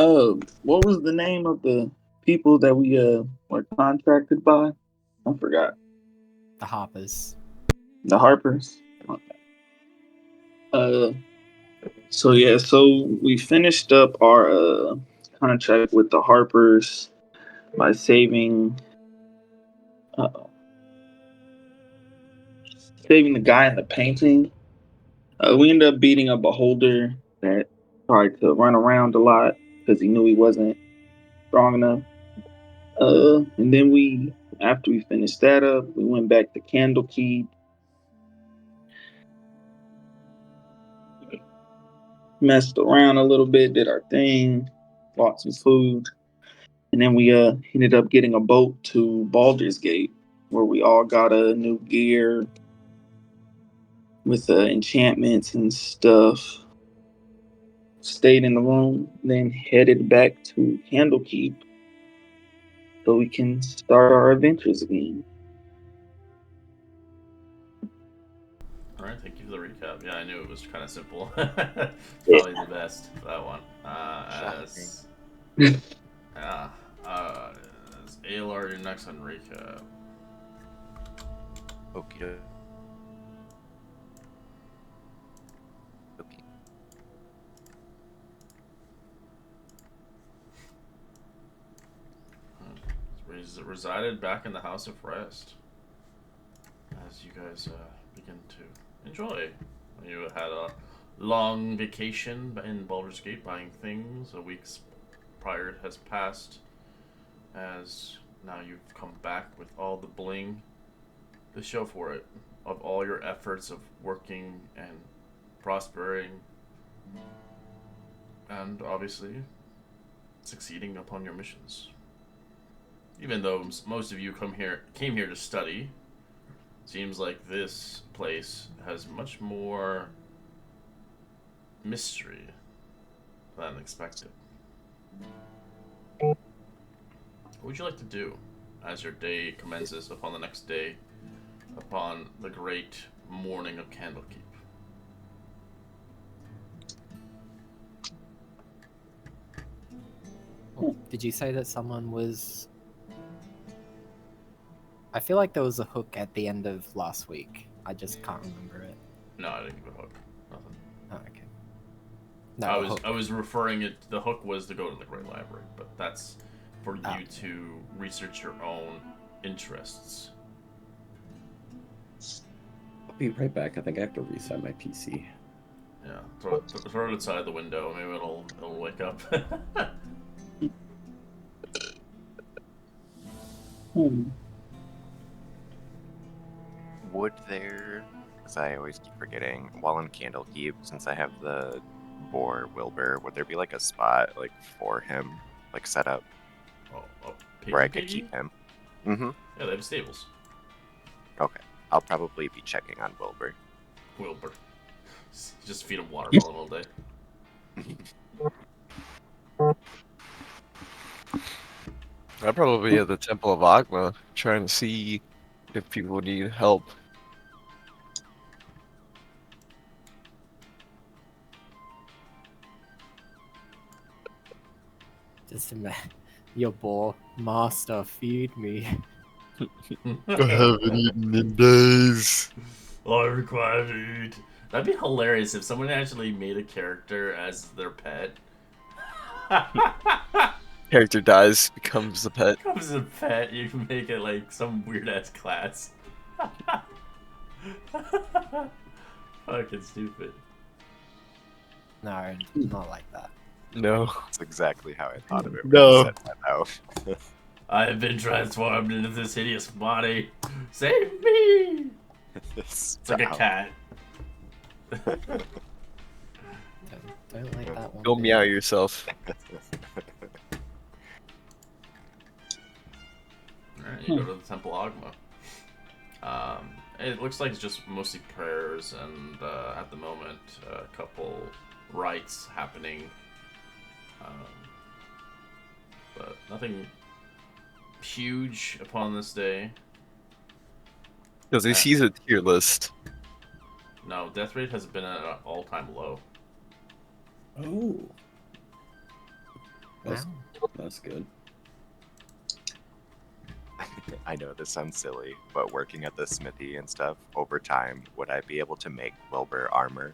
What was the name of the people that we were contracted by? I forgot. The Hoppers. The Harpers. Uh, so we finished up our contract with the Harpers by uh, saving the guy in the painting. We ended up beating a beholder that tried to run around a lot because he knew he wasn't strong enough. And then after we finished that up, we went back to Candlekeep, messed around a little bit, did our thing, bought some food, and then we ended up getting a boat to Baldur's Gate, where we all got a new gear with enchantments and stuff. Stayed in the room, then headed back to Candlekeep so we can start our adventures again. All right, thank you for the recap. Yeah, I knew it was kind of simple. Yeah. Probably the best that one. Shocking. Yeah, uh, as Alar, you're next on recap. Okay. Resided back in the House of Rest as you guys begin to enjoy. You had a long vacation in Baldur's Gate buying things. A week's prior has passed as now you've come back with all the bling to show for it of all your efforts of working and prospering and obviously succeeding upon your missions. Even though most of you came here to study, seems like this place has much more mystery than expected. What would you like to do as your day commences upon the next day, upon the great morning of Candlekeep? Did you say that someone was... I feel like there was a hook at the end of last week. I just can't remember it. No, I didn't give a hook. Nothing. Oh, okay. No, I was referring it. The hook was to go to the Great Library, but that's for Oh. you to research your own interests. I'll be right back. I think I have to reset my PC. Yeah, throw it outside the window. Maybe it'll wake up. Would there, because I always keep forgetting, while in Candlekeep, since I have the boar Wilbur, would there be like a spot like for him, like set up where I could keep him? Mm-hmm. Yeah, they have stables. Okay. I'll probably be checking on Wilbur. Wilbur. Just feed him watermelon all day. I'd probably be at the Temple of Agma trying to see if people need help. just imagine your boar master, feed me. I haven't eaten in days. I require food. That'd be hilarious if someone actually made a character as their pet. Character dies, becomes the pet. Becomes a pet, you can make it like some weird ass class. Fucking stupid. No, not like that. No. That's exactly how I thought of it when No. you said that out. I have been transformed into this hideous body. Save me! It's like a cat. Don't like that one. Go meow yourself. Alright, you go to the Temple Agma. It looks like it's just mostly prayers and at the moment a couple rites happening. But nothing huge upon this day. Because he sees a tier list. No, death rate has been at an all-time low. Oh. That's, Wow. that's good. I know this sounds silly, but working at the smithy and stuff, over time, would I be able to make Wilbur armor?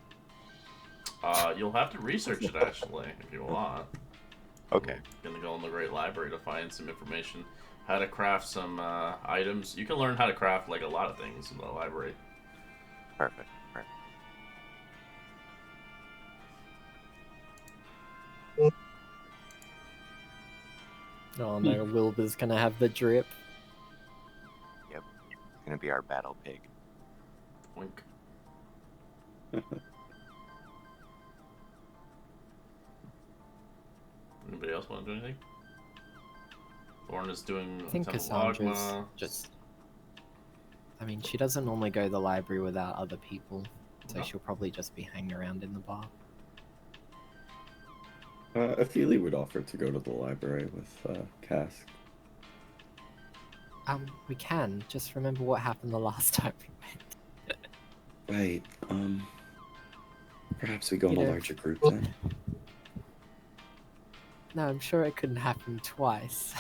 You'll have to research it actually if you want. Okay. I'm gonna go in the Great Library to find some information, how to craft some items. You can learn how to craft like a lot of things in the library. Perfect. Perfect. Oh no, Wilbur's gonna have the drip. Gonna be our battle pig. Wink. Anybody else want to do anything? Thorn is doing I think Temple of Cassandra's Agma. just. I mean, she doesn't normally go to the library without other people, so No. she'll probably just be hanging around in the bar. Ophelia would offer to go to the library with Cask. We can. Just remember what happened the last time we went. Right. Perhaps we go in You a know- larger group then. No, I'm sure it couldn't happen twice.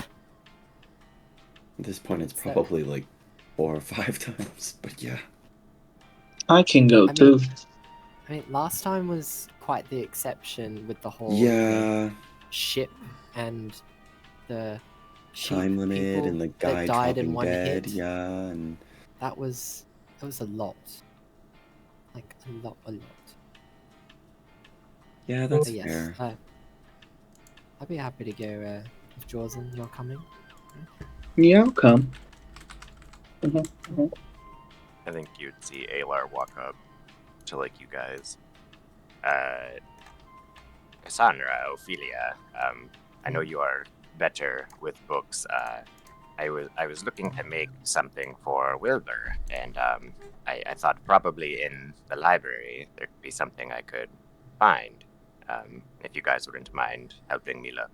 At this point, it's So- probably like 4 or 5 times. But yeah. I can go I too. I mean, last time was quite the exception with the whole you know, Yeah. ship and the sheep Time limit people and the that guy died in dropping one dead. hit. Yeah, and That was a lot. Like a lot. yeah, that's But yes, fair. I'd be happy to go if Jordan, you're coming. Yeah, I'll come. I think you'd see Alar walk up to like you guys. Cassandra, Ophelia, I know you are better with books. I was looking to make something for Wilbur, and I thought probably in the library there could be something I could find. If you guys wouldn't mind helping me look.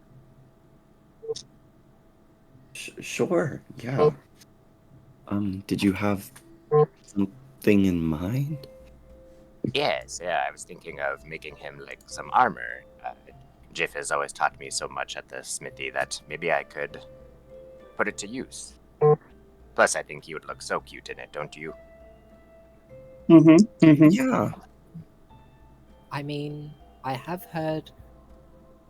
Sure. Yeah. Did you have something in mind? Yes, yeah, I was thinking of making him like some armor. Jiff has always taught me so much at the smithy that maybe I could put it to use. Plus, I think he would look so cute in it, don't you? Yeah. I mean, I have heard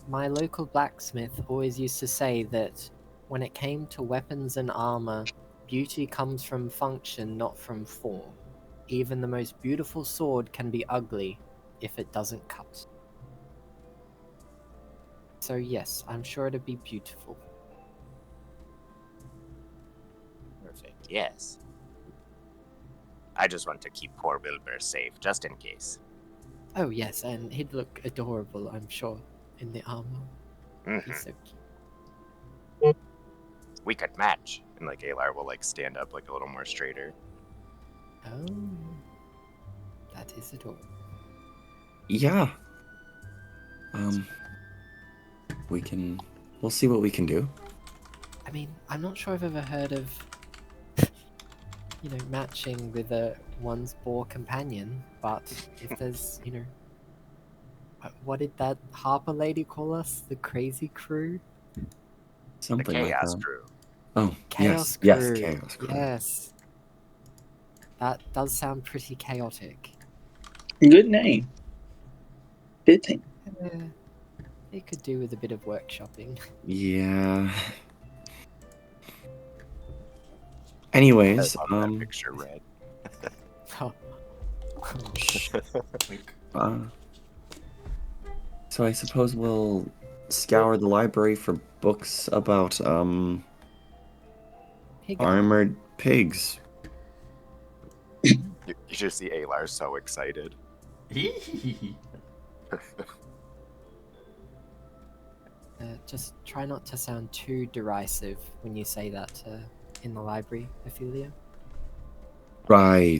my local blacksmith always used to say that when it came to weapons and armor, beauty comes from function, not from form. Even the most beautiful sword can be ugly if it doesn't cut. So yes, I'm sure it'd be beautiful. Perfect, yes. I just want to keep poor Wilbur safe, just in case. Oh yes, and he'd look adorable, I'm sure, in the armor. Mhm. He's so cute. We could match. And like Alar will like stand up like a little more straighter. Oh, that is adorable. Yeah. We'll see what we can do. I mean, I'm not sure I've ever heard of, matching with one's boar companion, but if there's, what did that Harper lady call us? The crazy crew? The Something like Chaos that. Crew. Oh, Chaos yes, crew. Chaos Crew. Yes. That does sound pretty chaotic. Good name. Fitting. It could do with a bit of workshopping. Yeah. I Anyways, love that picture red. Oh. Wink. so I suppose we'll scour the library for books about Pig armored pigs. You should see Alar so excited. Just try not to sound too derisive when you say that in the library, Ophelia. Right.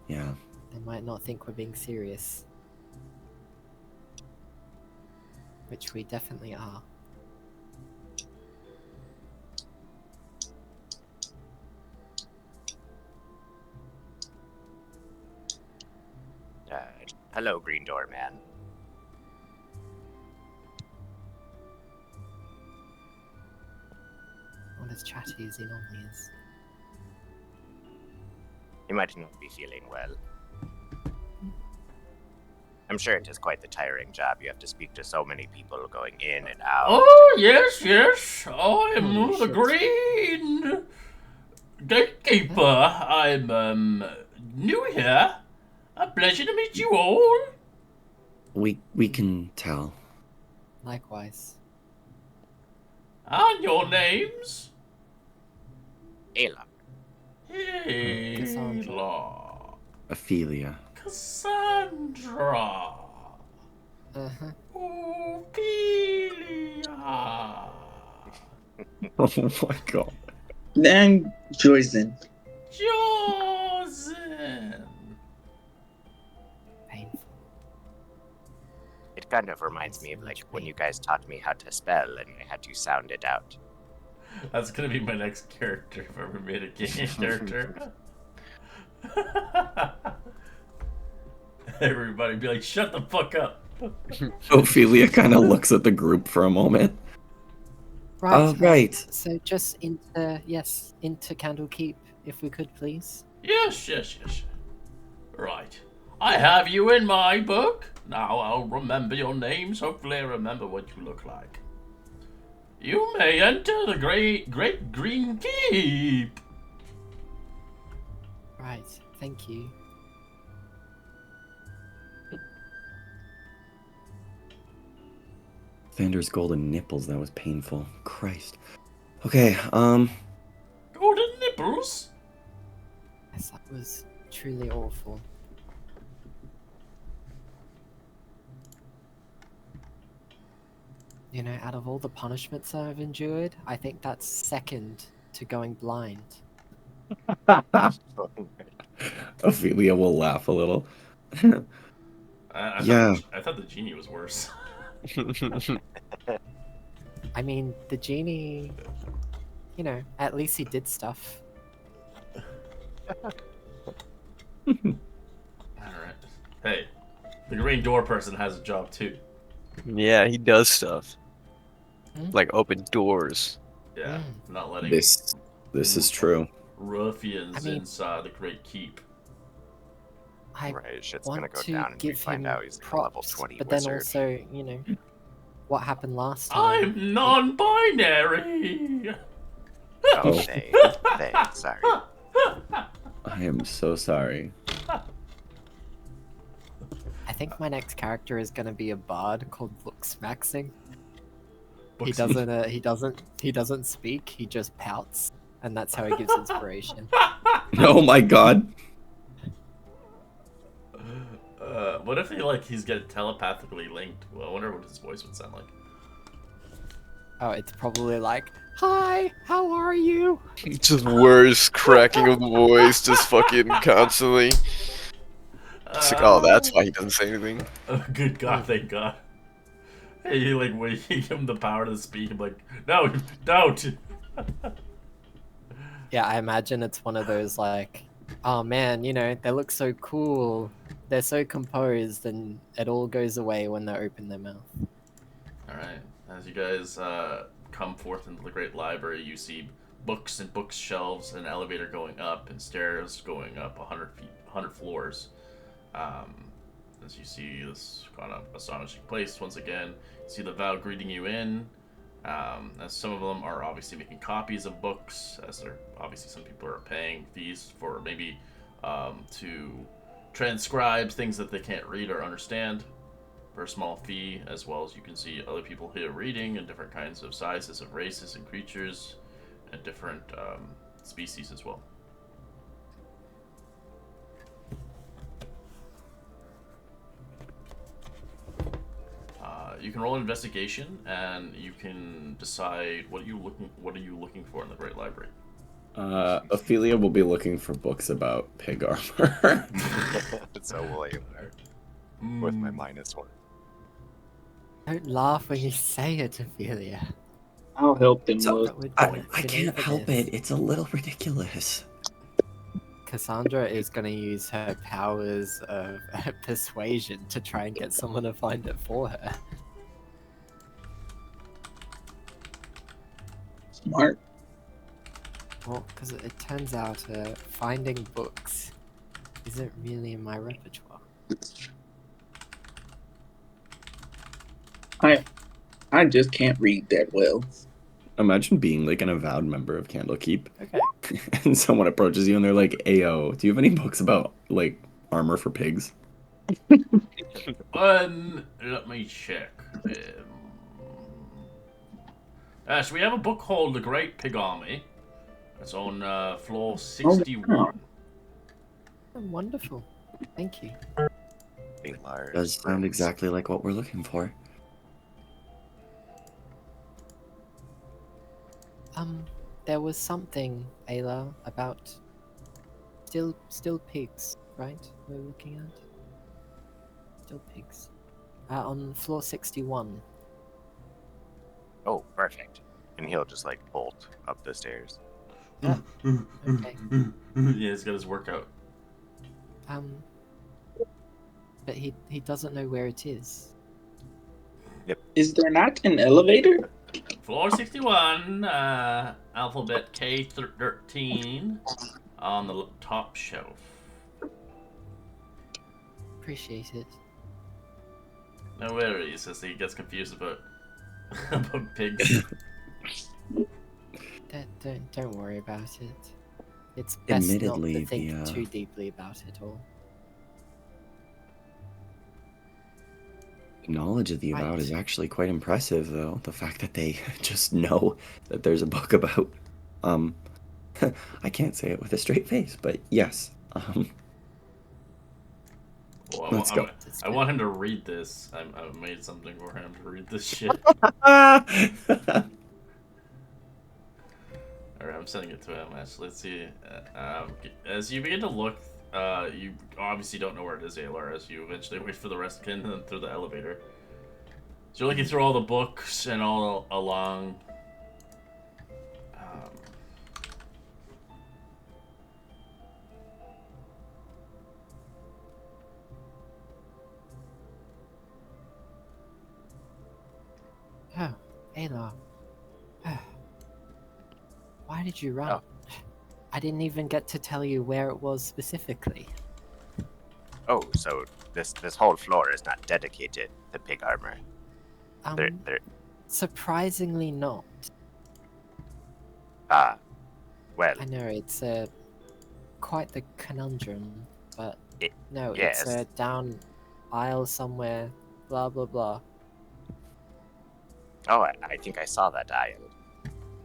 Yeah. They might not think we're being serious. Which we definitely are. Hello, Green Door Man. as chatty as he normally is. You might not be feeling well. I'm sure it is quite the tiring job. You have to speak to so many people going in and out. Oh, yes, yes. I am Holy the shit. Green Gatekeeper. I'm new here. A pleasure to meet you all. We can tell. Likewise. And your names? Ayla. Ayla. Ophelia. Cassandra. Uh-huh. Ophelia. Oh my god. And Joyzen. Josen. Painful. It kind of reminds me of like when you guys taught me how to spell and I had to sound it out. That's gonna be my next character if I ever made a game character. Everybody be like, shut the fuck up. Ophelia kind of looks at the group for a moment. Right. Oh, right. So just into Candlekeep, if we could, please. Yes. Right. I have you in my book. Now I'll remember your names. Hopefully I remember what you look like. You may enter the great green keep. Right. Thank you. Vander's golden nipples, that was painful. Christ. Okay, Golden nipples? Yes, that was truly awful. You know, out of all the punishments I've endured, I think that's second to going blind. Ophelia will laugh a little. I Yeah. thought the genie was worse. I mean, the genie, you know, at least he did stuff. Alright. Hey, the green door person has a job too. Yeah, he does stuff. Hmm? Like open doors. Yeah, not letting This is true. ruffians I mean- inside the great keep. I Right, shit's want gonna go to down and we give find him out he's like a props, level 20 but wizard. then also, you know, what happened last time. I'm non-binary. Oh, they, sorry. I am so sorry. I think my next character is gonna be a bard called Booksmaxing. He Books- doesn't speak. He just pouts, and that's how he gives inspiration. Oh my god. What if he's getting telepathically linked? Well, I wonder what his voice would sound like. Oh, it's probably like, "Hi, how are you?" Just worse cracking of the voice, just fucking constantly. It's like, oh, that's why he doesn't say anything. Oh, good God, thank God. Hey, like, when you give him the power to speak, I'm like, no, don't! Yeah, I imagine it's one of those like, "Oh man, you know, they look so cool. They're so composed," and it all goes away when they open their mouth. Alright, as you guys come forth into the great library, you see books and bookshelves, an elevator going up, and stairs going up 100 floors. As you see this kind of astonishing place once again, you see the Vow greeting you in. As some of them are obviously making copies of books, as there obviously some people are paying fees for maybe to transcribe things that they can't read or understand for a small fee, as well as you can see other people here reading in different kinds of sizes of races and creatures and different species as well. You can roll an investigation, and you can decide what are you looking for in the Great Library. Ophelia will be looking for books about pig armor. So will I with my -1. Don't laugh when you say it, Ophelia. I'll help them So- look. I can't help it. It's a little ridiculous. Cassandra is going to use her powers of persuasion to try and get someone to find it for her. Smart. Well, because it turns out finding books isn't really in my repertoire. I just can't read that well. Imagine being like an avowed member of Candlekeep, Okay. and someone approaches you and they're like, "Ayo, do you have any books about like armor for pigs?" Let me check. So we have a book called The Great Pig Army. It's on floor Oh, 61. Oh, wonderful. Thank you. Does sound exactly like what we're looking for. There was something, Ayla, about still pigs, right? We're looking at still pigs. On floor 61. Oh, perfect. And he'll just like bolt up the stairs. Yeah. Okay. Yeah, he's got his workout. But he doesn't know where it is. Is there not an elevator? Floor 61, alphabet K13 on the top shelf. Appreciate it. No worries, as he gets confused about pigs. Don't worry about it. It's best not Admittedly, to think the, too deeply about it all. knowledge of the avowed Right. is actually quite impressive, though. The fact that they just know that there's a book about, I can't say it with a straight face, but yes. Well, Let's go. I want him to read this. I made something for him to read this shit. Alright, I'm sending it to him, actually. Let's see. As you begin to look, you obviously don't know where it is, Aylar, as you eventually wait for the rest of Kin through the elevator. So you're looking through all the books and all along. Oh, Ayla. Why did you run? Oh. I didn't even get to tell you where it was specifically. Oh, so this whole floor is not dedicated to pig armor. They're Surprisingly not. well, I know it's quite the conundrum, but no, yes. it's down aisle somewhere. Blah blah blah. Oh, I think I saw that aisle.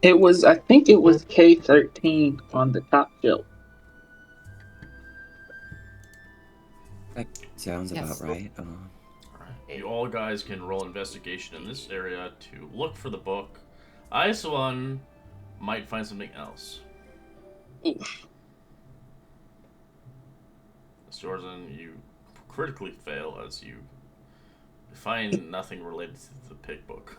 I think it was K13 on the top shelf. That sounds Yes. about right. Alright. You all guys can roll investigation in this area to look for the book. IS-1 might find something else. Oof. Storzan, you critically fail as you find nothing related to the pig book.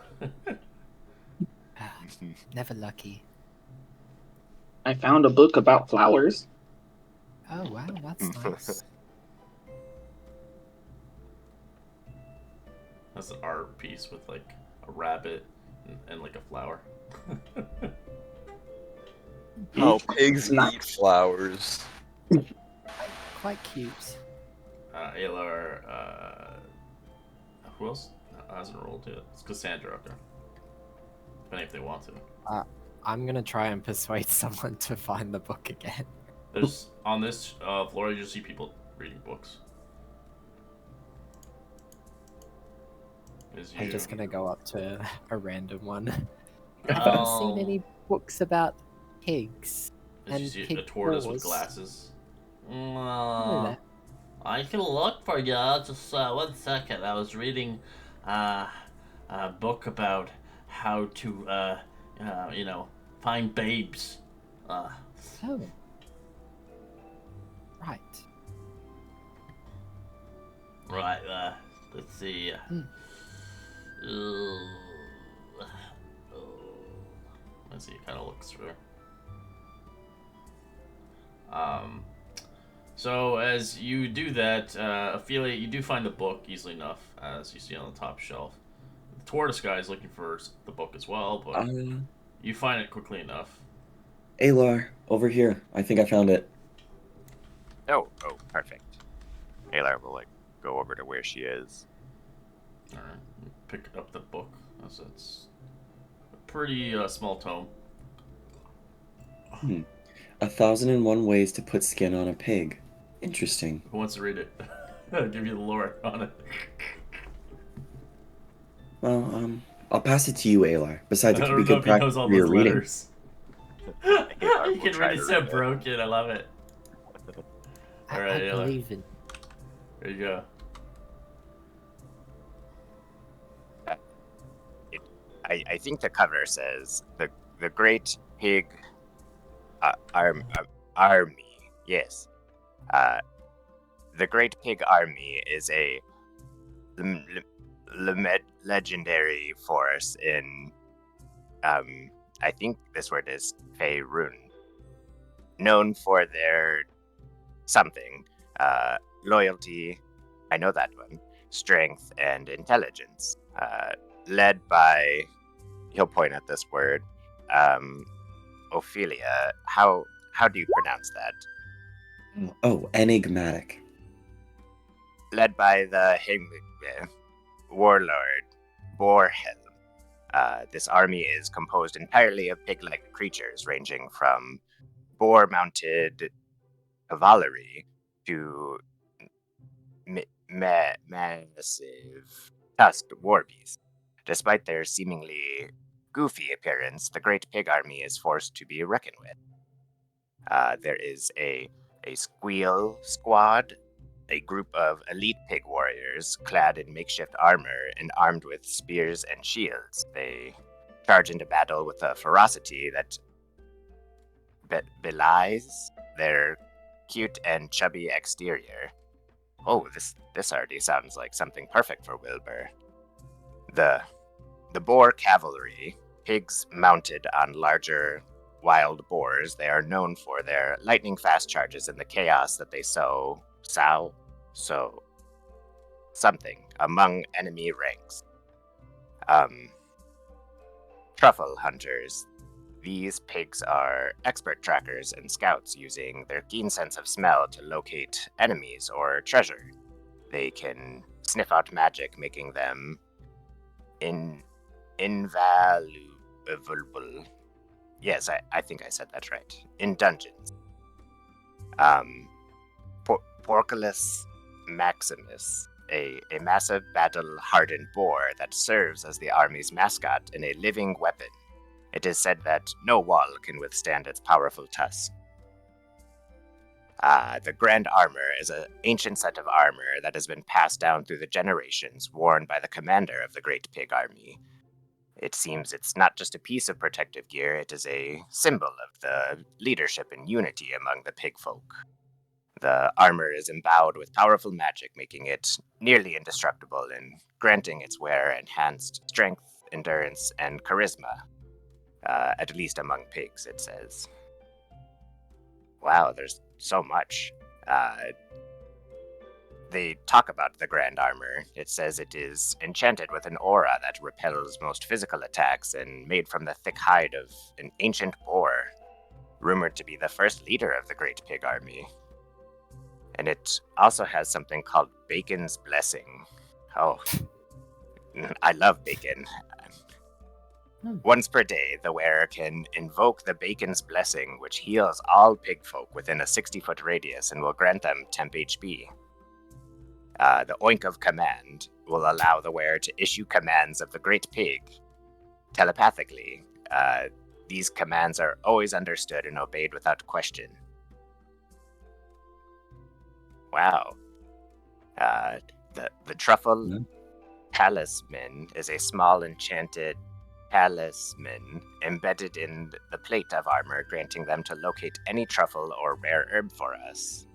Never lucky. I found a book about flowers. Oh wow, that's nice. That's an art piece with like a rabbit and like a flower. Oh, pigs Nice. eat flowers. Quite cute. Aylar, who else hasn't rolled yet? It's Cassandra up there. Depending if they want to. I'm gonna try and persuade someone to find the book again. There's on this floor you just see people reading books. I'm just gonna go up to a random one. Have you seen any books about pigs As you and see pig a tortoise with paws? glasses. Hello there. I can look for you. Just 1 second. I was reading a book about how to, find babes. Oh. Right. Right. Let's see. Let's see. It kind of looks through. So as you do that, Ophelia, you do find the book easily enough, as you see on the top shelf. The tortoise guy is looking for the book as well, but you find it quickly enough. Alar, over here. I think I found it. Oh, perfect. Aylar will go over to where she is. All right, pick up the book. It's a pretty small tome. 1,001 ways to put skin on a pig. Interesting. Who wants to read it? I'll give you the lore on it. Well, I'll pass it to you, Alar. Besides, it I could be don't know good if he knows practice all for your those reading. letters. Aylar You will can try read to it so read it. broken. I love it. I Alright, Ayla. believe in. There you go. I think the cover says the Great Pig Army. Yes. The Great Pig Army is a legendary force in I think this word is Faerun, known for their something loyalty. I know that one. Strength and intelligence. Led by, he'll point at this word, Ophelia. How do you pronounce that? Oh, enigmatic. Led by the warlord Borhelm. This army is composed entirely of pig-like creatures, ranging from boar-mounted cavalry to massive tusked war beasts. Despite their seemingly goofy appearance, the Great Pig Army is forced to be reckoned with. There is a squeal squad, a group of elite pig warriors clad in makeshift armor and armed with spears and shields. They charge into battle with a ferocity that belies their cute and chubby exterior. Oh, this already sounds like something perfect for Wilbur. The boar cavalry, pigs mounted on larger wild boars, they are known for their lightning-fast charges and the chaos that they sow something among enemy ranks. Truffle hunters. These pigs are expert trackers and scouts using their keen sense of smell to locate enemies or treasure. They can sniff out magic, making them invaluable. Yes, I think I said that right. In dungeons. Porculus Maximus, a massive battle-hardened boar that serves as the army's mascot and a living weapon. It is said that no wall can withstand its powerful tusk. The Grand Armor is an ancient set of armor that has been passed down through the generations, worn by the commander of the Great Pig Army. It seems it's not just a piece of protective gear, it is a symbol of the leadership and unity among the pig folk. The armor is endowed with powerful magic, making it nearly indestructible and granting its wearer enhanced strength, endurance, and charisma. At least among pigs, it says. Wow, there's so much. They talk about the Grand Armor. It says it is enchanted with an aura that repels most physical attacks and made from the thick hide of an ancient boar, rumored to be the first leader of the Great Pig Army. And it also has something called Bacon's Blessing. Oh, I love bacon. Once per day, the wearer can invoke the Bacon's Blessing, which heals all pig folk within a 60-foot radius and will grant them temp HP. The Oink of Command will allow the wearer to issue commands of the Great Pig telepathically. These commands are always understood and obeyed without question. Wow. The Truffle Talisman is a small enchanted talisman embedded in the plate of armor, granting them to locate any truffle or rare herb for us.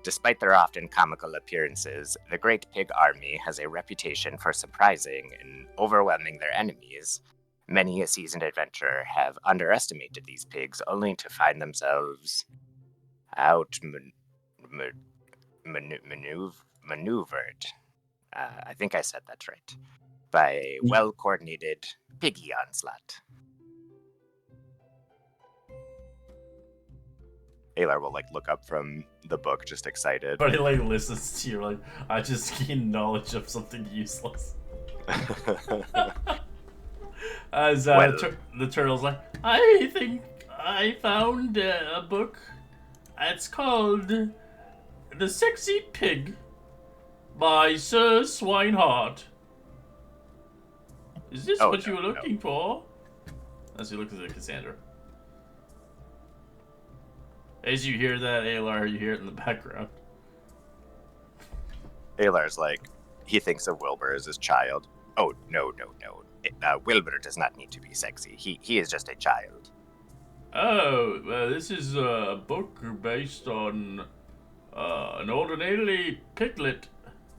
Despite their often comical appearances, the Great Pig Army has a reputation for surprising and overwhelming their enemies. Many a seasoned adventurer have underestimated these pigs, only to find themselves maneuvered. I think I said that right. By a well-coordinated piggy onslaught. Alar will like look up from the book, just excited. But he like listens to you like, I just gained knowledge of something useless. As Well- the turtle's like, I think I found a book. It's called The Sexy Pig by Sir Swinehart. Is this Oh, what you no, were looking for? As he looks at Cassandra. As you hear that, Alar, you hear it in the background. Alar's like, he thinks of Wilbur as his child. Oh, no. Wilbur does not need to be sexy. He is just a child. Oh, this is a book based on an ordinarily piglet.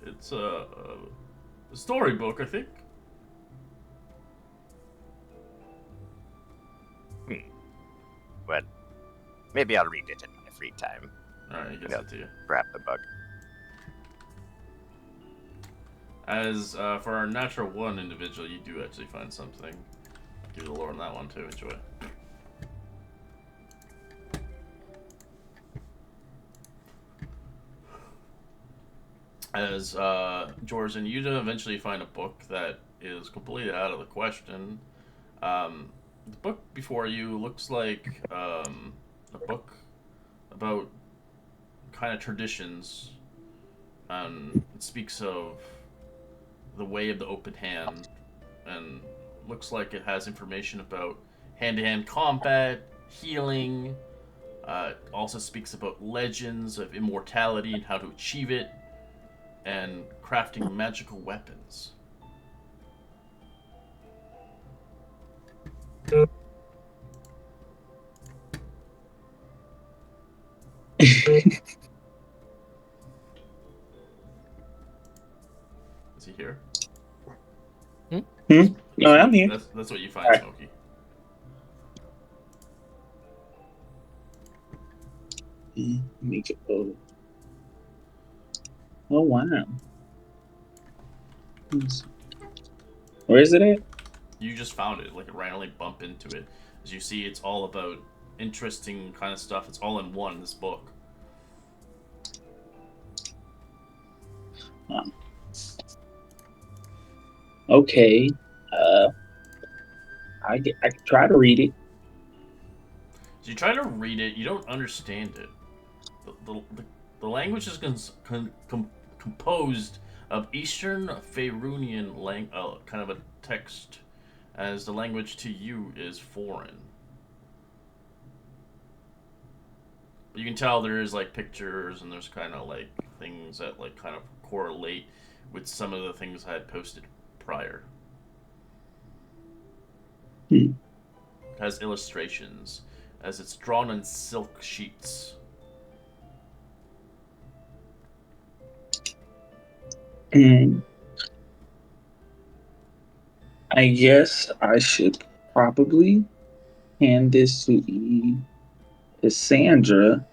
It's a storybook, I think. Well, maybe I'll read it in my free time. Alright, he gives Yeah. it to you. Grab the book. As for our natural one individual, you do actually find something. Give you the lore on that one too. Enjoy. As George and Yuta eventually find a book that is completely out of the question. The book before you looks like a book about kind of traditions. It speaks of the way of the open hand, and looks like it has information about hand-to-hand combat, healing. It also speaks about legends of immortality and how to achieve it, and crafting magical weapons. Is he here? No, I'm here. That's what you find, Alright. Smokey. Make it go. Oh wow. Where is it at? You just found it, like a randomly bump into it. As you see, it's all about interesting kind of stuff. It's all in one, this book. Okay. I can try to read it. So you try to read it, you don't understand it. The language is composed of Eastern Faerunian kind of a text, as the language to you is foreign. But you can tell there is like pictures and there's kind of like things that like kind of correlate with some of the things I had posted prior. Hmm. It has illustrations, as it's drawn on silk sheets. I guess I should probably hand this to Cassandra,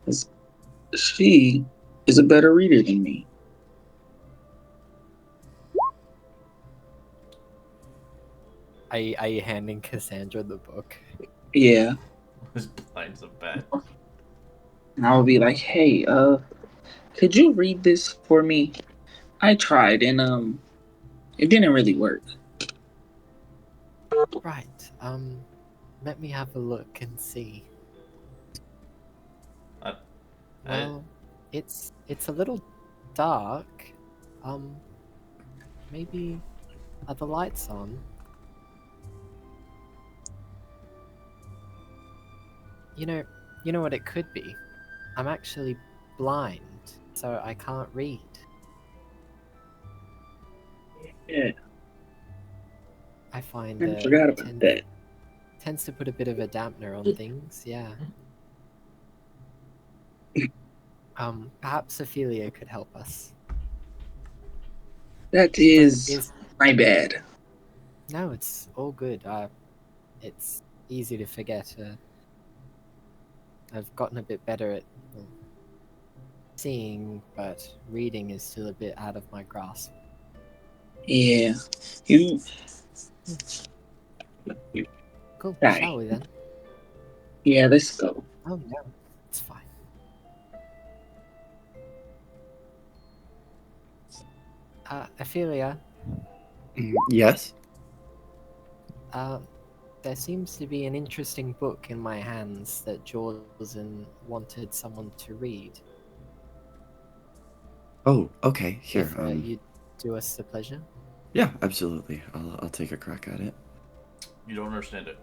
as she is a better reader than me. Are you handing Cassandra the book? Yeah, His blinds of bad. and I will be like, "Hey, could you read this for me? I tried, and it didn't really work." Right. Let me have a look and see. Well, it's a little dark. Maybe are the lights on? You know what it could be? I'm actually blind, so I can't read. Yeah, I find I forgot about that. tends to put a bit of a dampener on things, yeah. Perhaps Ophelia could help us. That So is my bad. No, it's all good. It's easy to forget. I've gotten a bit better at seeing, but reading is still a bit out of my grasp. Yeah, you. Cool. Right. Shall we then? Yeah, let's go. Oh yeah. Ophelia, Yes? there seems to be an interesting book in my hands that Jordan wanted someone to read. Oh, okay. Here. If you'd do us the pleasure. Yeah, absolutely. I'll take a crack at it. You don't understand it.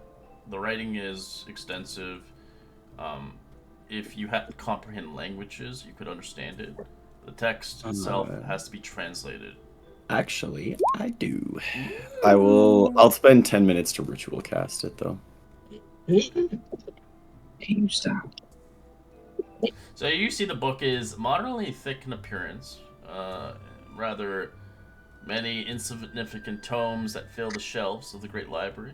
The writing is extensive. If you had to comprehend languages, you could understand it. The text itself has to be translated. Actually, I do. I'll spend 10 minutes to ritual cast it, though. Can you stop? So you see the book is moderately thick in appearance. Rather many insignificant tomes that fill the shelves of the great library.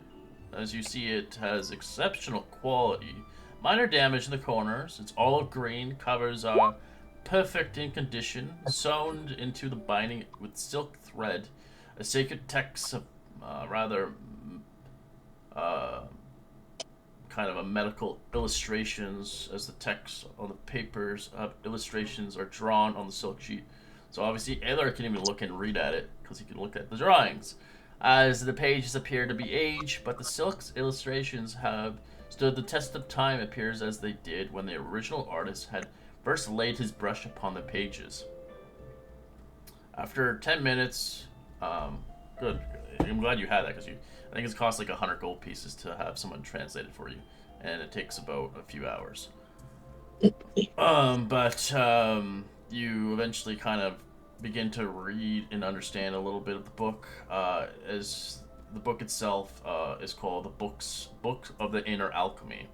As you see, it has exceptional quality. Minor damage in the corners. Its olive green covers are perfect in condition, sewn into the binding with silk thread. A sacred text of rather kind of a medical illustrations, as the text on the papers illustrations are drawn on the silk sheet. So obviously Aylar can even look and read at it because he can look at the drawings. As the pages appear to be aged, but the silk's illustrations have stood the test of time. Appears as they did when the original artist had first laid his brush upon the pages. After 10 minutes, good. I'm glad you had that because I think it's cost like 100 gold pieces to have someone translate it for you, and it takes about a few hours. But you eventually kind of begin to read and understand a little bit of the book. As the book itself is called the Book of the Inner Alchemy.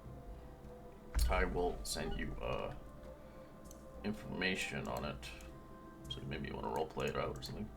I will send you information on it, so maybe you want to role play it out or something.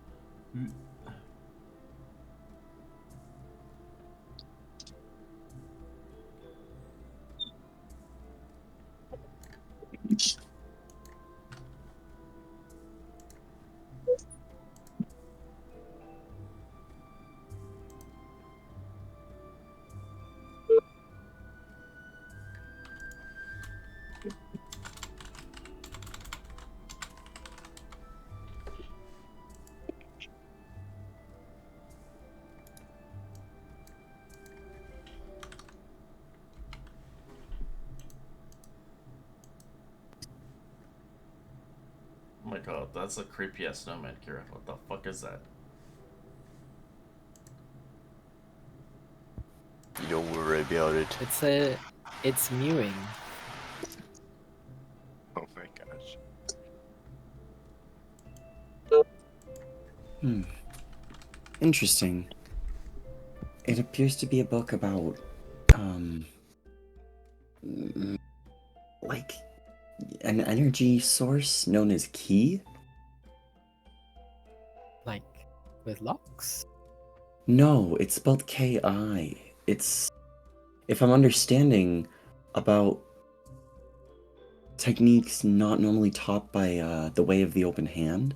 Oh my god, that's a creepy ass snowman, Kira. What the fuck is that? You don't worry about it. It's mewing. Oh my gosh. Interesting. It appears to be a book about, like an energy source known as Ki? Like, with locks? No, it's spelled Ki. It's, if I'm understanding, about techniques not normally taught by the way of the open hand.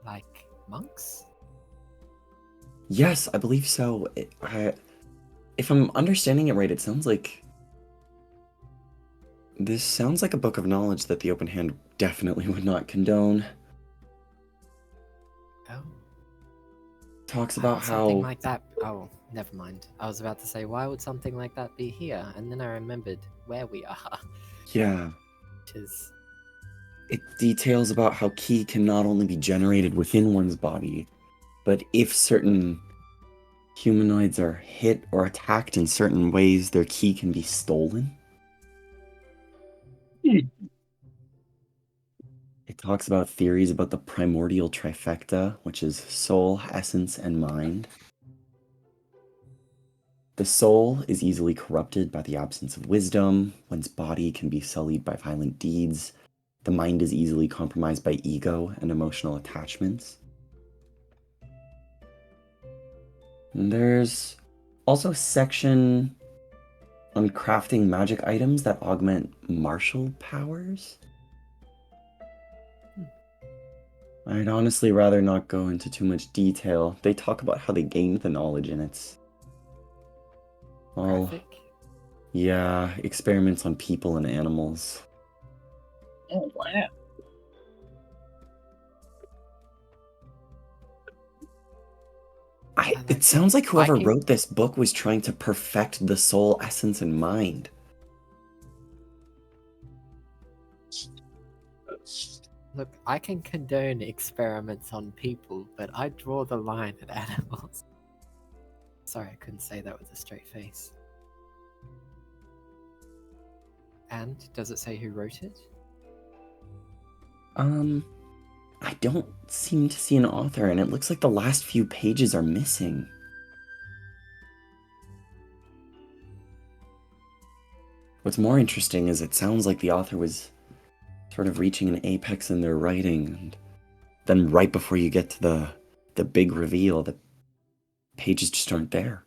Like monks? Yes, I believe so. If I'm understanding it right, it sounds like... This sounds like a book of knowledge that the open hand definitely would not condone. Oh. Talks Why about would something how... like that... Oh, never mind. I was about to say, why would something like that be here? And then I remembered where we are. Yeah. Which is... It details about how Ki can not only be generated within one's body, but if certain humanoids are hit or attacked in certain ways, their Ki can be stolen. It talks about theories about the primordial trifecta, which is soul, essence, and mind. The soul is easily corrupted by the absence of wisdom. One's body can be sullied by violent deeds. The mind is easily compromised by ego and emotional attachments. And there's also a section on crafting magic items that augment martial powers. I'd honestly rather not go into too much detail. They talk about how they gained the knowledge, and it's all, graphic? yeah, experiments on people and animals. Oh wow! It sounds like whoever can- wrote this book was trying to perfect the soul essence and mind. Look, I can condone experiments on people, but I draw the line at animals. Sorry, I couldn't say that with a straight face. And does it say who wrote it? I don't seem to see an author, and it looks like the last few pages are missing. What's more interesting is it sounds like the author was sort of reaching an apex in their writing, and then right before you get to the big reveal, the pages just aren't there.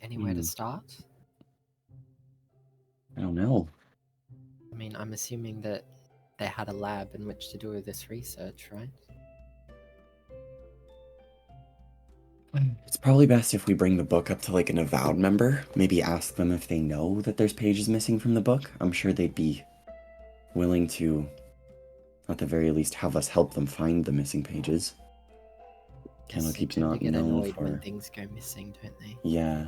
Anywhere to start? I don't know. I mean, I'm assuming that they had a lab in which to do this research, right? It's probably best if we bring the book up to like an avowed member. Maybe ask them if they know that there's pages missing from the book. I'm sure they'd be willing to, at the very least, have us help them find the missing pages. Yes, they Candlekeep's tend to not get known annoyed for. when things go missing, don't they? Yeah.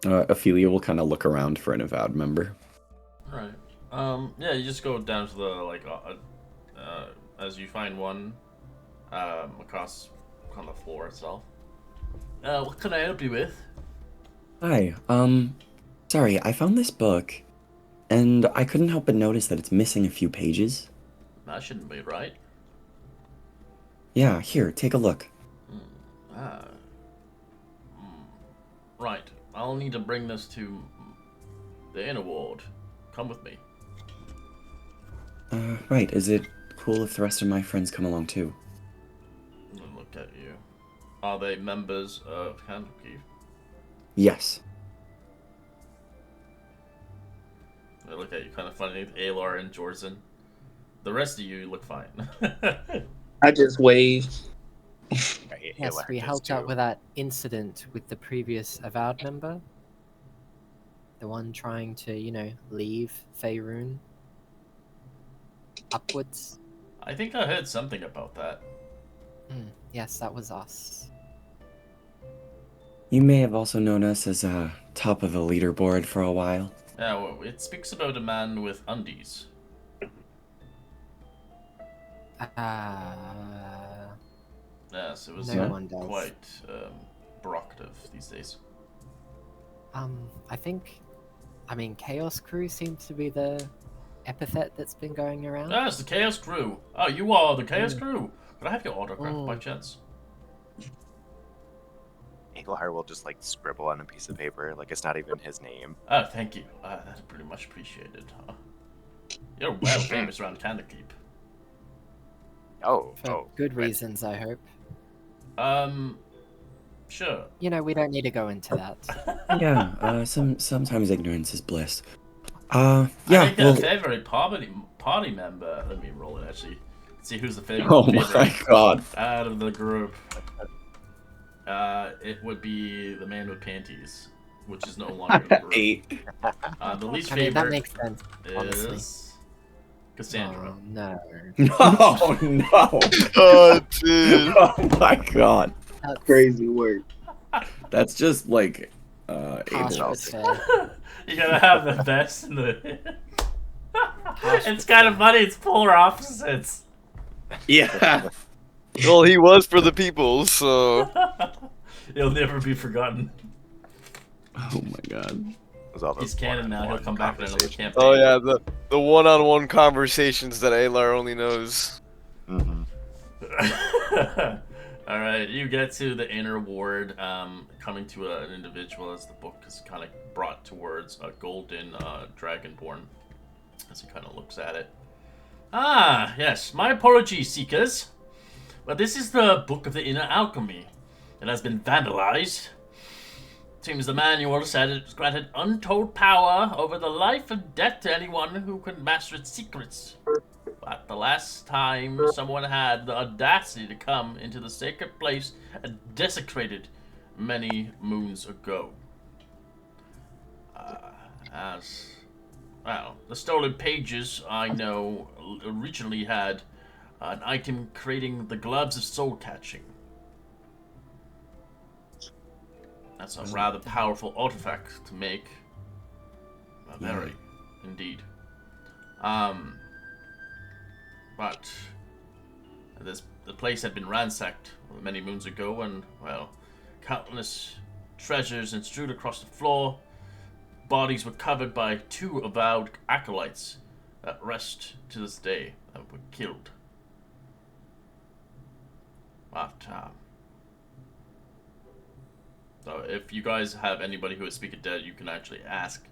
Ophelia will kind of look around for an avowed member. Alright. Yeah, you just go down to the, as you find one, across on the floor itself. What can I help you with? Hi, sorry, I found this book, and I couldn't help but notice that it's missing a few pages. That shouldn't be right. Yeah, here, take a look. Right. I'll need to bring this to the inner ward. Come with me. Right, is it cool if the rest of my friends come along too? Look at you. Are they members of Candlekeep? Yes. They look at you kind of funny, Alar and Jorzen. The rest of you look fine. I just wave. Right, Yes, Aylar we does helped out too. with that incident with the previous avowed member. The one trying to, leave Faerun. Upwards. I think I heard something about that. Yes, that was us. You may have also known us as top of the leaderboard for a while. Yeah, well, it speaks about a man with undies. Yes, it was No one does. quite provocative these days. I mean, Chaos Crew seems to be the epithet that's been going around. Ah, it's the Chaos Crew. Oh, you are the Chaos Crew. Could I have your autograph by chance? Aylar will just like scribble on a piece of paper, like it's not even his name. Oh, thank you. That's pretty much appreciated. You're well famous around Candlekeep. For good reasons, I hope. Sure. We don't need to go into that. Yeah, sometimes ignorance is bliss. I Yeah, think well... a favorite party member. Let me roll it actually. See who's the favorite. Oh my god. Out of the group. It would be the man with panties, which is no longer in the group. 8. The least I mean, favorite that makes sense, honestly. is Cassandra. Oh, no. Oh no. Oh, dude. Oh my god. That's Crazy work. That's just like harsh able. but fair. You gotta have the best in the. Harsh It's but kind of fair. funny. It's polar opposites. Yeah. Well, he was for the people, so. He'll never be forgotten. Oh my god. Was all those He's canon now. He'll one-on-one come back in another conversations. campaign. Oh yeah, the one-on-one conversations that Aylar only knows. Mhm. All right, you get to the inner ward, coming to an individual as the book is kind of brought towards a golden dragonborn as he kind of looks at it. Ah, yes, my apologies, seekers. But this is the Book of the Inner Alchemy. It has been vandalized. Seems the manual said it granted untold power over the life and death to anyone who can master its secrets. But the last time someone had the audacity to come into the sacred place and desecrated many moons ago. As well, the stolen pages I know originally had an item creating the gloves of soul catching. That's a rather powerful artifact to make. Very, indeed. But the place had been ransacked many moons ago, and well, countless treasures and strewed across the floor. Bodies were covered by 2 avowed acolytes that rest to this day that were killed. But so if you guys have anybody who is speaking dead, you can actually ask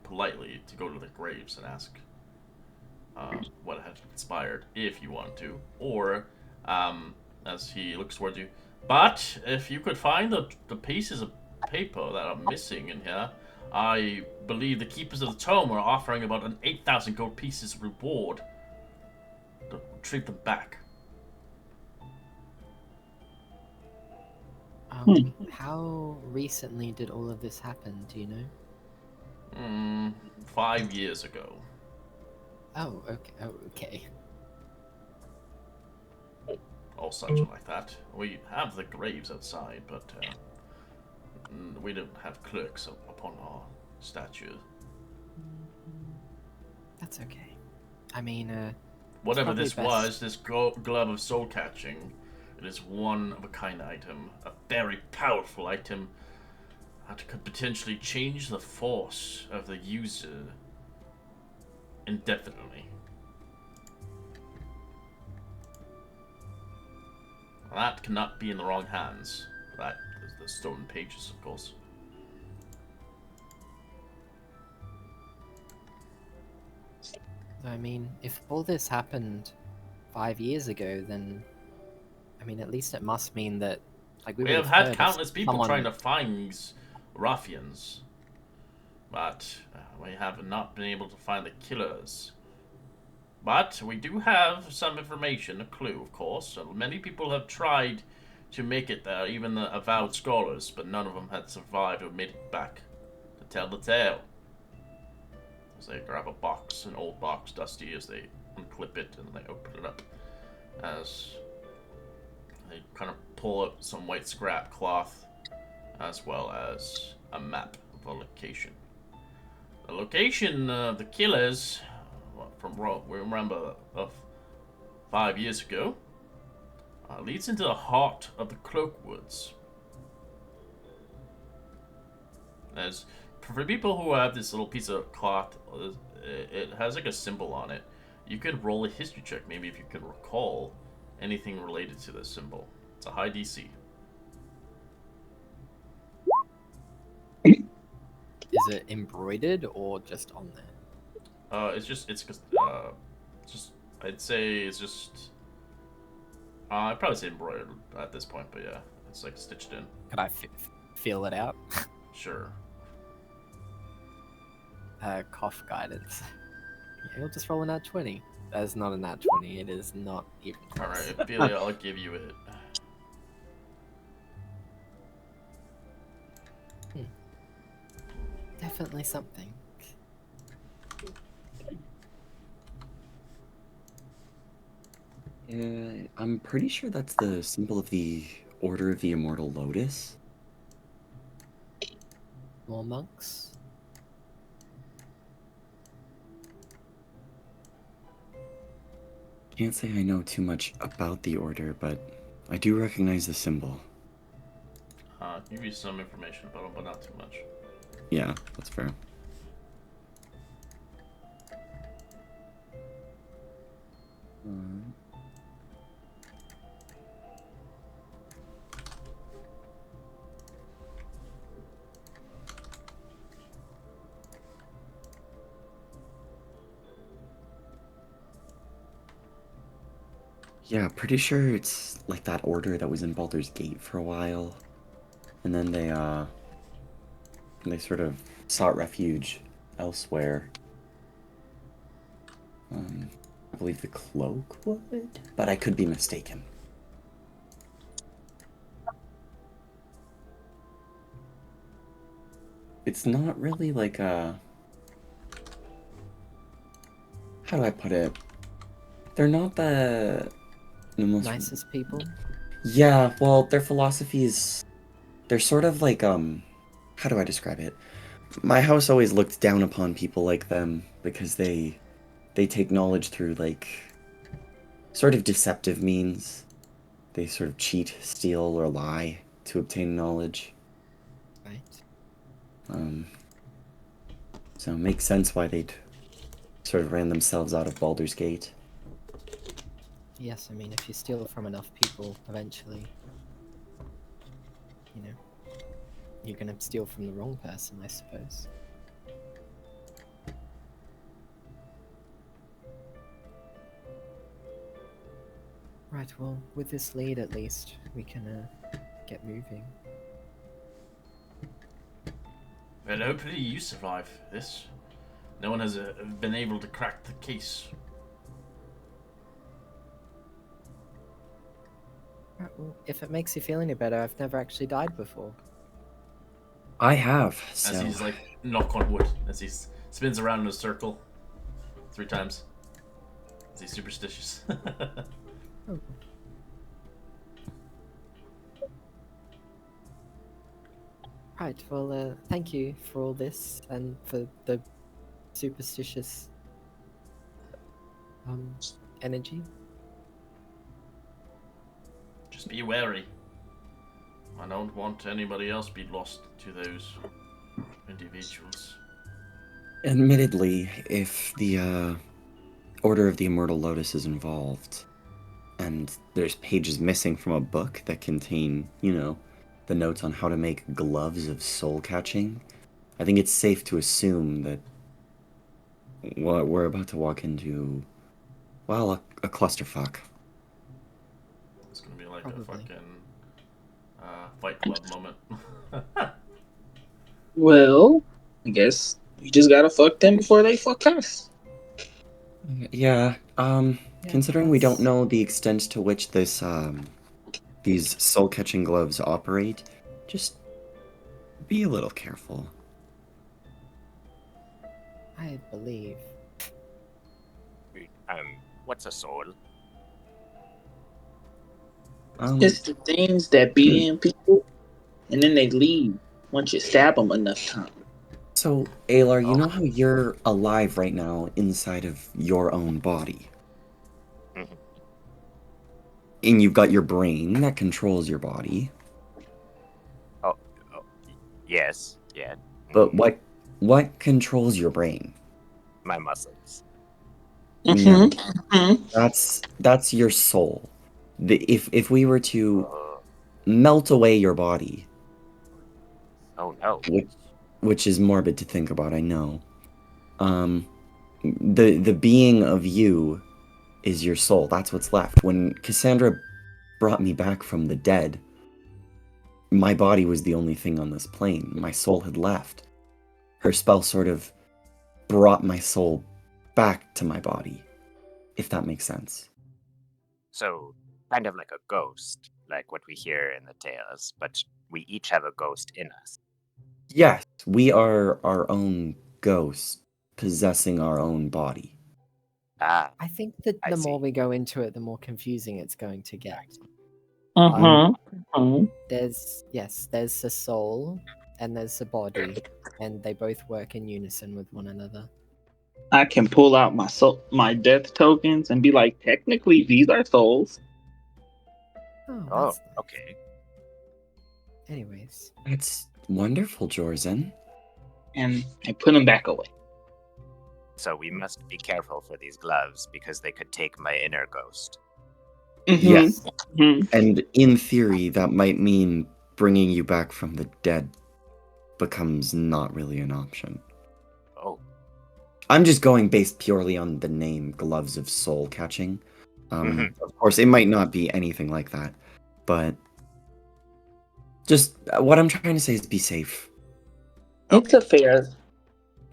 politely to go to the graves and ask what had inspired, if you want to, or as he looks towards you. But if you could find the pieces of paper that are missing in here, I believe the keepers of the tome are offering about an 8,000 gold pieces reward to retrieve them back. How recently did all of this happen? Do you know? 5 years ago. Oh, okay. Oh, okay. Or such like that. We have the graves outside, but we don't have clerks upon our statue. That's okay. I mean, whatever probably this best. was, this glove of soul catching, it is one of a kind item, a very powerful item that could potentially change the force of the user indefinitely. That cannot be in the wrong hands. That is the stolen pages, of course. I mean, if all this happened 5 years ago, then I mean, at least it must mean that like We would have have had heard of countless people someone... trying to find these ruffians, but we have not been able to find the killers. But we do have some information, a clue, of course. Many people have tried to make it there, even the avowed scholars, but none of them had survived or made it back to tell the tale. As they grab a box, an old box, dusty, as they unclip it and they open it up. As they kind of pull out some white scrap cloth, as well as a map of a location. The location of the killers, from what we remember of 5 years ago, leads into the heart of the Cloak Woods. As for people who have this little piece of cloth, it has like a symbol on it. You could roll a history check, maybe if you can recall anything related to this symbol. It's a high DC. Is it embroidered or just on there? It's just I'd say it's just I'd probably say embroidered at this point, but yeah, it's like stitched in. Could I feel it out? Sure. Cough guidance. Yeah, you'll just roll a nat 20. That is not a nat 20. It is not even close. Alright, Ophelia, I'll give you it. Definitely something. I'm pretty sure that's the symbol of the Order of the Immortal Lotus. More monks? Can't say I know too much about the order, but I do recognize the symbol. Give you some information about them, but not too much. Yeah, that's fair. Yeah, pretty sure it's like that order that was in Baldur's Gate for a while. And then they sort of sought refuge elsewhere. I believe the cloak would, but I could be mistaken. it's not really like a... How do I put it? They're not the most... Nicest people? Yeah, well, their philosophy is... They're sort of like, how do I describe it? My house always looked down upon people like them because they take knowledge through, like, sort of deceptive means. They sort of cheat, steal, or lie to obtain knowledge. Right. So it makes sense why they'd sort of ran themselves out of Baldur's Gate. Yes, I mean, if you steal from enough people, eventually, you know, you're gonna steal from the wrong person, I suppose. Right, well, with this lead at least, we can get moving. Well, hopefully you survive this. No one has been able to crack the case. Right, well, if it makes you feel any better, I've never actually died before. I have, so... As he's like, knock on wood, as he spins around in a circle 3 times. As he's superstitious. Oh. Right, well, thank you for all this and for the superstitious energy. Just be wary. I don't want anybody else be lost to those individuals. Admittedly, if the Order of the Immortal Lotus is involved, and there's pages missing from a book that contain, you know, the notes on how to make gloves of soul catching, I think it's safe to assume that what we're about to walk into, well, a clusterfuck. It's gonna be like Probably. a fucking Fight Club moment. Well, I guess we just gotta fuck them before they fuck us. Yeah, considering we don't that's- know the extent to which these soul-catching gloves operate, just be a little careful. I believe. What's a soul? It's the things that be in people, and then they leave once you stab them enough times. So, Alar, you know how you're alive right now inside of your own body? Mhm. And you've got your brain that controls your body. Yes, yeah. But what controls your brain? My muscles. No. Mm-hmm. That's your soul. If we were to Uh, melt away your body, oh no. which is morbid to think about, I know. The being of you is your soul. That's what's left. When Cassandra brought me back from the dead, my body was the only thing on this plane. My soul had left. Her spell sort of brought my soul back to my body, if that makes sense. So, kind of like a ghost, like what we hear in the tales, but we each have a ghost in us. Yes, we are our own ghost possessing our own body. Ah, I think that I the see. more we go into it, the more confusing it's going to get. There's the soul and there's the body, and they both work in unison with one another. I can pull out my death tokens and be like, technically, these are souls. Oh, Oh, that's nice. okay. Anyways, It's wonderful, Jorzen. And I put them back away. So we must be careful for these gloves because they could take my inner ghost. Mm-hmm. Yes. Mm-hmm. And in theory, that might mean bringing you back from the dead becomes not really an option. Oh, I'm just going based purely on the name Gloves of Soul Catching. Mhm. Of course, it might not be anything like that, but just what I'm trying to say is be safe.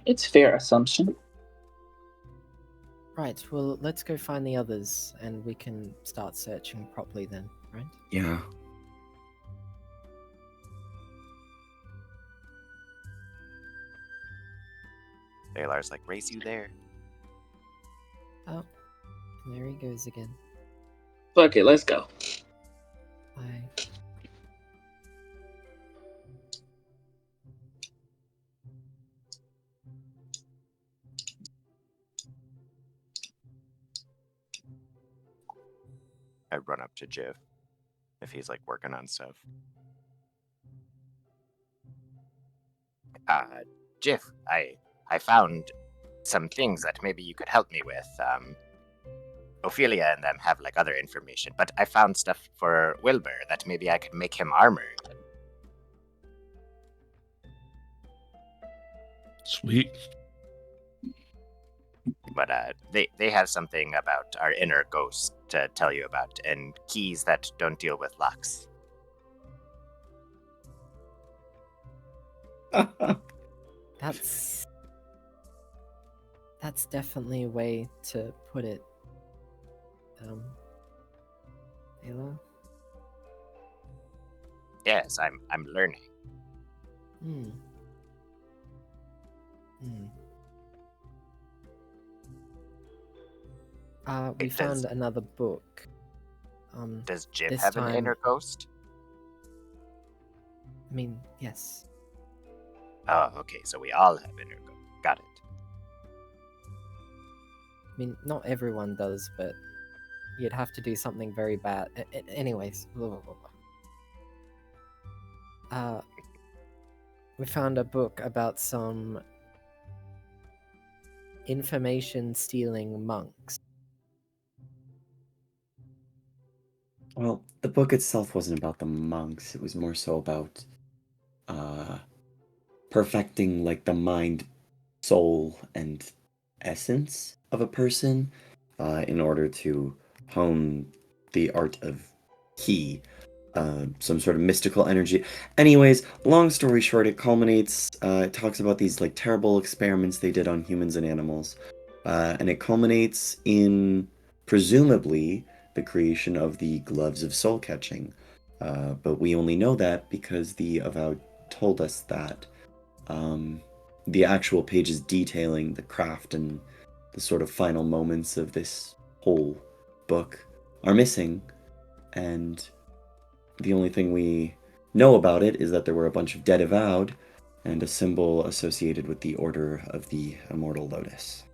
It's fair assumption. right, well, let's go find the others and we can start searching properly then, right? Yeah. Balar's like, race you there. Oh, there he goes again. Fuck it, let's go. I... I run up to Jiff if he's like working on stuff. Jiff, I found some things that maybe you could help me with. Ophelia and them have like other information, but I found stuff for Wilbur that maybe I could make him armor. Sweet. But they have something about our inner ghost to tell you about, and keys that don't deal with locks. That's definitely a way to put it. Ayla? Yes, I'm learning. Hmm. Hmm. We found another book. Does Jiff this have an time- inner ghost? I mean, yes. Oh, okay, so we all have inner ghost. Got it. I mean, not everyone does, but you'd have to do something very bad. Anyways, blah, blah, blah, blah. We found a book about some information stealing monks. Well, the book itself wasn't about the monks. It was more so about perfecting like the mind, soul, and essence of a person in order to hone the art of ki, some sort of mystical energy. Anyways, long story short, it culminates. It talks about these like terrible experiments they did on humans and animals, and it culminates in presumably the creation of the gloves of soul catching. But we only know that because the Avowed told us that. The actual pages detailing the craft and the sort of final moments of this whole book are missing, and the only thing we know about it is that there were a bunch of dead Avowed and a symbol associated with the Order of the Immortal Lotus.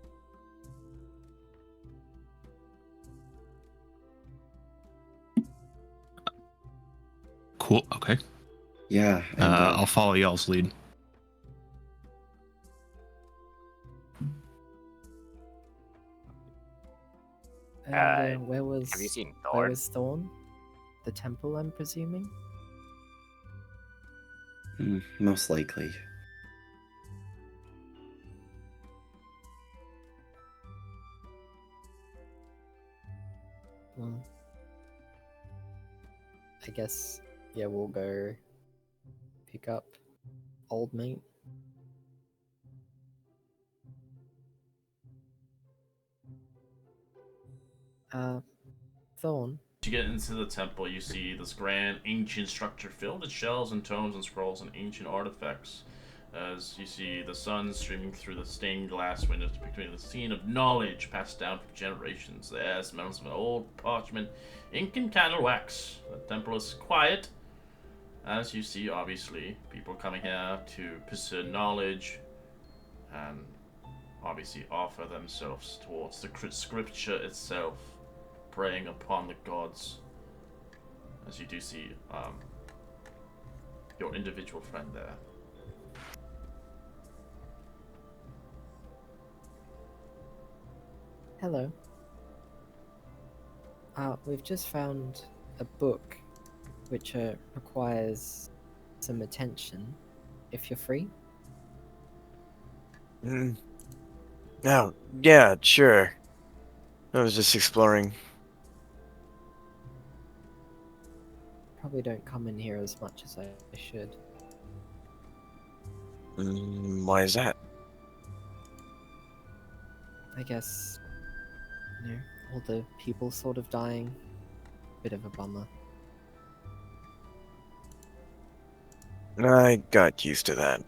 Cool. Okay. Yeah, and I'll follow y'all's lead. And where was Have you seen where Thorn? was Thorn? The temple, I'm presuming. most likely. Well, I guess yeah, we'll go pick up old mate. Thorn. As you get into the temple, you see this grand ancient structure filled with shells and tomes and scrolls and ancient artifacts. As you see the sun streaming through the stained glass windows depicting the scene of knowledge passed down for generations. The air smells of an old parchment, ink and candle wax. The temple is quiet, as you see, obviously, people coming here to pursue knowledge and obviously offer themselves towards the scripture itself, preying upon the gods. As you do see your individual friend there. Hello. We've just found a book which requires some attention. If you're free. Oh, yeah, sure. I was just exploring. Probably don't come in here as much as I should. Why is that? I guess, you know, all the people sort of dying. Bit of a bummer. I got used to that.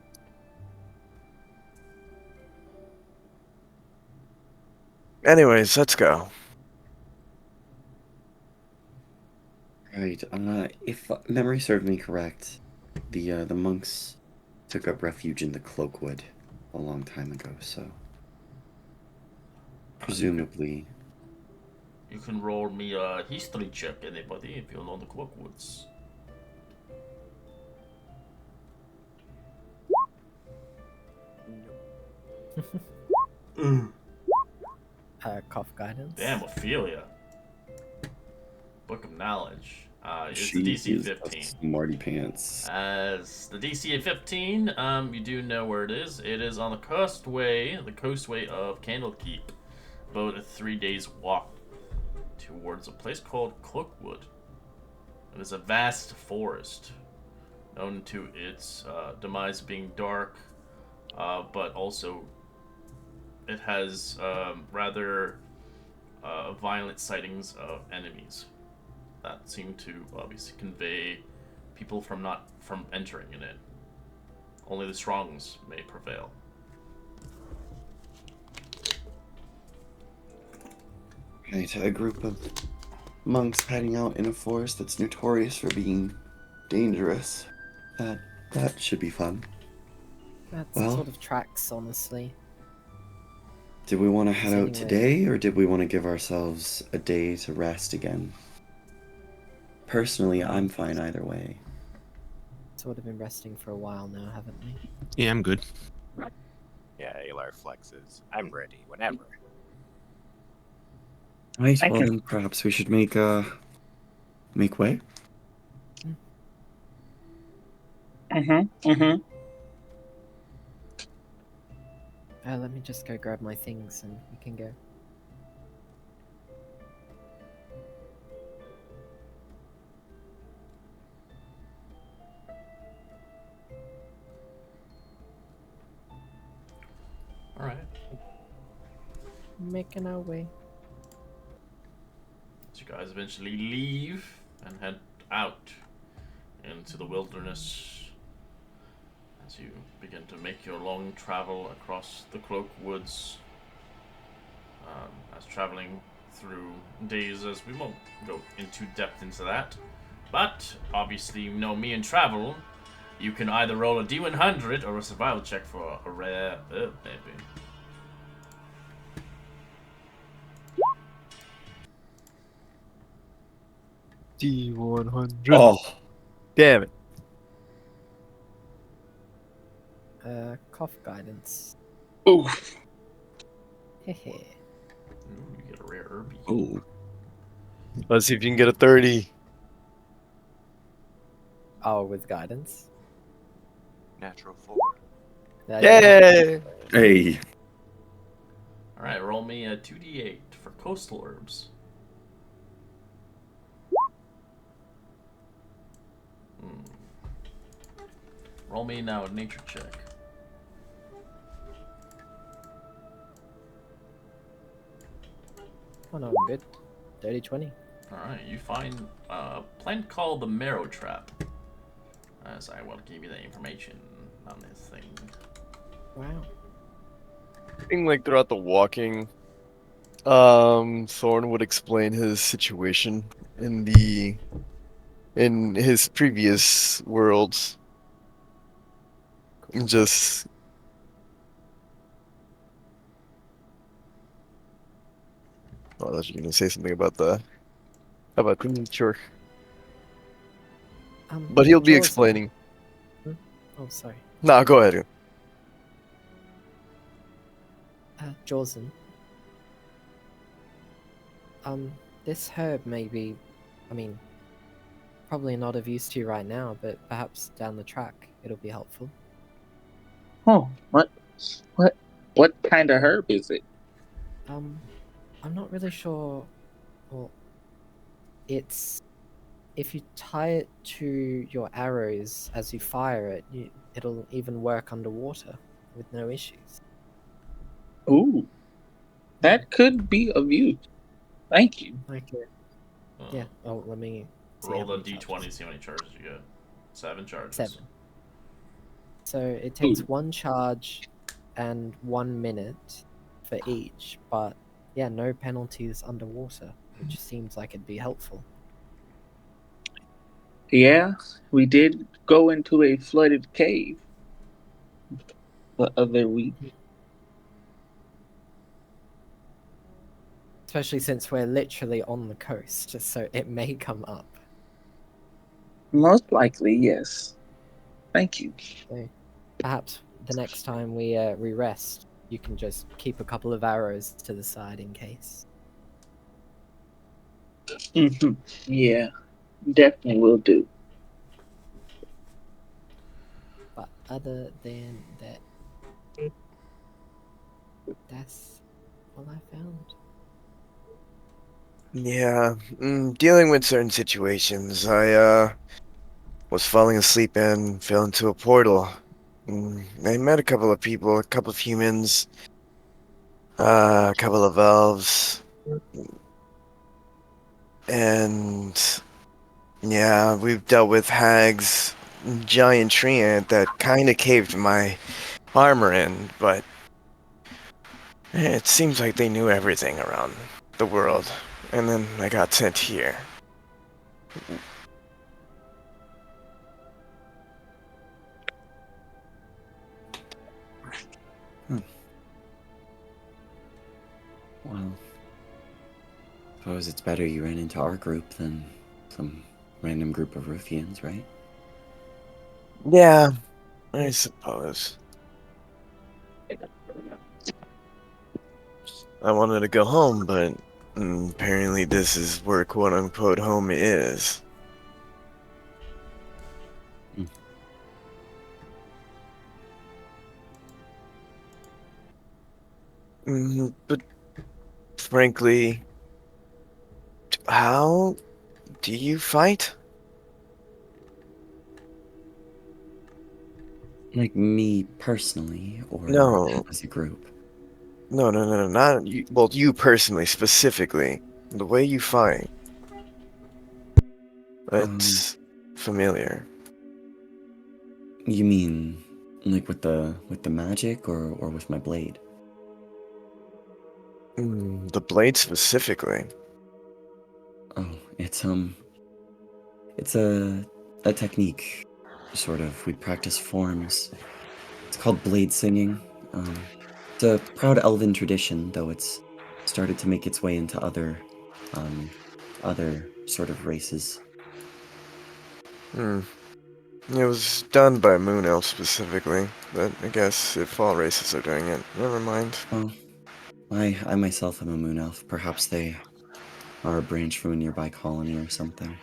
Anyways, let's go. Right. If memory served me correct, the monks took up refuge in the Cloakwood a long time ago, so presumably. You can roll me a history check, anybody, if you know the Cloakwoods. Cough guidance. Damn, Ophelia. Book of Knowledge. It's She the DC is 15. a smarty pants. As the DC at 15, you do know where it is. It is on the coastway of Candlekeep, about a 3 days walk towards a place called Cloakwood. It is a vast forest, known to its demise being dark, but also it has rather violent sightings of enemies that seem to obviously convey people from entering in it. Only the strongs may prevail. Right, a group of monks hiding out in a forest that's notorious for being dangerous. That should be fun. That Well, sort of tracks, honestly. did we want to head out Anyway. today, or did we want to give ourselves a day to rest again? Personally, I'm fine either way. Sort of been resting for a while now, haven't we? Yeah, I'm good. Yeah, Alar flexes. I'm ready whenever. Right, well then perhaps we should make way. Let me just go grab my things and we can go. Alright. Making our way. So you guys eventually leave and head out into the wilderness as you begin to make your long travel across the Cloak Woods. As traveling through days, as we won't go into depth into that. But obviously, you know me and travel. You can either roll a D100 or a survival check for a rare herb, maybe. D100. Oh, Damn it. Cough guidance. Oof. Hehe. Ooh, you get a rare herb. oh, Let's see if you can get a 30. Oh, with guidance? Natural 4. Yay! hey, Alright, roll me a 2d8 for coastal herbs. Roll me now a nature check. Oh no, I'm good. Dirty 20. Alright, you find a plant called the marrow trap. As I will give you the information on this thing. Wow. I think like throughout the walking, Thorn would explain his situation in his previous worlds. And just oh, I thought you were gonna say something about the nature. But he'll be Jaws- explaining. Oh, sorry. Nah, go ahead. Jorzen. This herb may be, I mean, probably not of use to you right now, but perhaps down the track it'll be helpful. Oh, what kind of herb is it? I'm not really sure. Well, it's if you tie it to your arrows as you fire it, it'll even work underwater with no issues. Ooh, that could be of use. Thank you. Okay. Yeah. Oh, let me see Roll how the many d20, charges. see how many charges you get. 7 charges. 7. So it takes Ooh. 1 charge and 1 minute for each, but yeah, no penalties underwater, which seems like it'd be helpful. Yeah, we did go into a flooded cave the other week. Especially since we're literally on the coast, so it may come up. Most likely, yes. Thank you. So perhaps the next time we rest, you can just keep a couple of arrows to the side in case. Yeah, definitely will do. But other than that, that's all I found. Yeah, dealing with certain situations. I was falling asleep and fell into a portal. I met a couple of people, a couple of humans, a couple of elves, and yeah, we've dealt with hags, giant tree ant that kind of caved my armor in, but it seems like they knew everything around the world. And then I got sent here. Well, suppose it's better you ran into our group than some random group of ruffians, right? Yeah, I suppose. I wanted to go home, but apparently this is where quote-unquote home is. But frankly, how do you fight? Like me personally, or No, as a group? no, not you. Well, you personally, specifically, the way you fight. Um, It's familiar. you mean like with the magic, or with my blade? The blade specifically. Oh, it's a technique, sort of. We practice forms. It's called blade singing. It's a proud elven tradition, though it's started to make its way into um, other sort of races. Hmm. It was done by Moon Elf specifically, but I guess if all races are doing it, never mind. Well, I myself am a moon elf. Perhaps they are a branch from a nearby colony or something.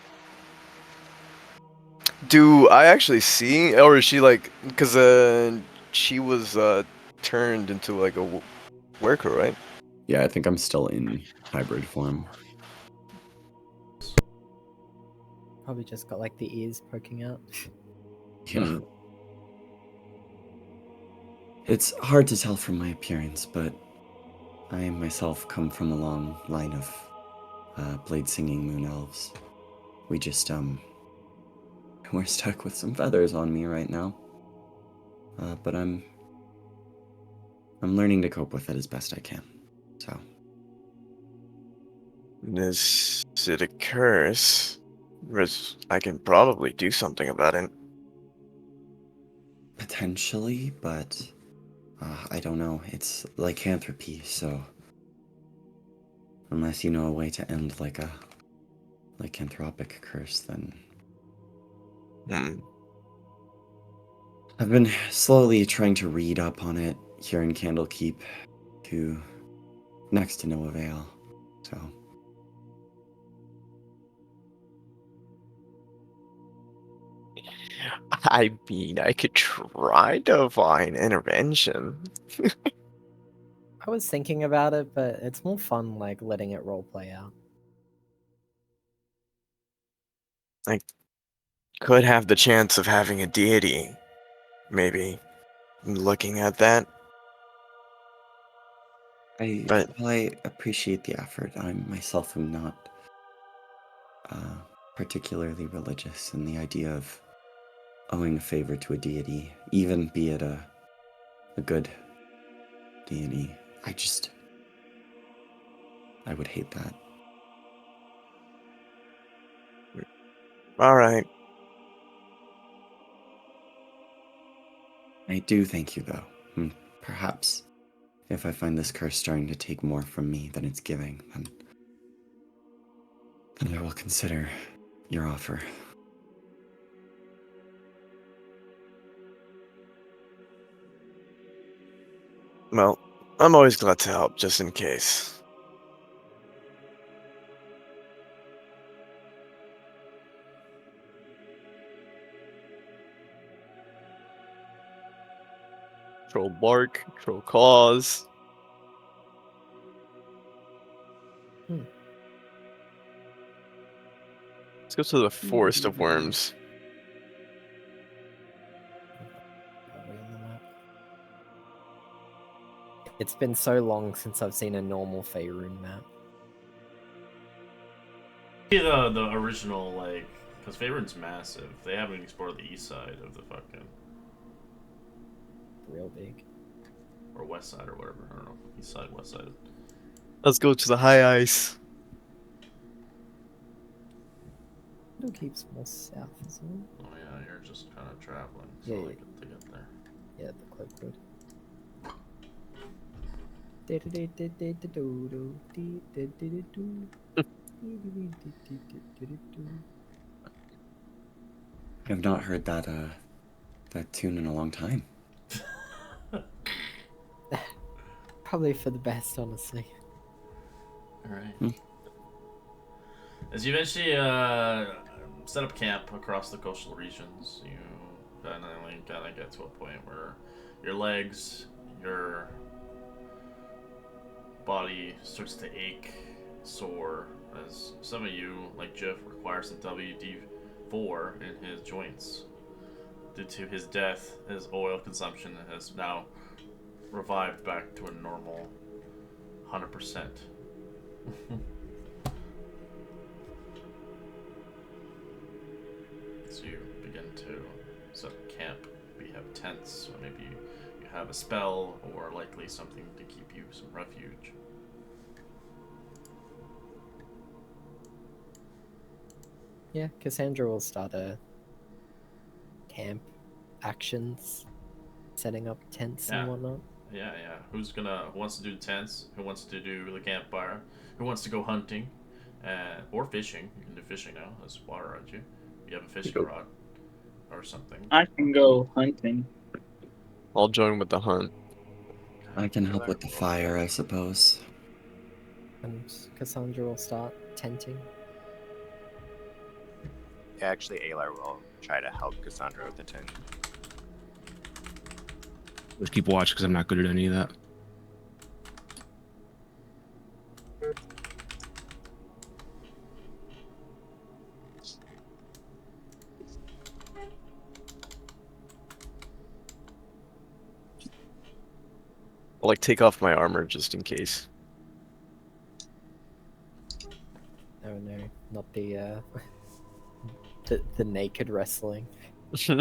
Do I actually see, or is she like, because she was turned into like a worker, right? Yeah, I think I'm still in hybrid form. Probably just got like the ears poking out. Yeah. Hmm. It's hard to tell from my appearance, but I myself come from a long line of blade singing moon elves. We just, we're stuck with some feathers on me right now. But I'm learning to cope with it as best I can. So, Is it a curse? Because I can probably do something about it. potentially, but I don't know. It's lycanthropy, so unless you know a way to end like a lycanthropic curse, then Hmm. I've been slowly trying to read up on it here in Candlekeep, to next to no avail. So, I mean, I could try divine intervention. I was thinking about it, but it's more fun like letting it role play out. I could have the chance of having a deity, maybe, looking at that, but I appreciate the effort. I myself am not uh, particularly religious, and the idea of owing a favor to a deity, even be it a good deity, I would hate that. All right. I do thank you, though. Perhaps if I find this curse starting to take more from me than it's giving, then I will consider your offer. Well, I'm always glad to help, just in case. Control bark, control claws. Let's go to the Forest of Worms. Probably on the map. It's been so long since I've seen a normal Faerun map. The original, like, because Faerun's massive. They haven't explored the east side of the fucking, Real big. or west side or whatever. I don't know, east side, west side. Let's go to the high ice. Candlekeep's more south as well. Oh yeah, you're just kind of traveling. So Yeah, like yeah. to get there. Yeah, the Cloakwood. I have not heard that tune in a long time. Probably for the best, honestly. Alright. As you eventually set up camp across the coastal regions, you finally kind of get to a point where your legs, your body starts to ache, sore, as some of you, like Jeff, require some WD-4 in his joints. Due to his death, his oil consumption has now revived back to a normal 100%. So you begin to set up camp. Maybe you have tents, or maybe you have a spell, or likely something to keep you some refuge. Yeah, Cassandra will start a camp actions, setting up tents Yeah. and whatnot. Yeah. Who wants to do tents? Who wants to do the campfire? Who wants to go hunting? Or fishing. You can do fishing now. There's water around you. You have a fishing rod or something. I can go hunting. I'll join with the hunt. I can help with the fire, I suppose. And Cassandra will start tenting. Yeah, actually, Alar will try to help Cassandra with the tent. Just keep watch because I'm not good at any of that. I'll like take off my armor just in case. Oh no, not the the naked wrestling. We're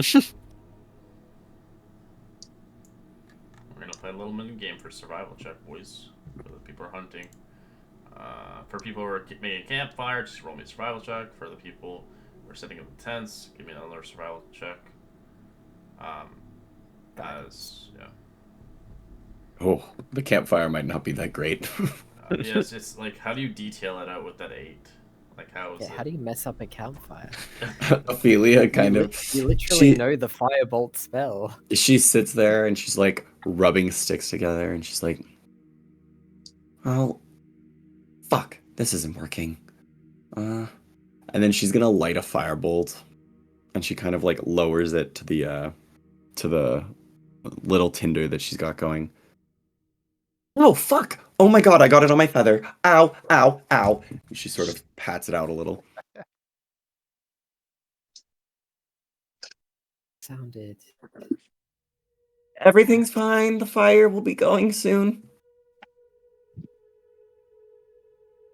gonna play a little mini game for survival check, boys. For the people who are hunting. For people who are making a campfire, just roll me a survival check. For the people who are setting up the tents, give me another survival check. Yeah. Oh, the campfire might not be that great. Yeah, it's like, how do you detail it out with that 8? Like, how is Yeah, it? how do you mess up a campfire? Ophelia kind of. You literally know the firebolt spell. She sits there and she's like rubbing sticks together and she's like, "Oh, fuck, this isn't working." And then she's gonna light a firebolt, and she kind of like lowers it to the little tinder that she's got going. Oh fuck! Oh my god, I got it on my feather. Ow, ow, ow. She sort of pats it out a little. Sounded. Everything's fine. The fire will be going soon.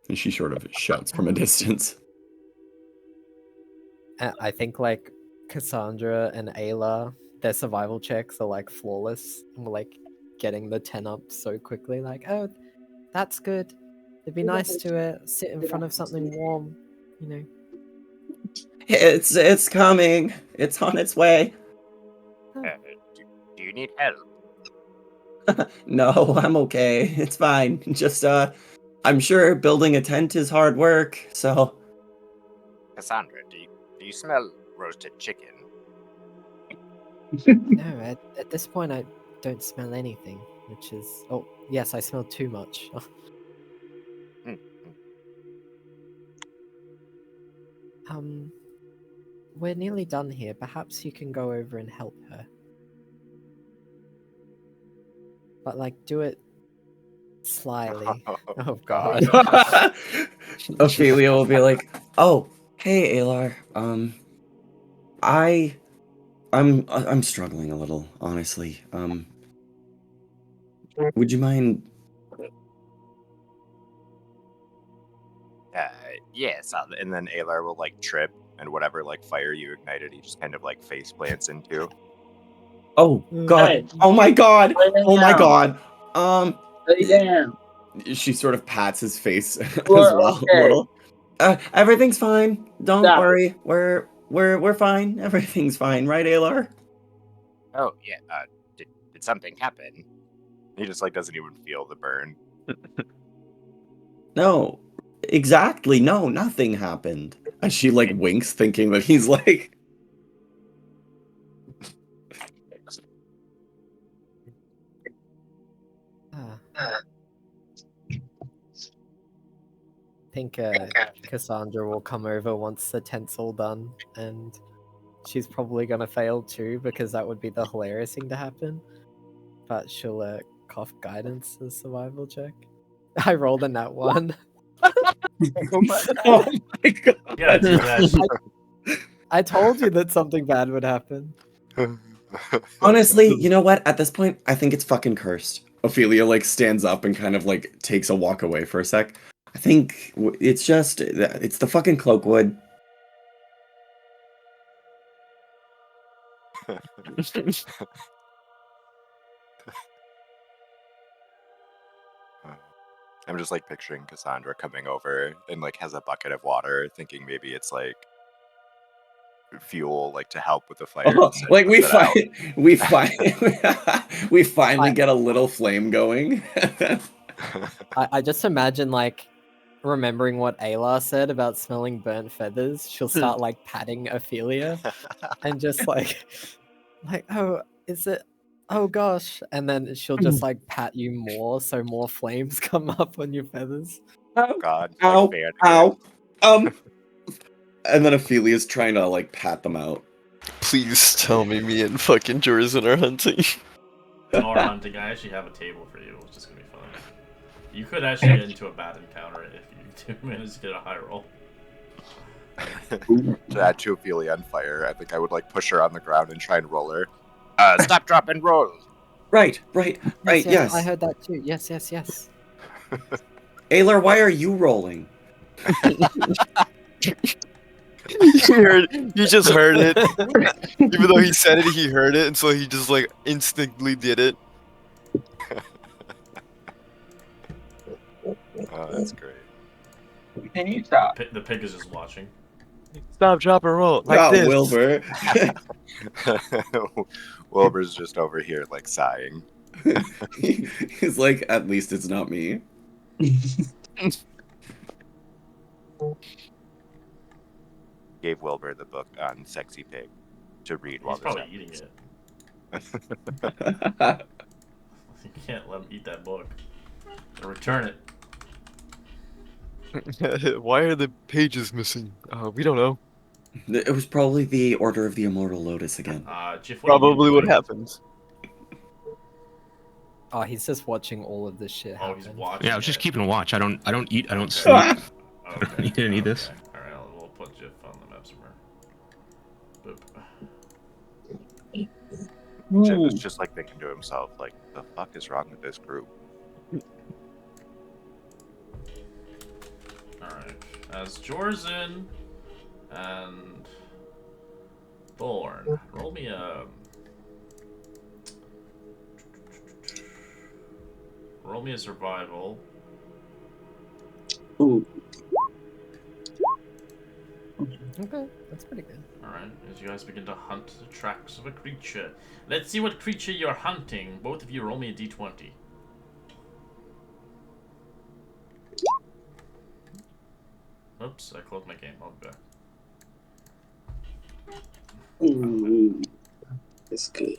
And she sort of shouts from a distance. I think like Cassandra and Ayla, their survival checks are like flawless. And we're like getting the 10 up so quickly. Like, oh, that's good. It'd be nice to sit in front of something warm, you know. It's coming. It's on its way. Do you need help? No, I'm okay. It's fine. Just I'm sure building a tent is hard work, so Cassandra, do you smell roasted chicken? No, at this point I don't smell anything, which is... Oh, yes, I smell too much. We're nearly done here. Perhaps you can go over and help her. But, like, do it slyly. Oh, God. Ophelia will be like, "Oh, hey, Alar. I'm struggling a little, honestly. Would you mind?" Yes, and then Alar will like trip, and whatever like fire you ignited, he just kind of like face plants into. Oh God! Hey. Oh my God! Lay Oh my down. God! Lay down. She sort of pats his face as We're well, a okay. little. Everything's fine. Don't Stop it. worry. We're fine. Everything's fine, right, Alar? Oh yeah. Did something happen? He just like doesn't even feel the burn. No, exactly. No, nothing happened. And she like winks, thinking that he's like. I think Cassandra will come over once the tent's all done, and she's probably gonna fail too, because that would be the hilarious thing to happen. But she'll cough guidance as survival check. I rolled a nat 1. Oh my God! Yeah, do that. I told you that something bad would happen. Honestly, you know what? At this point, I think it's fucking cursed. Ophelia like stands up and kind of like takes a walk away for a sec. I think it's the fucking cloakwood. I'm just like picturing Cassandra coming over and like has a bucket of water, thinking maybe it's like fuel, like to help with the fire. Oh, Instead, like puts it out. we finally get a little flame going. I just imagine, like, remembering what Ayla said about smelling burnt feathers. She'll start, like, patting Ophelia and just, like, oh, is it... Oh, gosh. And then she'll just, like, pat you more, so more flames come up on your feathers. Ow, God, ow, like fan ow. And then Ophelia's trying to, like, pat them out. Please tell me and fucking Jorzan are hunting. Or hunting, I actually have a table for you, which is gonna be fun. You could actually get into a bad encounter if you do manage to get a high roll. To add to Ophelia on fire, I think I would like push her on the ground and try and roll her. Stop, drop, and roll. Right, yes. I heard that too. Yes. Aylar, why are you rolling? He just heard it. Even though he said it, he heard it, and so he just like instinctively did it. Oh, that's great. Can you stop? The pig is just watching. Stop, drop, and roll like this. Wilbur. Wilbur's just over here like sighing. He's like, at least it's not me. Gave Wilbur the book on Sexy Pig to read while He's probably this eating happens. it. You can't let him eat that book. Or return it. Why are the pages missing? We don't know. It was probably the Order of the Immortal Lotus again. Jiff, Probably what happens. Oh, he's just watching all of this shit happen. Oh, he's watching. Yeah, I was just it. keeping watch. I don't eat. I don't sleep. I don't Okay. need any of this. Alright, we'll put Jiff on the map somewhere. Boop. Jim is just like thinking to himself, like, the fuck is wrong with this group? Alright. As Jorzan and Thorn, roll me a survival. Okay, that's pretty good. Alright, as you guys begin to hunt the tracks of a creature. Let's see what creature you're hunting. Both of you roll me a d20. Oops, I closed my game. I'll be back. Ooh, that's good.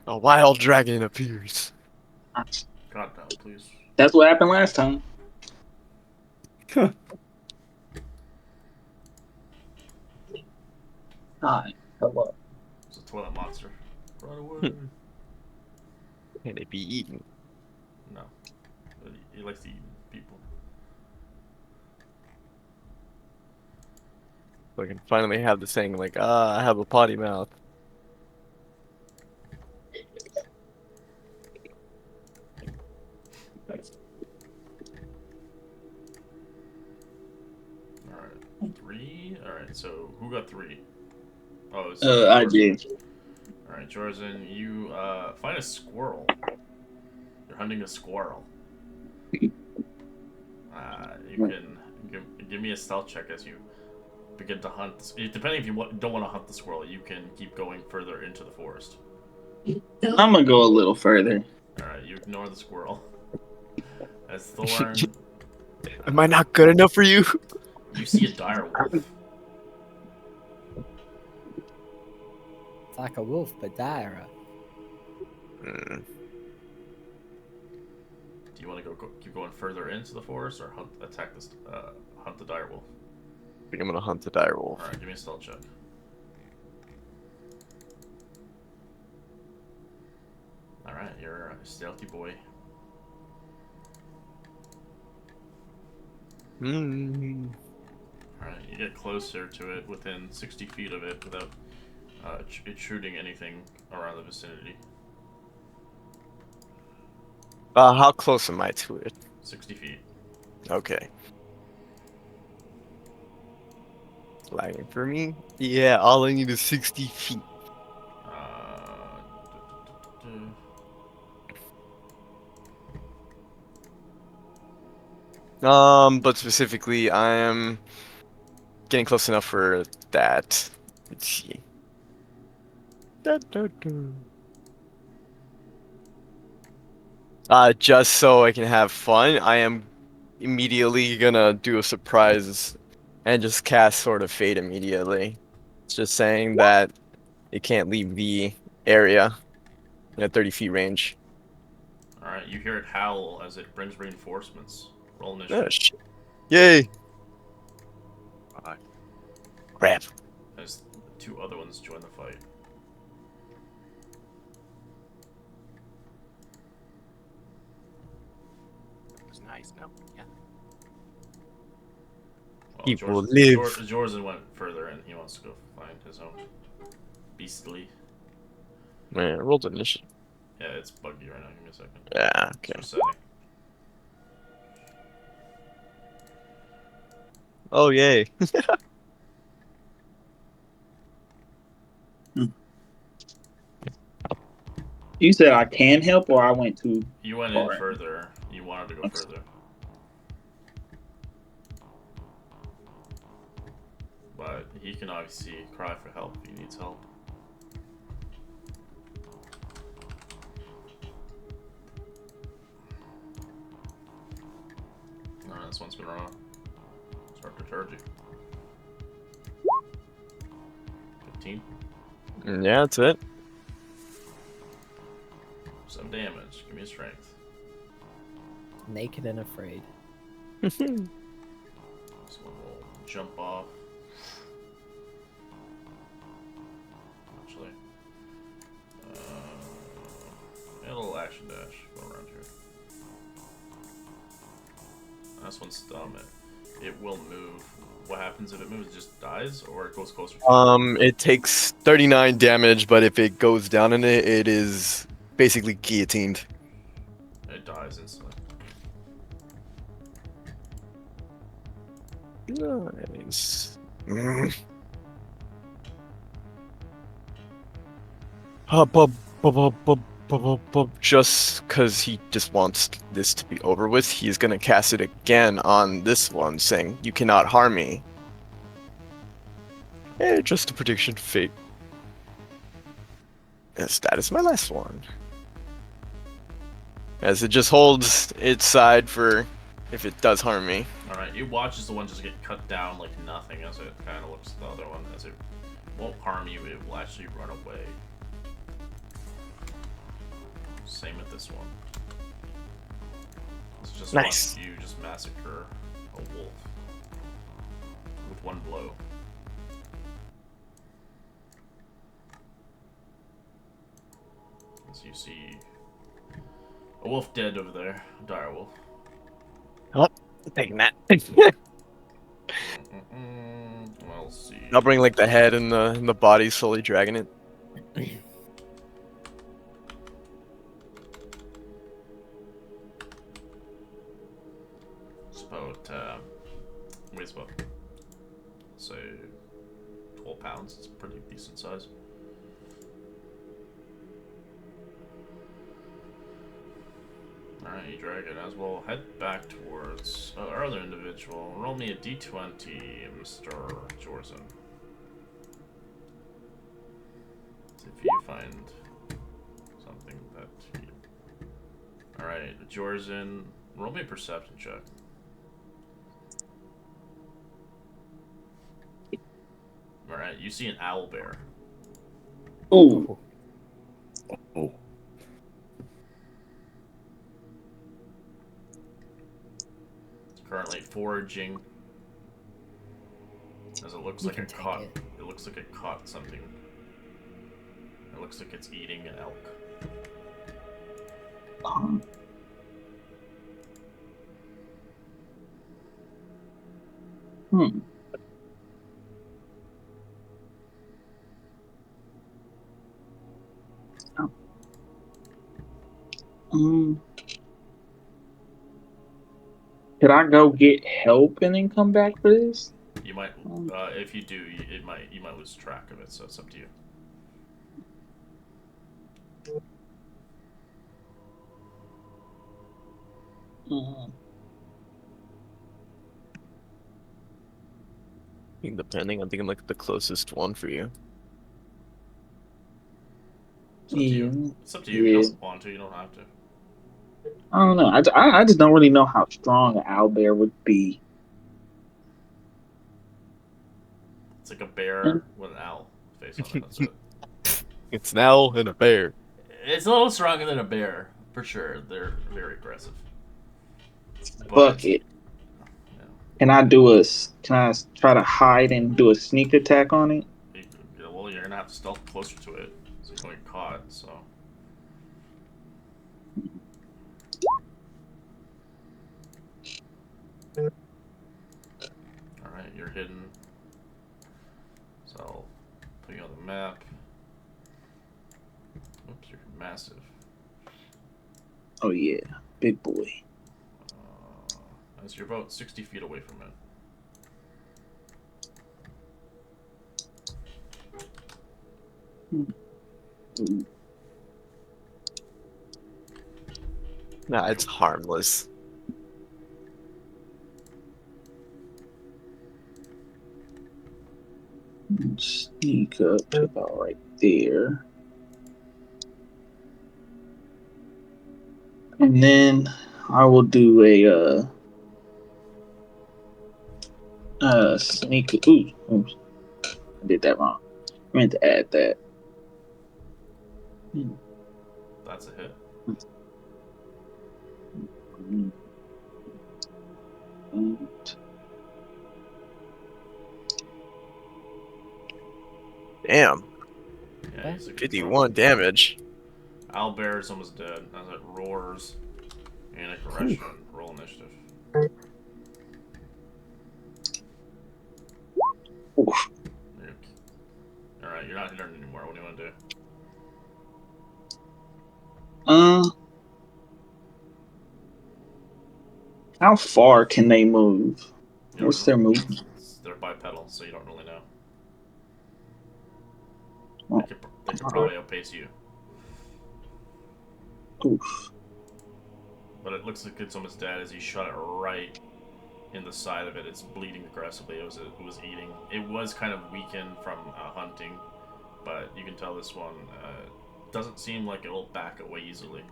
A wild dragon appears. God, no, please. That's what happened last time. Hi. Hello. It's a toilet monster. Run away. Can it be eaten? No. He likes to eat people. So I can finally have the saying like, I have a potty mouth. Alright. 3? Alright, so who got 3? Oh, it's I did. Alright, Jorzen, you find a squirrel. You're hunting a squirrel. You can give me a stealth check as you begin to hunt. Depending if you don't want to hunt the squirrel, you can keep going further into the forest. I'm gonna go a little further. Alright, you ignore the squirrel. As Thorn, Am I not good enough for you? you see a dire wolf. It's like a wolf, but dire. Do you want to keep going further into the forest or hunt the dire wolf? I think I'm gonna hunt the dire wolf. Alright, give me a stealth check. Alright, you're a stealthy boy. Alright, you get closer to it, within 60 feet of it, without it shooting anything around the vicinity. How close am I to it? 60 feet. Okay. Lagging for me? Yeah, all I need is 60 feet. But specifically, I am getting close enough for that. Let's see. Just so I can have fun, I am immediately gonna do a surprise and just cast Sword of Fate immediately. It's just saying that it can't leave the area in a 30 feet range. Alright, you hear it howl as it brings reinforcements. Roll Oh, initiative. shit. Yay! Crap. As 2 other ones join the fight. It's nice. No, yeah. Well, People live. Jorzen went further and he wants to go find his own beastly. Man, I rolled initiative. Yeah, it's buggy right now. Give me a second. Yeah, okay. It's resetting. Oh, yay. You said I can help, or I went too You went far? in further. You wanted to go further. But he can obviously cry for help if he needs help. Alright, this one's gonna start to charge you. 15. Yeah, that's it. Some damage. Give me a strength. Naked and afraid. This one will jump off. Actually, it'll action dash. Go around here. This one's dumb. It will move. What happens if it moves? It just dies, or it goes closer to you? It takes 39 damage, but if it goes down in it, it is basically guillotined. It dies instantly. Nice. Hop, hop, hop, hop, hop, just because he just wants this to be over with, he's gonna cast it again on this one, saying, "You cannot harm me." Just a prediction of fate. Yes, that is my last one. As it just holds its side for if it does harm me. Alright, you watch as the one just get cut down like nothing as it kind of looks at the other one. As it won't harm you, it will actually run away. Same with this one. It's just Nice. watch you just massacre a wolf with one blow. As you see a wolf dead over there, a dire wolf. Oh, taking that. We'll see. I'll bring like the head and the body, slowly dragging it. It's about weighs about say 12 pounds. It's a pretty decent size. Alright, you drag it as well. Head back towards our other individual. Roll me a d20, Mr. Jorzen. See if you find something that you... Alright, Jorzen, roll me a perception check. Alright, you see an owl bear. Ooh. Oh. It's currently foraging. As it looks You like can it take caught it. it looks like it caught something. It looks like it's eating an elk. Hmm. Could I go get help and then come back for this? You might, if you do, you might lose track of it. So it's up to you. Depending, I'm thinking like the closest one for you. It's up to Yeah. you. It's up to you. If you don't want to, you don't have to. I don't know. I just don't really know how strong an owlbear would be. It's like a bear with an owl face on it. That's it. It's an owl and a bear. It's a little stronger than a bear, for sure. They're very aggressive. Fuck it. Yeah. Can I try to hide and do a sneak attack on it? Well, you're gonna have to stealth closer to it, so you don't get caught. So. All right, you're hidden. So I'll put you on the map. Oops, you're massive. Oh yeah, big boy. As you're about 60 feet away from it. Nah, it's harmless. Sneak up to about right there. And then I will do a sneak. Oops, I did that wrong. I meant to add that. That's a hit. Damn. Yeah, he's a good 51 damage. Owlbear is almost dead as it roars in aggression. Roll initiative. Oof. Alright, you're not hidden anymore. What do you want to do? How far can they move? What's their movement? They're bipedal, so you don't really know. Well, They could probably outpace you. Oof. But it looks like it's almost dead as he shot it right in the side of it. It's bleeding aggressively. It was eating. It was kind of weakened from hunting, but you can tell this one doesn't seem like it'll back away easily.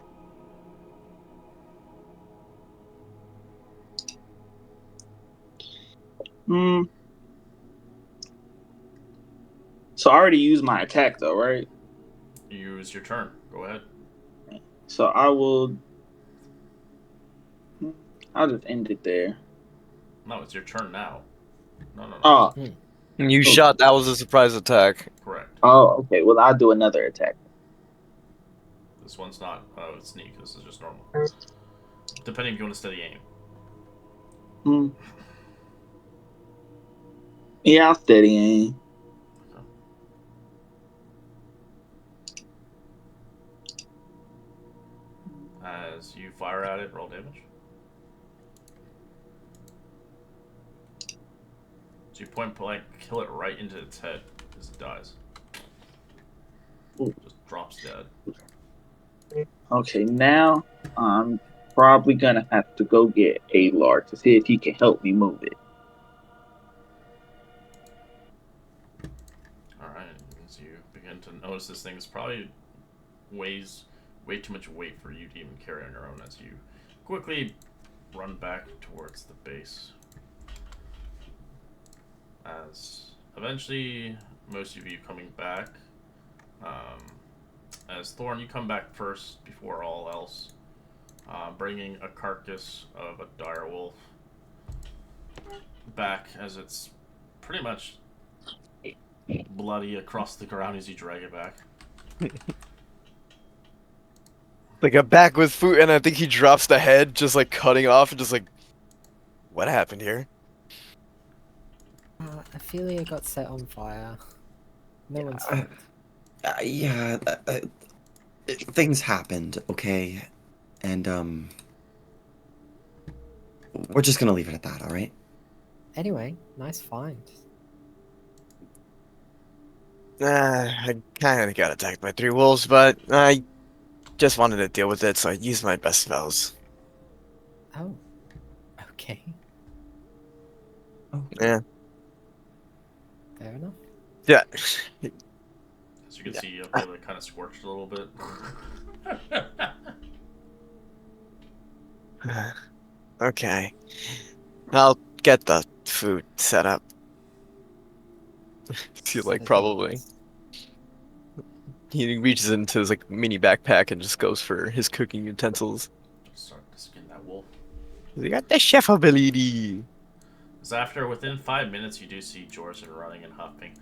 Hmm. So I already used my attack though, right? Use your turn. Go ahead. So I will. I'll just end it there. No, it's your turn now. No. Oh, You okay. shot. That was a surprise attack. Correct. Oh, okay. Well, I'll do another attack. This one's not sneak. This is just normal. Depending if you want to steady aim. Hmm. Yeah, I'll steady aim. As you fire at it, roll damage. So you point blank, kill it right into its head as it dies. Ooh. Just drops dead. Okay, now I'm probably gonna have to go get Alar to see if he can help me move it. Alright, as you begin to notice this thing is probably weighs way too much weight for you to even carry on your own as you quickly run back towards the base. As eventually, most of you coming back, as Thorn, you come back first before all else, bringing a carcass of a dire wolf back as it's pretty much bloody across the ground as you drag it back. Like a back with food, and I think he drops the head, just like cutting off, and just like, what happened here? Ophelia got set on fire. No one's Uh, fault. Yeah, things happened, okay? And, we're just gonna leave it at that, alright? Anyway, nice find. I kind of got attacked by 3 wolves, but I just wanted to deal with it, so I used my best spells. Oh, okay. Oh. Yeah. Fair enough. Yeah. As you can see, it kind of scorched a little bit. Okay. I'll get the food set up. Feel like probably. He reaches into his like mini backpack and just goes for his cooking utensils. Just start to skin that wolf. He got the chef ability. As after within 5 minutes, you do see Jorson running and huffing.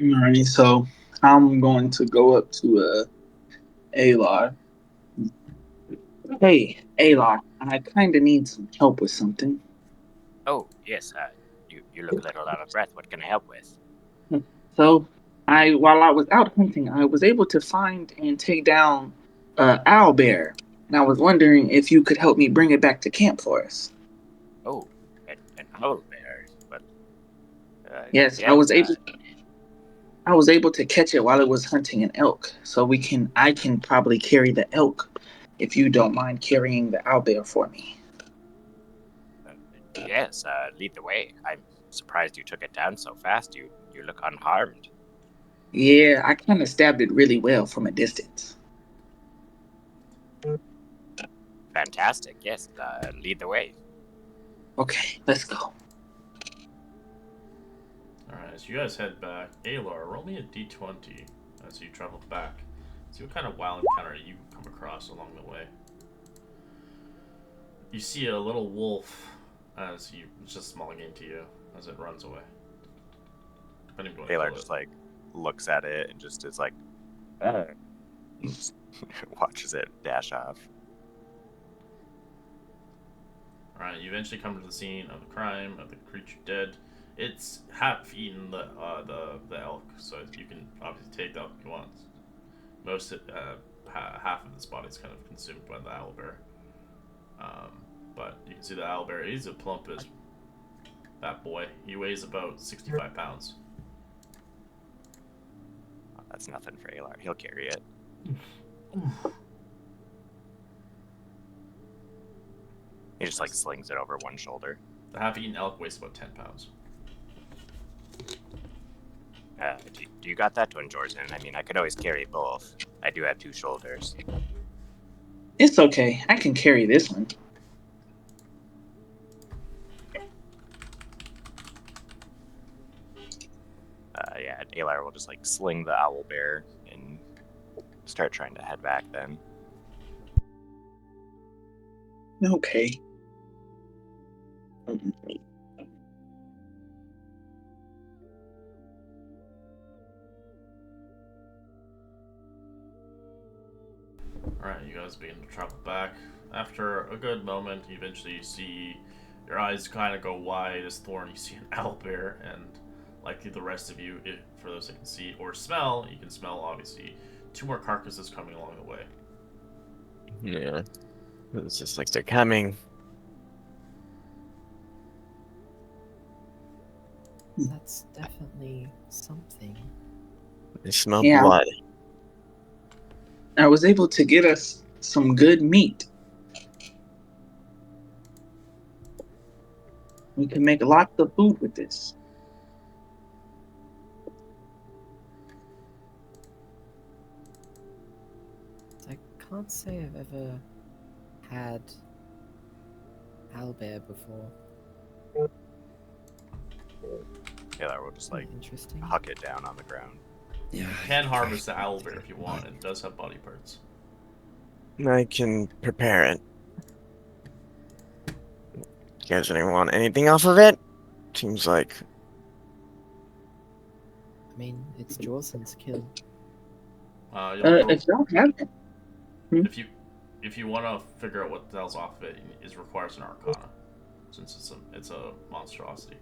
Alright, so I'm going to go up to Alar. Hey, Alar, I kind of need some help with something. Oh, yes, you look a little out of breath. What can I help with? So, while I was out hunting, I was able to find and take down owl bear, and I was wondering if you could help me bring it back to camp for us. Oh, an owl bear. But, Yes, yes, I was able to catch it while it was hunting an elk. So I can probably carry the elk if you don't mind carrying the owlbear for me. yes, lead the way. I'm surprised you took it down so fast. You look unharmed. Yeah, I kind of stabbed it really well from a distance. Fantastic, yes, lead the way. Okay, let's go. Alright, as you guys head back, Alar, roll me a d20 as you travel back. See what kind of wild encounter you come across along the way. You see a little wolf as it's just small game to you as it runs away. Depending on Taylor just like looks at it and just is like, watches it dash off. Alright, you eventually come to the scene of the crime, of the creature dead. It's half eaten the elk, so you can obviously take the elk if you want. Most half of this body is kind of consumed by the owlbear. But you can see the owlbear is a plump as that boy. He weighs about 65 pounds. that's nothing for Alar. He'll carry it. He just like slings it over one shoulder. The half-eaten elk weighs about 10 pounds. Do you got that one, Jordan? I mean, I could always carry both. I do have 2 shoulders. It's okay. I can carry this one. Yeah, Alar will just like sling the owl bear and start trying to head back then. Okay. Alright, you guys begin to travel back. After a good moment, eventually you see your eyes kind of go wide as Thorn. You see an owlbear, and like the rest of you, for those that can see or smell, you can smell obviously 2 more carcasses coming along the way. Yeah. It's just like they're coming. That's definitely something. I smell Yeah. blood. I was able to get us some good meat. We can make lots of food with this. I can't say I've ever had owlbear before. Alar will just like Interesting. huck it down on the ground. Yeah. You can harvest the owlbear if you want. It does have body parts. I can prepare it. You guys don't want anything off of it? Seems like I mean, it's Jorsen's kill. If y'all have it. If you want to figure out what the hell's off of it, it requires an Arcana, since it's a monstrosity.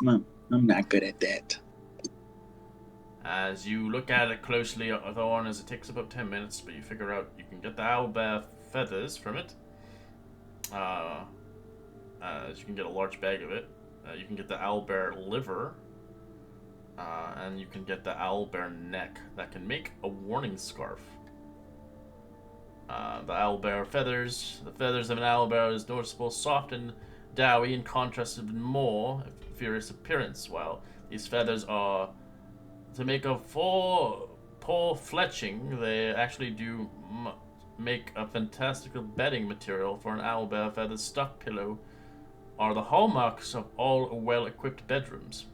I'm not good at that. As you look at it closely, Thorn, as it takes about 10 minutes, but you figure out you can get the owlbear feathers from it. As you can get a large bag of it. You can get the owlbear liver. And you can get the owlbear neck that can make a warning scarf. The owlbear feathers. The feathers of an owlbear is noticeable, soft and doughy, in contrast with more furious appearance, while these feathers are to make a poor fletching. They actually do make a fantastical bedding material for an owlbear. Feather stuffed pillow are the hallmarks of all well-equipped bedrooms.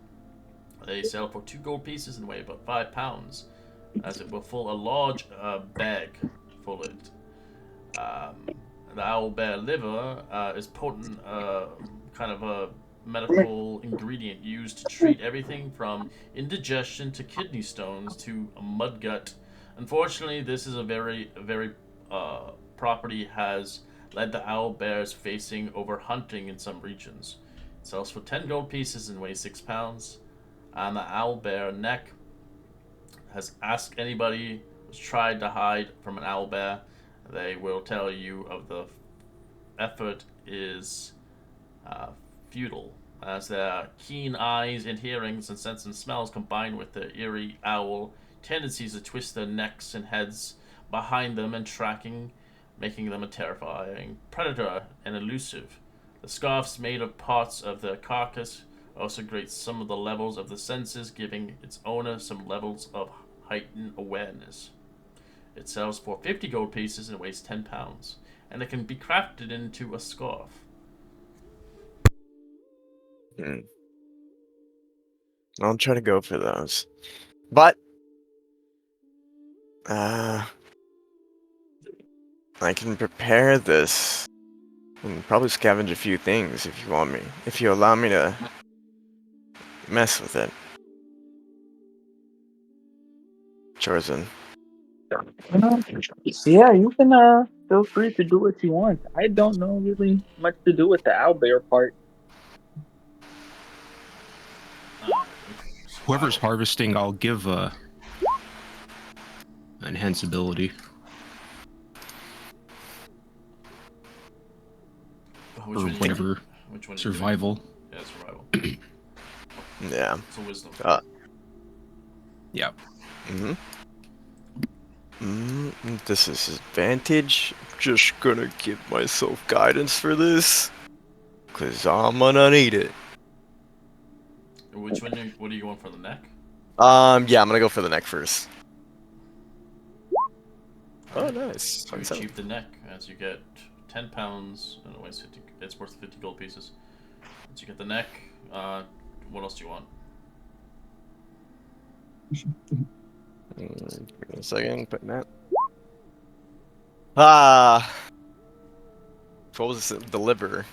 They sell for 2 gold pieces and weigh about 5 pounds, as it will fill a large bag full of it. The owlbear liver is potent, kind of a medical ingredient used to treat everything from indigestion to kidney stones to a mud gut. Unfortunately, this is a very property has led the owlbears facing overhunting in some regions. It sells for 10 gold pieces and weighs 6 pounds. And the owlbear neck has asked anybody who's tried to hide from an owlbear. They will tell you of the effort is futile, as their keen eyes and hearings and sense and smells combine with their eerie owl tendencies to twist their necks and heads behind them and tracking, making them a terrifying predator and elusive. The scarfs made of parts of their carcass also grates some of the levels of the senses, giving its owner some levels of heightened awareness. It sells for 50 gold pieces and weighs 10 pounds, and it can be crafted into a scarf. I'll try to go for those. But I can prepare this and probably scavenge a few things if you want me. If you allow me to mess with it. Chosen. Yeah, you can feel free to do what you want. I don't know really much to do with the owlbear part. Whoever's harvesting, I'll give enhance ability. Which Or one whatever. Which one? Survival. Yeah, survival. Yeah. It's a wisdom. Yeah. Mm-hmm. This is advantage. Just gonna give myself guidance for this, cause I'm gonna need it. Which one? What are you going for the neck? Yeah, I'm gonna go for the neck first. Oh, Alright. nice. You achieve the neck as you get 10 pounds. And it's worth 50 gold pieces. Once you get the neck, what else do you want? Give me a second. Putting that. Ah. What was this? The liver.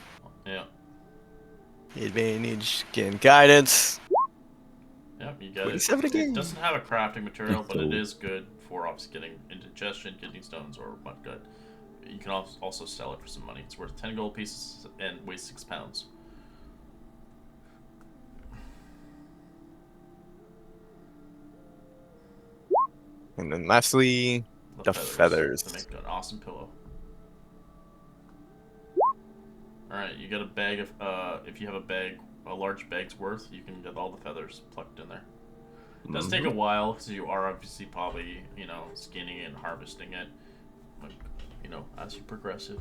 Yeah. Advantage. Again, guidance. Yep, you get it. 27 It again. doesn't have a crafting material, but it So- is good for obviously getting indigestion, kidney stones, or mud gut. You can also sell it for some money. It's worth 10 gold pieces and weighs 6 pounds. And then lastly, the feathers. To make an awesome pillow. Alright, you get a bag of, if you have a large bag's worth, you can get all the feathers plucked in there. It does take a while, because you are obviously probably, skinning it and harvesting it, like, as you progress it.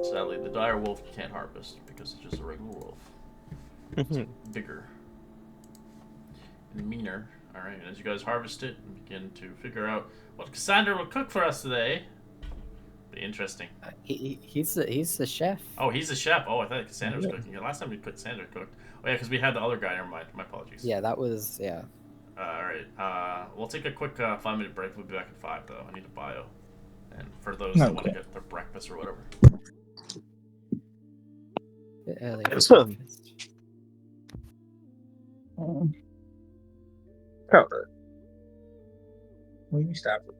Sadly, the dire wolf you can't harvest, because it's just a regular wolf. It's bigger and meaner. Alright, as you guys harvest it and begin to figure out what Cassandra will cook for us today. Be interesting. He's the chef. Oh, he's the chef. Oh, I thought Cassandra was cooking. Last time Cassandra cooked. Oh yeah, because we had the other guy. Never mind. My apologies. Yeah, that was All right. We'll take a quick 5-minute break. We'll be back at 5 though. I need a bio. And for those that want to get their breakfast or whatever. a bit early for breakfast. Cover. Will you stop it?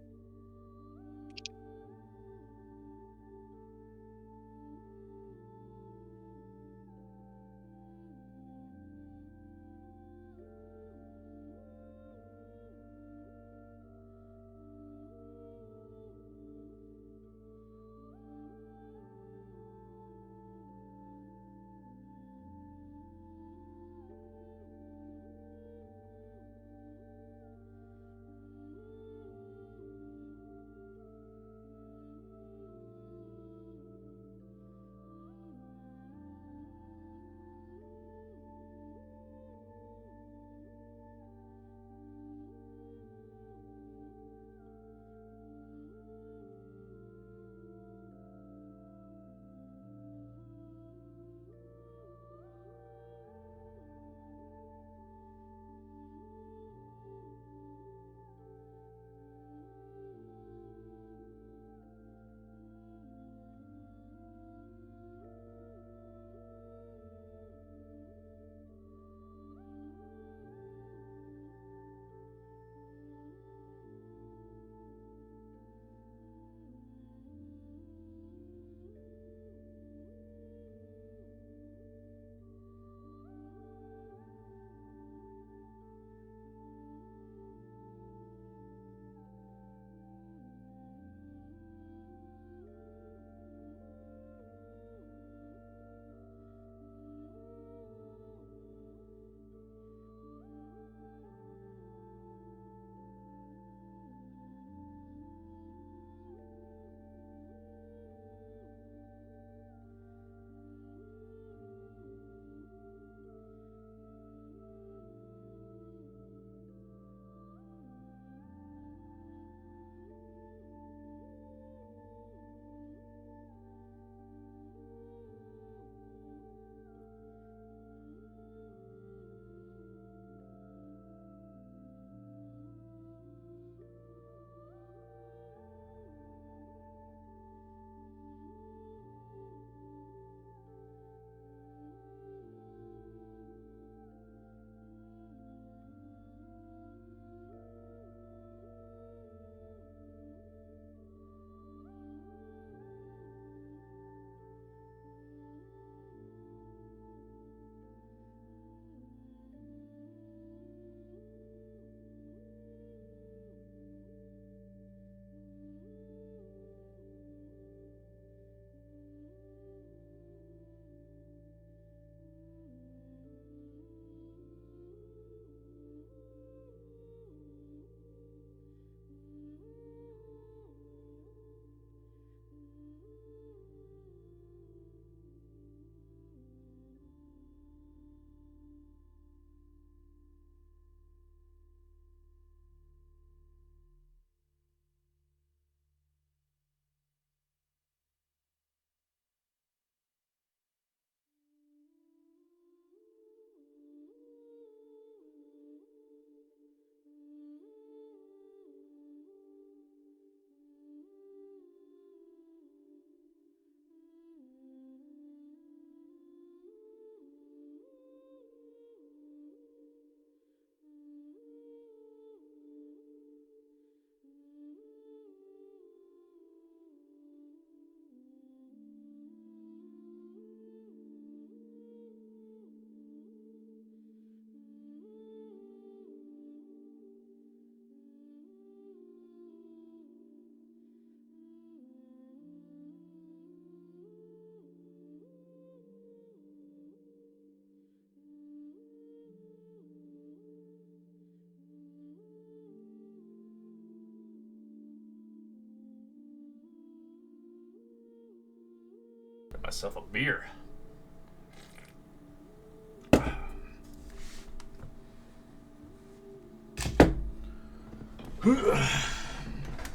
Get myself a beer.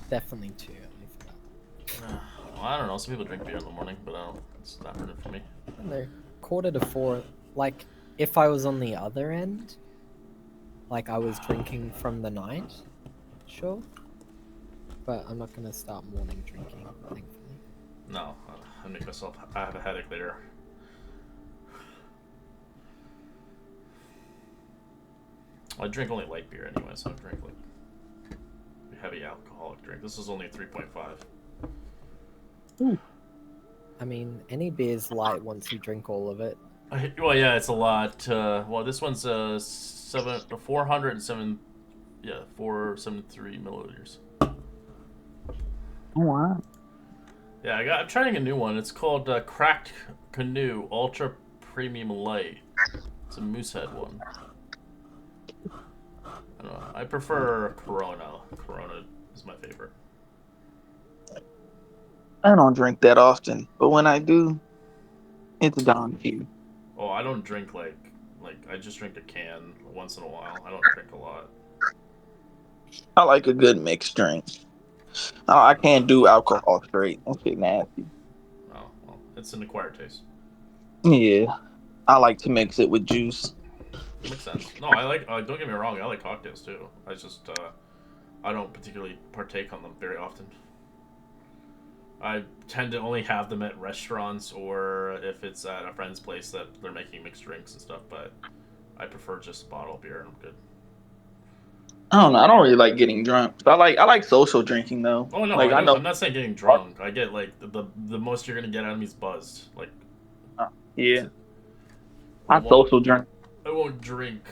Definitely too early for that. Well, I don't know. Some people drink beer in the morning, but I don't. It's not really for me. And they're 3:45. Like, if I was on the other end, like I was drinking from the night, sure. But I'm not gonna start morning drinking, thankfully. No, I make myself. I have a headache later. I drink only light beer anyway, so I drink like heavy alcoholic drink. This is only 3.5. I mean, any beer's light once you drink all of it. Well, yeah, it's a lot. Well, this one's 407. Yeah, 473 milliliters. Oh, wow. Yeah, I'm trying a new one. It's called Cracked Canoe Ultra Premium Light. It's a Moosehead one. I don't know. I prefer Corona. Corona is my favorite. I don't drink that often, but when I do, it's Don Q. Oh, I don't drink like I just drink a can once in a while. I don't drink a lot. I like a good mixed drink. I can't do alcohol straight. That shit nasty. Oh, well, it's an acquired taste. Yeah, I like to mix it with juice. Makes sense. No, I like. Don't get me wrong. I like cocktails too. I just I don't particularly partake on them very often. I tend to only have them at restaurants or if it's at a friend's place that they're making mixed drinks and stuff. But I prefer just a bottle of beer and I'm good. I don't know. I don't really like getting drunk. I like social drinking though. Oh no, Like I I don't. know. I'm not saying getting drunk. I get like the most you're gonna get out of me is buzzed. Like Yeah, I I won't social drink. I won't drink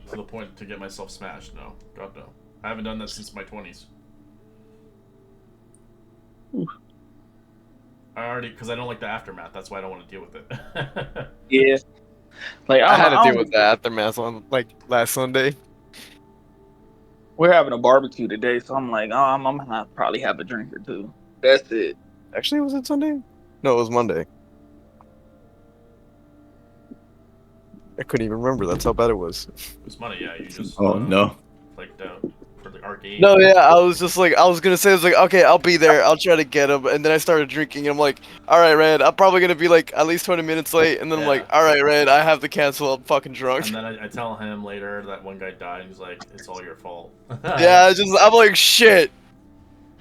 to the point to get myself smashed. No, God no. I haven't done that since my 20s. Oof. Because I don't like the aftermath. That's why I don't want to deal with it. Yeah, like I I had don't know. to deal with the aftermath on like last Sunday. We're having a barbecue today, so I'm like, oh, I'm gonna probably have a drink or two. That's it. Actually, was it Sunday? No, it was Monday. I couldn't even remember. That's how bad it was. It's money, yeah. You just Oh no. flaked out for the arcade. No, yeah, I was just like, I was gonna say, I was like, okay, I'll be there. I'll try to get him. And then I started drinking, and I'm like, all right, Red, I'm probably gonna be like at least 20 minutes late. And then I'm like, Yeah. all right, Red, I have to cancel. I'm fucking drunk. And then I tell him later that one guy died. And he's like, "It's all your fault." Yeah, I'm like, shit.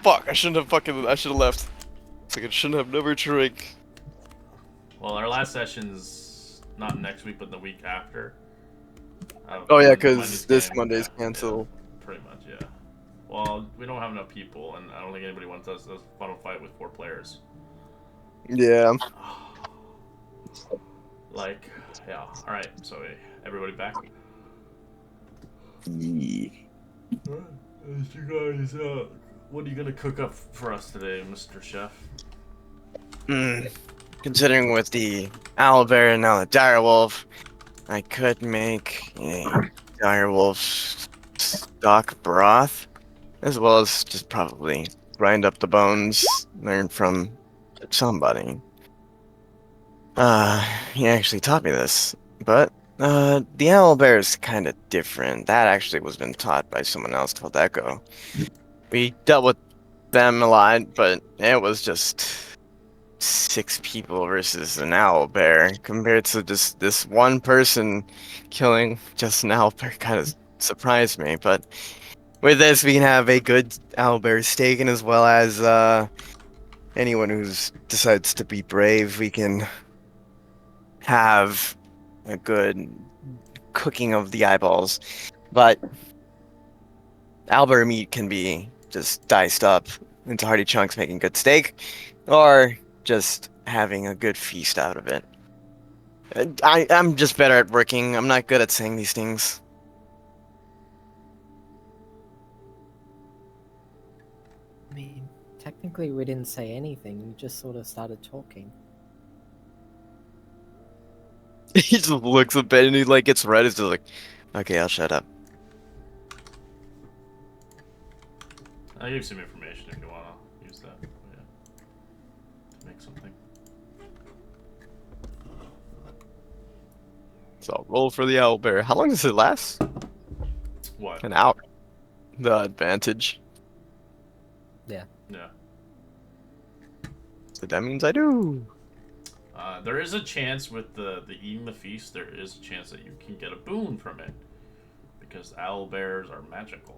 Fuck, I should have left. It's like I shouldn't have never drank. Well, our last session's not next week, but the week after. Oh yeah, Monday's because this game, Monday's yeah, canceled. yeah, pretty much, yeah. Well, we don't have enough people, and I don't think anybody wants us to final fight with 4 players. Yeah. Like, yeah. All right. So everybody back. Yeah. You guys, what are you gonna cook up for us today, Mr. Chef? Considering with the owlbear and now the direwolf, I could make a direwolf stock broth, as well as just probably grind up the bones, learn from somebody. He actually taught me this, but the owlbear is kind of different. That actually was been taught by someone else called Echo. We dealt with them a lot, but it was just 6 people versus an owlbear compared to just this one person killing just an owlbear kind of surprised me. But with this, we can have a good owlbear steak, and as well as anyone who decides to be brave, we can have a good cooking of the eyeballs. But owlbear meat can be just diced up into hearty chunks, making good steak, or just having a good feast out of it. I'm just better at working. I'm not good at saying these things. I mean, technically we didn't say anything, we just sort of started talking. He just looks a bit and he like gets red. He's just like, okay, I'll shut up. I'll give you some information if you want to use that. Yeah. To make something. So I'll roll for the owlbear. How long does it last? What? An hour. The advantage. Yeah. So that means I do. There is a chance with the eating the feast. There is a chance that you can get a boon from it, because owl bears are magical.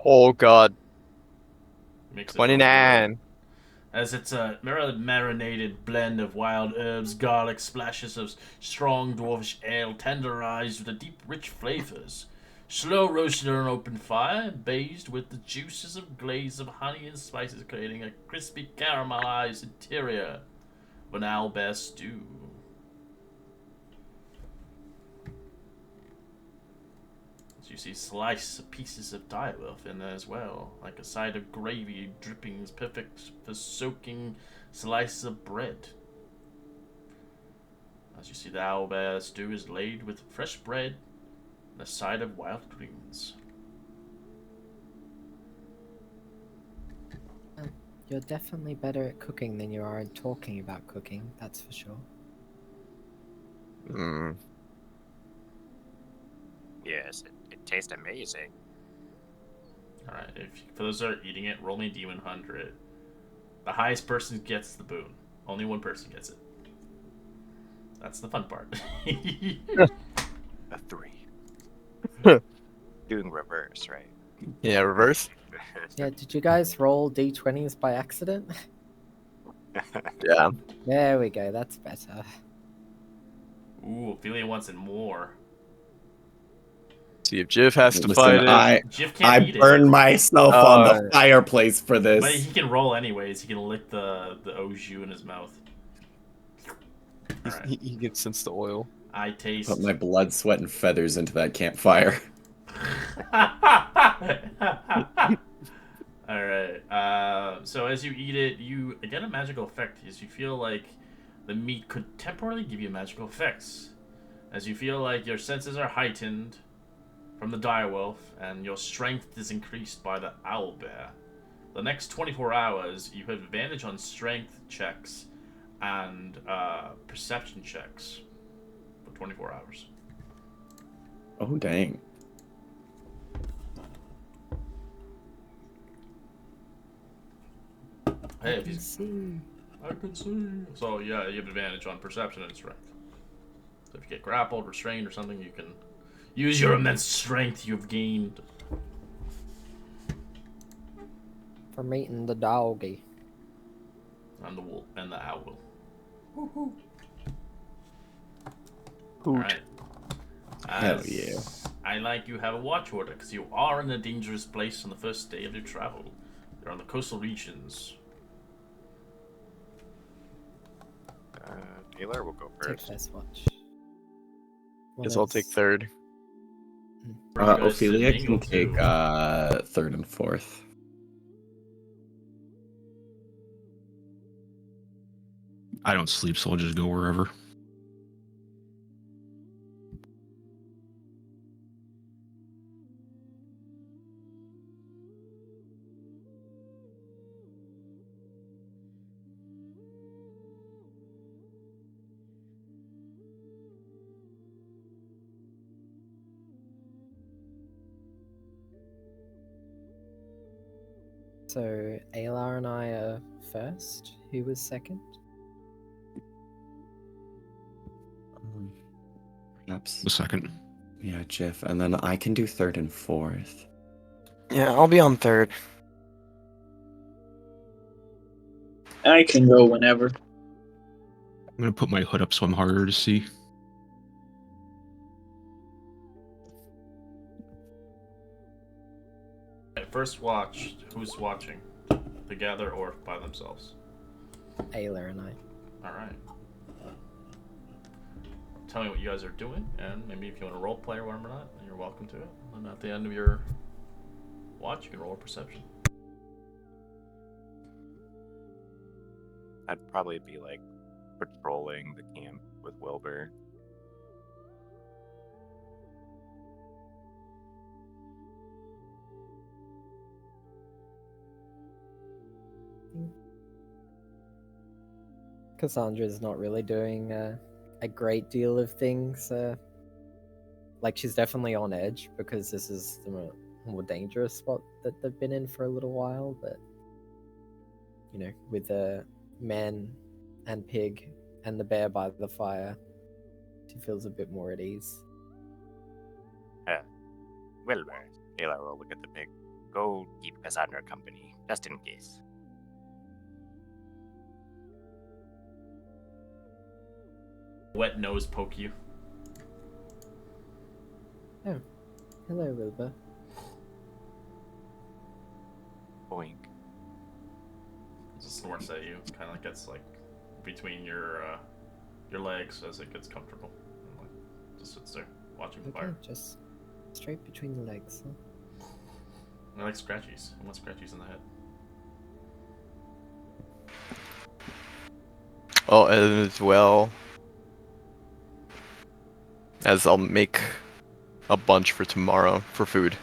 Oh god. Makes it really good. 29. As it's a marinated blend of wild herbs, garlic, splashes of strong dwarfish ale, tenderized with the deep, rich flavors. Slow roasted on an open fire, based with the juices of glaze of honey and spices, creating a crispy caramelized interior of an owlbear stew. As you see sliced pieces of direwolf in there as well, like a side of gravy, drippings perfect for soaking slices of bread. As you see, the owlbear stew is laid with fresh bread and a side of wild greens. You're definitely better at cooking than you are at talking about cooking, that's for sure. Yes, it tastes amazing. Alright, for those that are eating it, roll me D100. The highest person gets the boon. Only one person gets it. That's the fun part. A 3. Doing reverse, right? Yeah, reverse. Yeah, did you guys roll d20s by accident? Yeah. There we go, that's better. Ooh, Ophelia wants it more. See if Jiv has to Listen, fight it. Jiff can't I eat burned it. myself on the fireplace for But this. he can roll anyways. He can lick the au jus in his mouth. Alright. He can sense the oil. I taste... Put my blood, sweat, and feathers into that campfire. Alright, so as you eat it, you get a magical effect as you feel like the meat could temporarily give you magical effects. As you feel like your senses are heightened from the direwolf and your strength is increased by the owlbear. The next 24 hours, you have advantage on strength checks and perception checks for 24 hours. Oh, dang. Hey, I can see. I can see. So yeah, you have advantage on perception and strength. So if you get grappled, restrained, or something, you can use your immense strength you've gained. From eating the doggy. And the wolf and the owl. Hoot. Alright. Hell yeah. I like you have a watch order because you are in a dangerous place on the first day of your travel. You're on the coastal regions. Taylor will go Take first. first watch. Guess I'll take third. Where are you guys Ophelia sitting can to? take third and fourth. I don't sleep, so I'll just go wherever. So Aylar and I are first. Who was second? Perhaps. The second. Yeah, Jiff. And then I can do third and fourth. Yeah, I'll be on third. I can go whenever. I'm gonna put my hood up so I'm harder to see. First watch. Who's watching? Together or by themselves? Aylar and I. Alright. Tell me what you guys are doing, and maybe if you want to role play or whatever not, then you're welcome to it. And at the end of your watch, you can roll a perception. I'd probably be like patrolling the camp with Wilbur. Cassandra's not really doing a great deal of things. Like she's definitely on edge because this is the more dangerous spot that they've been in for a little while. But you know, with the man and pig and the bear by the fire, she feels a bit more at ease. Wilbur, Taylor will look at the pig. Go keep Cassandra company, just in case. Wet nose poke you. Oh, hello, Wilbur. Boink. Just snorts at you. Kind of gets like between your legs as it gets comfortable. And, like, just sits there watching the Okay, fire. just straight between the legs. Huh? I like scratchies. I want scratchies in the head. Oh, and as well as I'll make a bunch for tomorrow for food.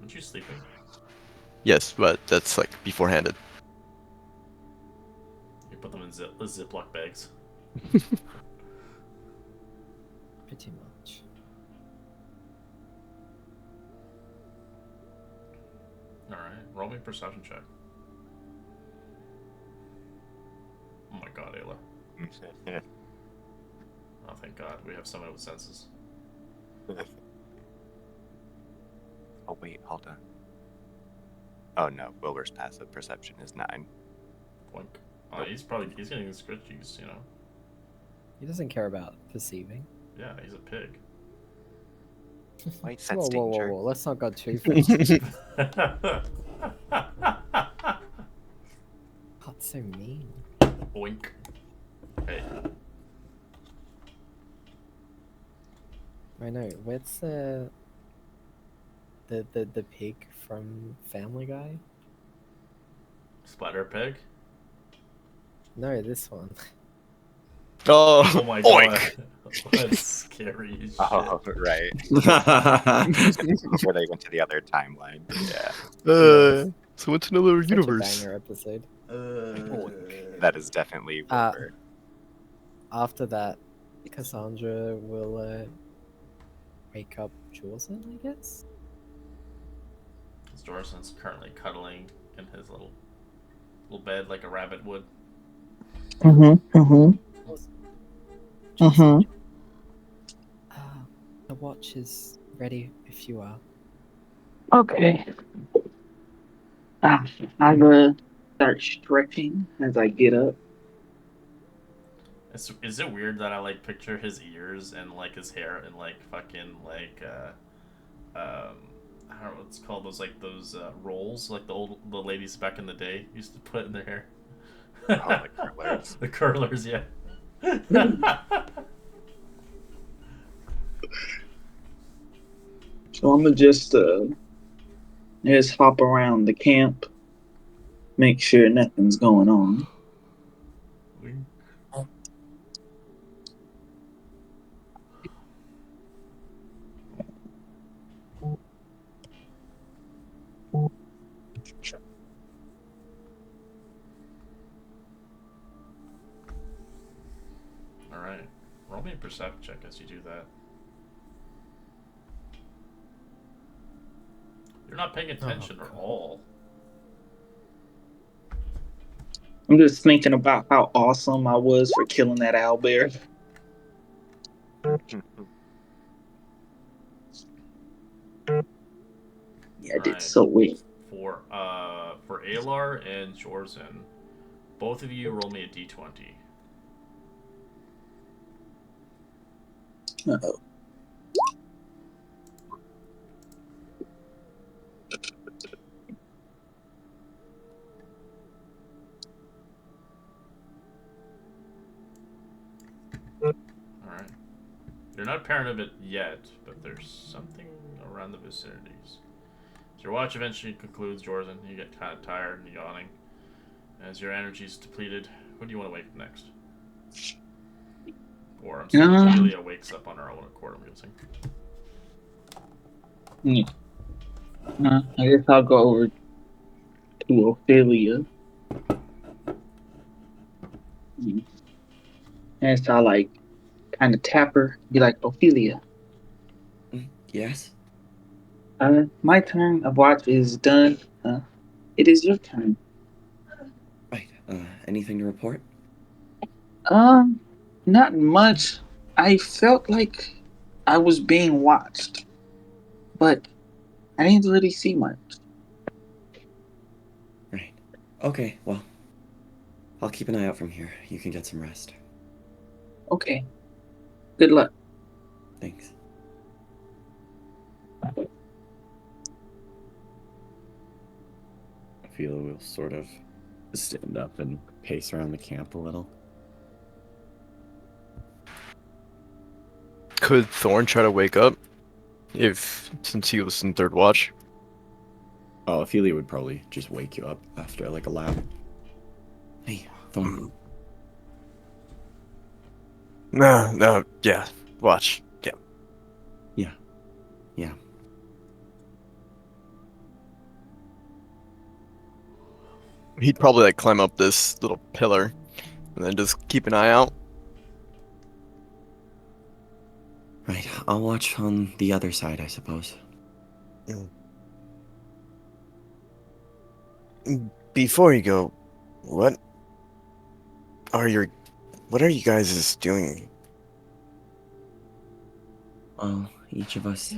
Aren't you sleeping? Yes, but that's like beforehanded. You put them in Ziploc bags. Pretty much. Alright, roll me a perception check. Oh my god, Ayla. Oh, thank god, we have someone with senses. Oh wait, hold on. Oh no, Wilbur's passive perception is 9. Boink. Oh, he's getting the scratchies, you know. He doesn't care about perceiving. Yeah, he's a pig. White Whoa, sense whoa, whoa, danger. whoa! Let's not go too far. That's so mean. Boink. Hey. I know. Where's the pig from Family Guy? Splatter pig? No, this one. Oh, Oh my oink! god. That's scary as shit. Oh, right. Before they went to the other timeline. Yeah. So what's another Such universe? a banger episode. That is definitely Wilbur. After that, Cassandra will wake up Jordan, I guess. Jorson's currently cuddling in his little bed like a rabbit would. The watch is ready if you are. Okay. I start stretching as I get up. Is it weird that I like picture his ears and like his hair and like fucking like I don't know what it's called, those rolls like the ladies back in the day used to put in their hair. Oh, the curlers. The curlers, yeah. So I'm gonna just hop around the camp, make sure nothing's going on. Alright. Roll me a perception check as you do that. You're not paying attention at all. I'm just thinking about how awesome I was for killing that owlbear. Yeah, I did so well. For Alar and Jorzen, both of you roll me a d20. Uh-oh. Alright. You're not apparent of it yet, but there's something around the vicinities. As your watch eventually concludes, Jordan, you get kind of tired and yawning. As your energy's depleted, who do you want to wake next? Or, I'm sorry, Julia wakes up on her own accord, I'm guessing. I guess I'll go over to Ophelia. And so I like kind of tap her, be like, Ophelia, Yes? my turn of watch is done. It is your turn. Right. Anything to report? Um, Not much. I felt like I was being watched, but I didn't really see much. Right. Okay, well, I'll keep an eye out from here. You can get some rest. Okay. Good luck. Thanks. Ophelia will sort of stand up and pace around the camp a little. Could Thorn try to wake up? Since he was in third watch? Oh, Ophelia would probably just wake you up after like a lap. Hey, Thorn. No, yeah. Watch. Yeah. Yeah. Yeah. He'd probably like climb up this little pillar and then just keep an eye out. Right. I'll watch on the other side, I suppose. Before you go, what are you guys doing? Well, each of us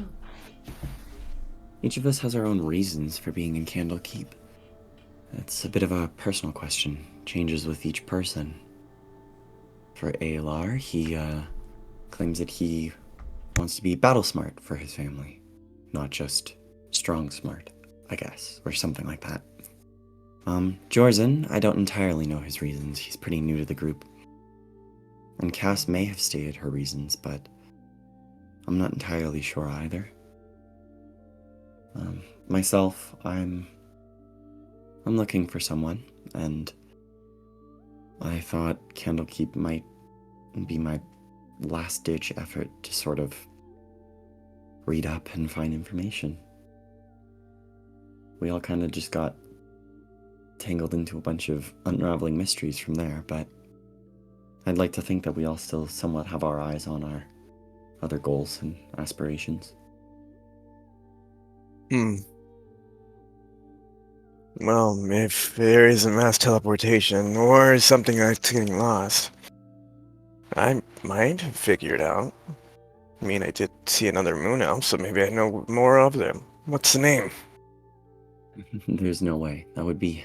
has our own reasons for being in Candlekeep. It's a bit of a personal question. Changes with each person. For Alar, he claims that he wants to be battle smart for his family, not just strong smart, I guess, or something like that. Jorzen, I don't entirely know his reasons. He's pretty new to the group. And Cass may have stated her reasons, but I'm not entirely sure either. Myself, I'm looking for someone, and I thought Candlekeep might be my last-ditch effort to sort of read up and find information. We all kind of just got tangled into a bunch of unraveling mysteries from there, but I'd like to think that we all still somewhat have our eyes on our other goals and aspirations. Well, if there isn't mass teleportation or something that's getting lost, I might figure it out. I mean, I did see another moon elf, so maybe I know more of them. What's the name? There's no way. That would be,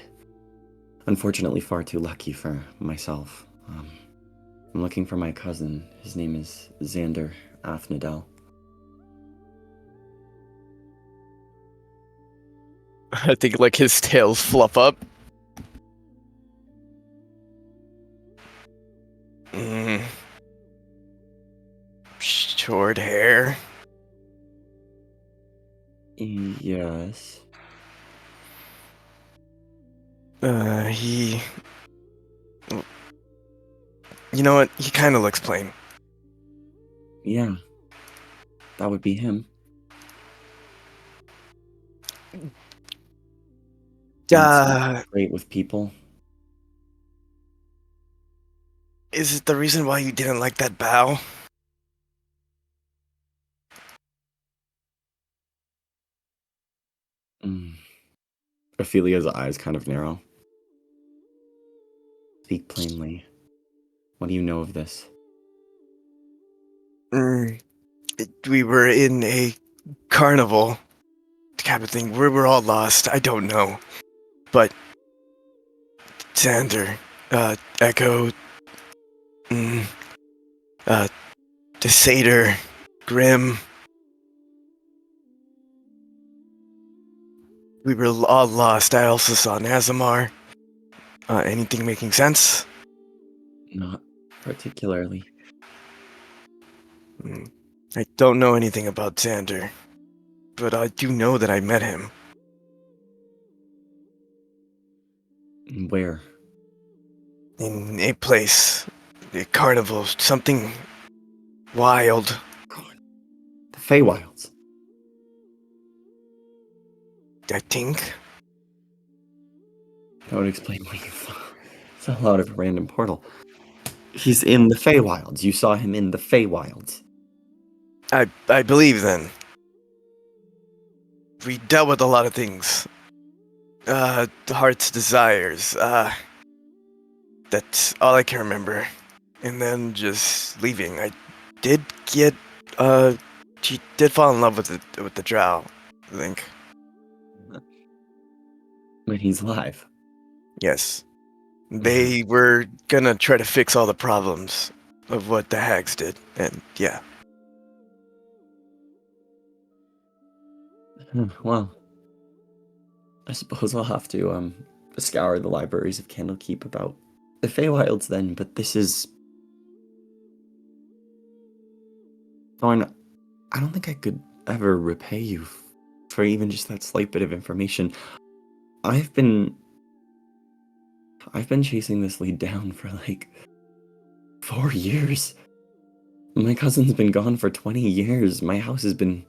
unfortunately, far too lucky for myself. I'm looking for my cousin. His name is Xander Afnadel. I think like his tails fluff up. Short hair. Yes. He. You know what? He kind of looks plain. Yeah. That would be him. Great with people. Is it the reason why you didn't like that bow? Ophelia's eyes kind of narrow. Speak plainly. What do you know of this? We were in a carnival kind of thing. We were all lost. I don't know. But Xander, Echo, the Satyr, Grim. We were all lost. I also saw Nazamar. Anything making sense? Not particularly. I don't know anything about Xander, but I do know that I met him. Where? In a place. A carnival. Something wild. The Feywilds. I think. That would explain why you fell out of a random portal. He's in the Feywilds. You saw him in the Feywilds. I believe then. We dealt with a lot of things. The heart's desires. That's all I can remember. And then just leaving. I did get she did fall in love with the drow, I think. But he's alive. Yes. They were gonna try to fix all the problems of what the hags did, and yeah. Well, I suppose I'll have to scour the libraries of Candlekeep about the Feywilds then, but this is... Thorn, I don't think I could ever repay you for even just that slight bit of information. I've been chasing this lead down for like 4 years. My cousin's been gone for 20 years. My house has been...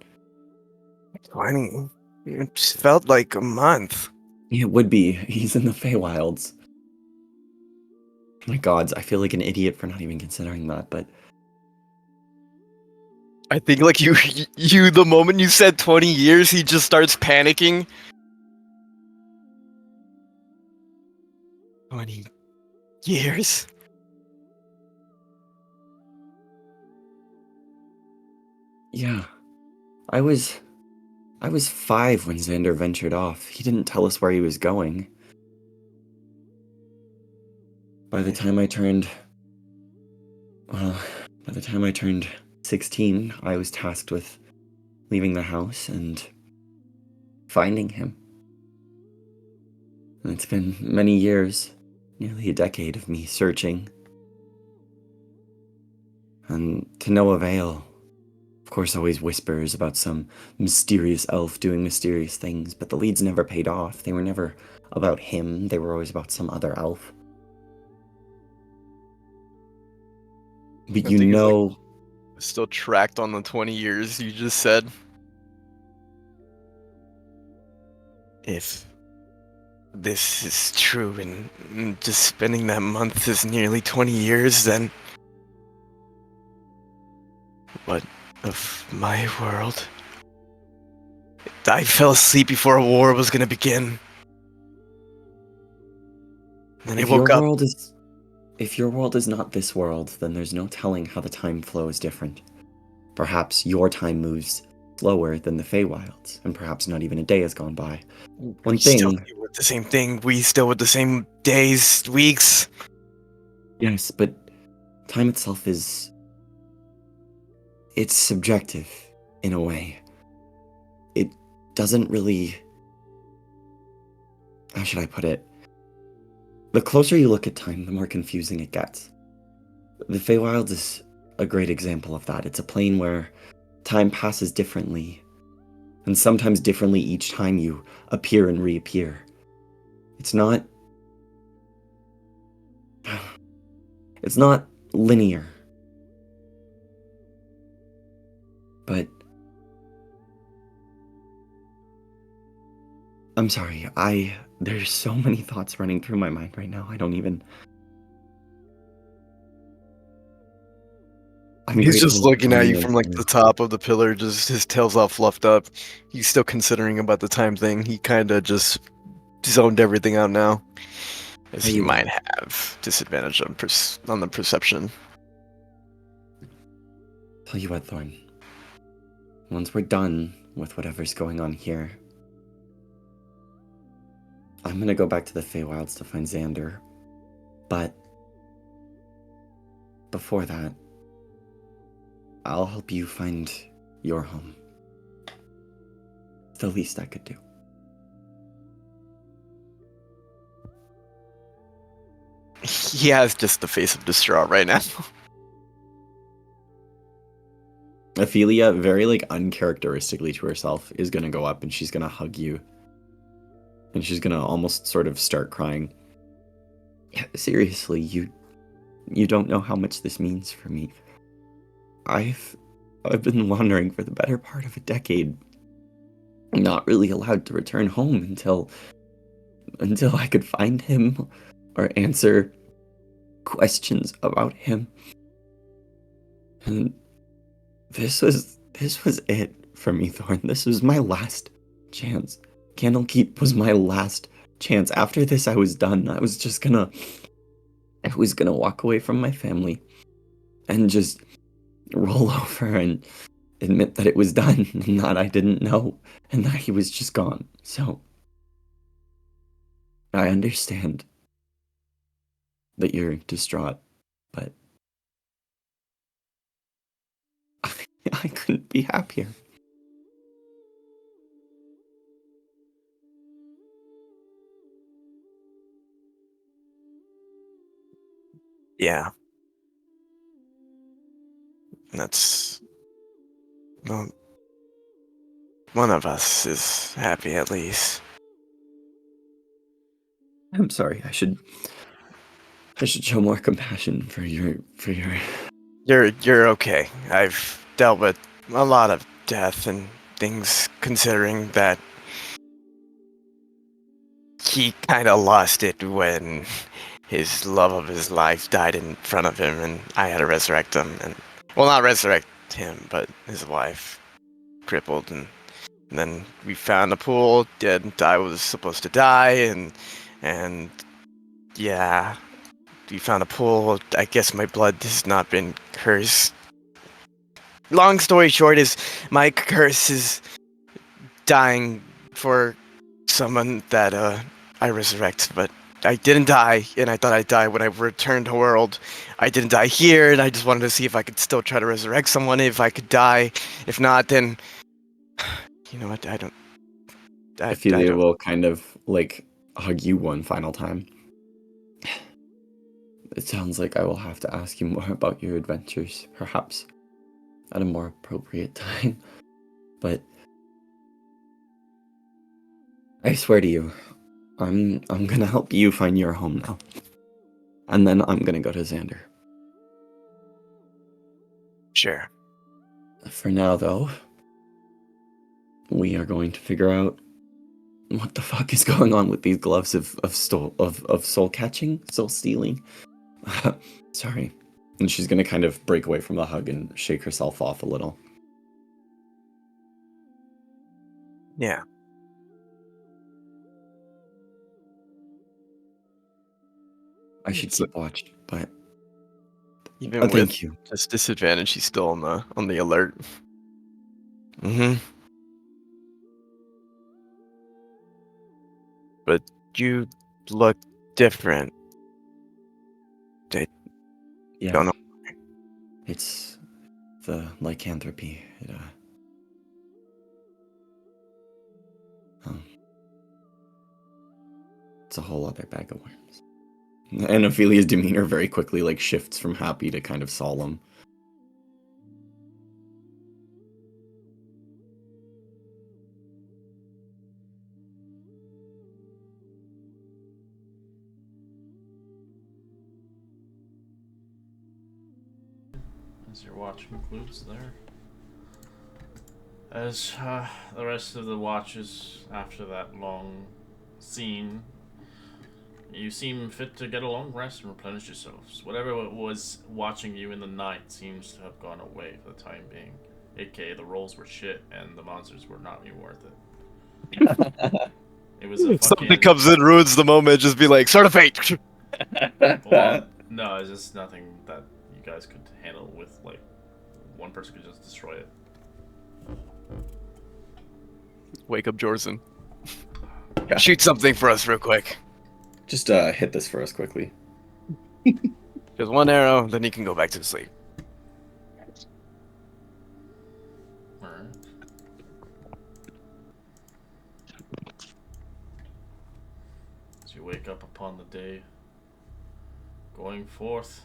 20? It just felt like a month. It would be. He's in the Feywilds. My gods, I feel like an idiot for not even considering that, but... I think like you the moment you said 20 years, he just starts panicking. 20 years? Yeah. I was 5 when Xander ventured off. He didn't tell us where he was going. By the time I turned 16, I was tasked with leaving the house and finding him. And it's been many years, nearly a decade of me searching. And to no avail. Of course, always whispers about some mysterious elf doing mysterious things, but the leads never paid off. They were never about him, they were always about some other elf. But you know... Like, still tracked on the 20 years you just said. If this is true and just spending that month is nearly 20 years, then what of my world? I fell asleep before a war was gonna begin. Then I woke up. If your world is not this world, then there's no telling how the time flow is different. Perhaps your time moves slower than the Feywilds, and perhaps not even a day has gone by. We still deal with the same thing. We still with the same days, weeks. Yes, but time itself it's subjective, in a way. It doesn't really... How should I put it? The closer you look at time, the more confusing it gets. The Feywilds is a great example of that. It's a plane where time passes differently, and sometimes differently each time you appear and reappear. It's not linear. But I'm sorry, there's so many thoughts running through my mind right now. I don't even... He's just looking at you from like the top of the pillar, just his tail's all fluffed up. He's still considering about the time thing. He kind of just zoned everything out now, as he might have disadvantage on the perception. Tell you what, Thorn. Once we're done with whatever's going on here, I'm gonna go back to the Feywilds to find Xander. But before that, I'll help you find your home. It's the least I could do. He has just the face of distraught right now. Ophelia, very like uncharacteristically to herself, is gonna go up and she's gonna hug you. And she's gonna almost sort of start crying. Yeah, seriously, you don't know how much this means for me. I've been wandering for the better part of a decade, not really allowed to return home until I could find him or answer questions about him. And this was it for me, Thorn. This was my last chance. Candlekeep was my last chance. After this, I was done. I was gonna walk away from my family and just roll over and admit that it was done and that I didn't know and that he was just gone. So I understand that you're distraught, but I couldn't be happier. Yeah. That's. Well, one of us is happy at least. I'm sorry. I should show more compassion for your. You're okay. I've dealt with a lot of death and things, considering that he kind of lost it when his love of his life died in front of him, and I had to resurrect him. And well, not resurrect him, but his wife crippled, and then we found a pool, and I was supposed to die, and yeah, we found a pool. I guess my blood has not been cursed. Long story short is my curse is dying for someone that I resurrect, but I didn't die, and I thought I'd die when I returned to world. I didn't die here, and I just wanted to see if I could still try to resurrect someone, if I could die. If not, then you know what? I don't. Ophelia will kind of like hug you one final time. It sounds like I will have to ask you more about your adventures, perhaps at a more appropriate time. But I swear to you, I'm gonna help you find your home now. And then I'm gonna go to Xander. Sure. For now, though, we are going to figure out what the fuck is going on with these gloves of soul catching, soul stealing. Sorry. And she's gonna kind of break away from the hug and shake herself off a little. Yeah. I should keep watch, but Even with thank you. this disadvantage, he's still on the alert. Mm-hmm. But you look different. Yeah. Don't know. It's the lycanthropy. It's a whole other bag of worms. And Ophelia's demeanor very quickly like shifts from happy to kind of solemn. As your watch concludes there. As the rest of the watches after that long scene, you seem fit to get a long rest and replenish yourselves. Whatever was watching you in the night seems to have gone away for the time being. AKA the rolls were shit and the monsters were not even worth it. It was a fucking... Something comes in, ruins the moment, just be like, Sword of Fate! Well, no, it's just nothing that you guys could handle with, like, one person could just destroy it. Wake up, Jorzen. Yeah. Shoot something for us real quick. Just hit this for us quickly. Just one arrow, then you can go back to sleep. Alright. As you wake up upon the day, going forth,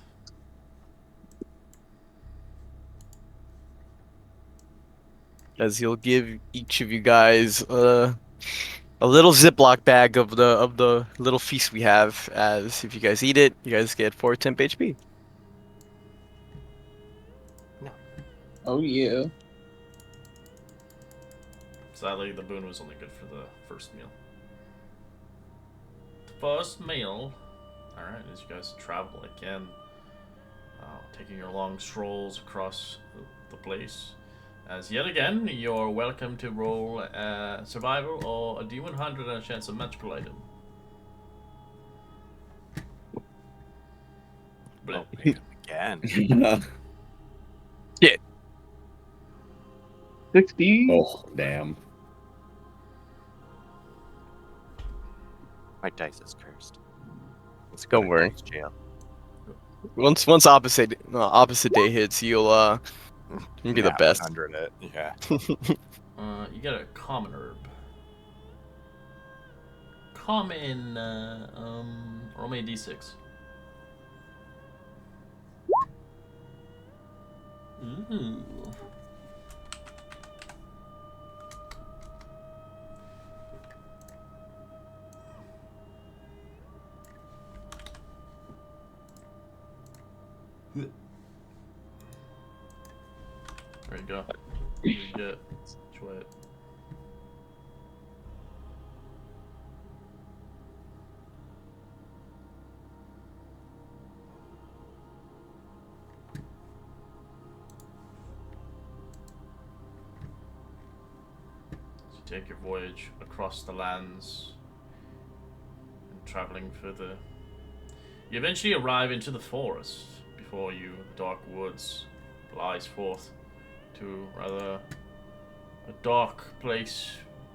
As he'll give each of you guys a little Ziploc bag of the little feast we have. As if you guys eat it, you guys get 4 temp HP. Oh yeah. sadly the boon was only good for the first meal. The first meal Alright, as you guys travel again, taking your long strolls across the place. As yet again, you're welcome to roll a survival or a D100 and a chance of magical item. Oh, Blip. again. 60. Oh, damn. My dice is cursed. Let's Don't worry. Dice jail. Once opposite day hits, you'll be the Yeah, best. 100 it. Yeah. You get a common herb. Common, roll me a d6. Ooh. There you go. You get enjoy it. So you take your voyage across the lands and traveling further. You eventually arrive into the forest. Before you, the dark woods lies forth to rather a dark place.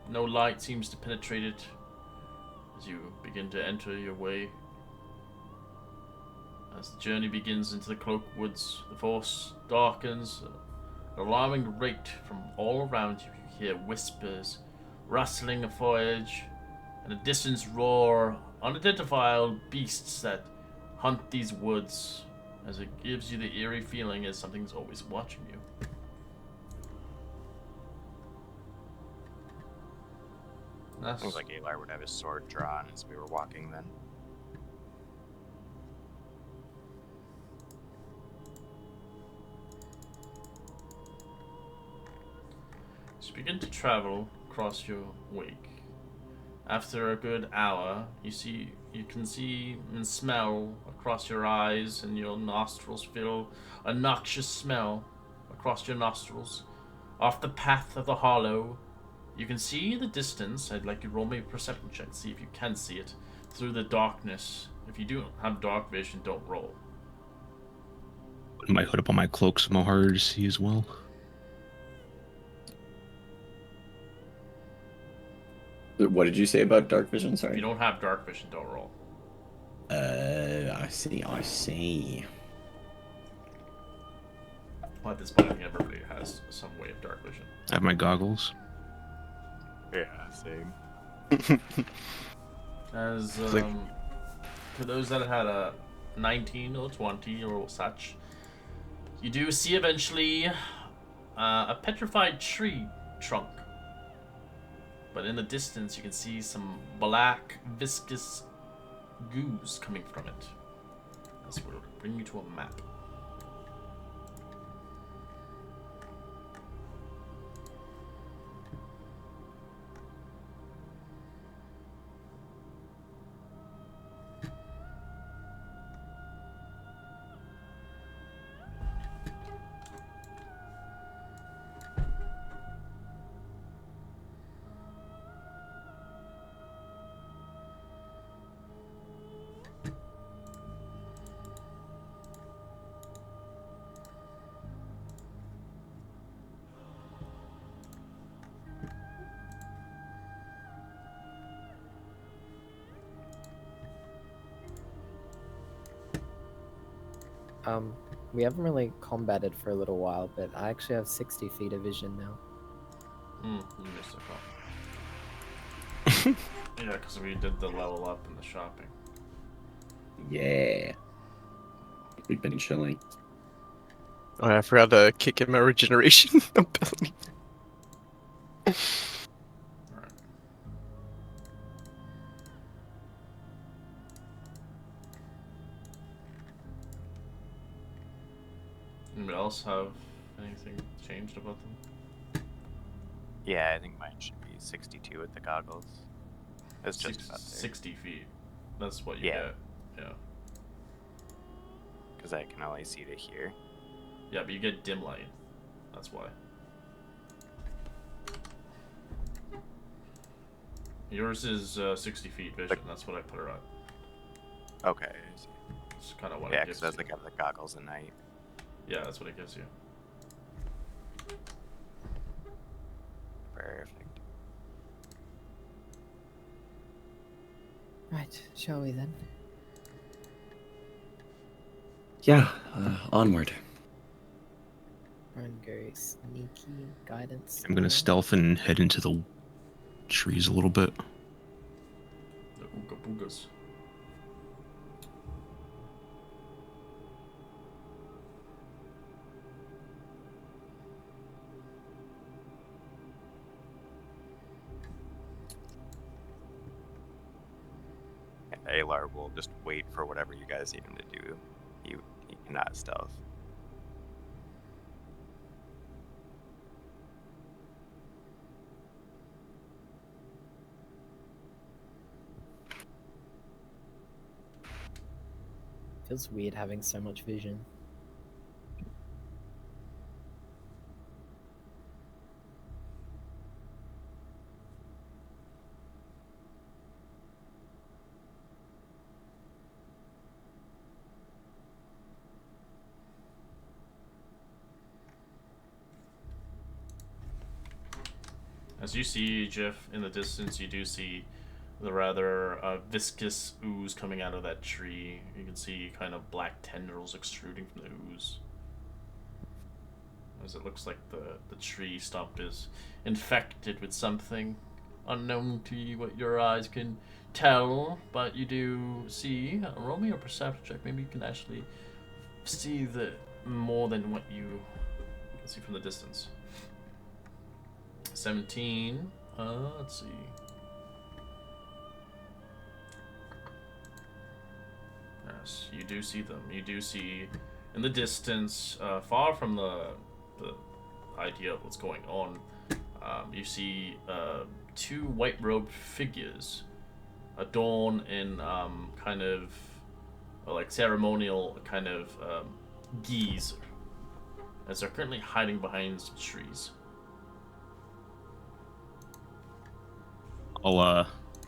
No light seems to penetrate it as you begin to enter your way. As the journey begins into the cloaked woods, the forest darkens. At an alarming rate from all around you, you hear whispers, rustling of foliage, and a distant roar, unidentified beasts that hunt these woods, as it gives you the eerie feeling as something's always watching you. Seems like Alar would have his sword drawn as we were walking then. So you begin to travel across your wake. After a good hour, you can see and smell across your eyes, and your nostrils feel a noxious smell across your nostrils. Off the path of the hollow, you can see the distance. I'd like you to roll me a perception check, see if you can see it through the darkness. If you do have dark vision, don't roll. Putting my hood up on my cloak so I'm harder to see as well. What did you say about dark vision? If Sorry. you don't have dark vision, don't roll. I see. Well, at this point, I think everybody has some way of dark vision. I have my goggles. Yeah, same. As for those that had a 19 or 20 or such, you do see eventually a petrified tree trunk. But in the distance, you can see some black, viscous goos coming from it. This will bring you to a map. We haven't really combated for a little while, but I actually have 60 feet of vision now. You missed a call. Yeah, because we did the level up and the shopping. Yeah. We've been chilling. Oh, I forgot to kick in my regeneration ability. Alright. Anybody else have anything changed about them? Yeah, I think mine should be 62 with the goggles. That's just about there. 60 feet. That's what you Yeah. get. Yeah. Because I can only see to here. Yeah, but you get dim light. That's why. Yours is 60 feet vision. That's what I put her at. Okay. It's kind of what Yeah, it gives because you. I have the goggles at night. Yeah, that's what it gives you. Perfect. Right, shall we then? Yeah, onward. Try and go sneaky guidance. I'm gonna stealth and head into the trees a little bit. The ooga boogas. Alar will just wait for whatever you guys need him to do. He cannot stealth. Feels weird having so much vision. As you see, Jeff, in the distance, you do see the rather viscous ooze coming out of that tree. You can see kind of black tendrils extruding from the ooze. As it looks like the tree stump is infected with something unknown to you, what your eyes can tell, but you do see. Roll me a perception check. Maybe you can actually see the more than what you can see from the distance. 17. Let's see. Yes, you do see them. You do see in the distance, far from the idea of what's going on. You see two white-robed figures adorned in kind of like ceremonial kind of guise, as they're currently hiding behind some trees. I'll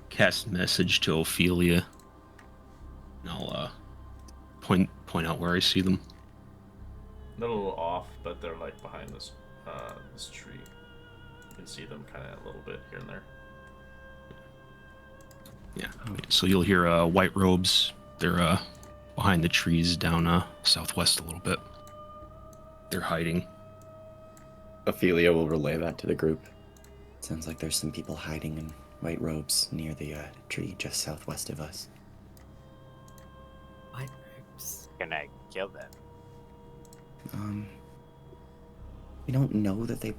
cast message to Ophelia. And I'll point out where I see them. They're a little off, but they're like behind this this tree. You can see them kind of a little bit here and there. Yeah. So you'll hear white robes. They're behind the trees down southwest a little bit. They're hiding. Ophelia will relay that to the group. Sounds like there's some people hiding in white robes near the tree just southwest of us. White robes. Can I kill them? We don't know that they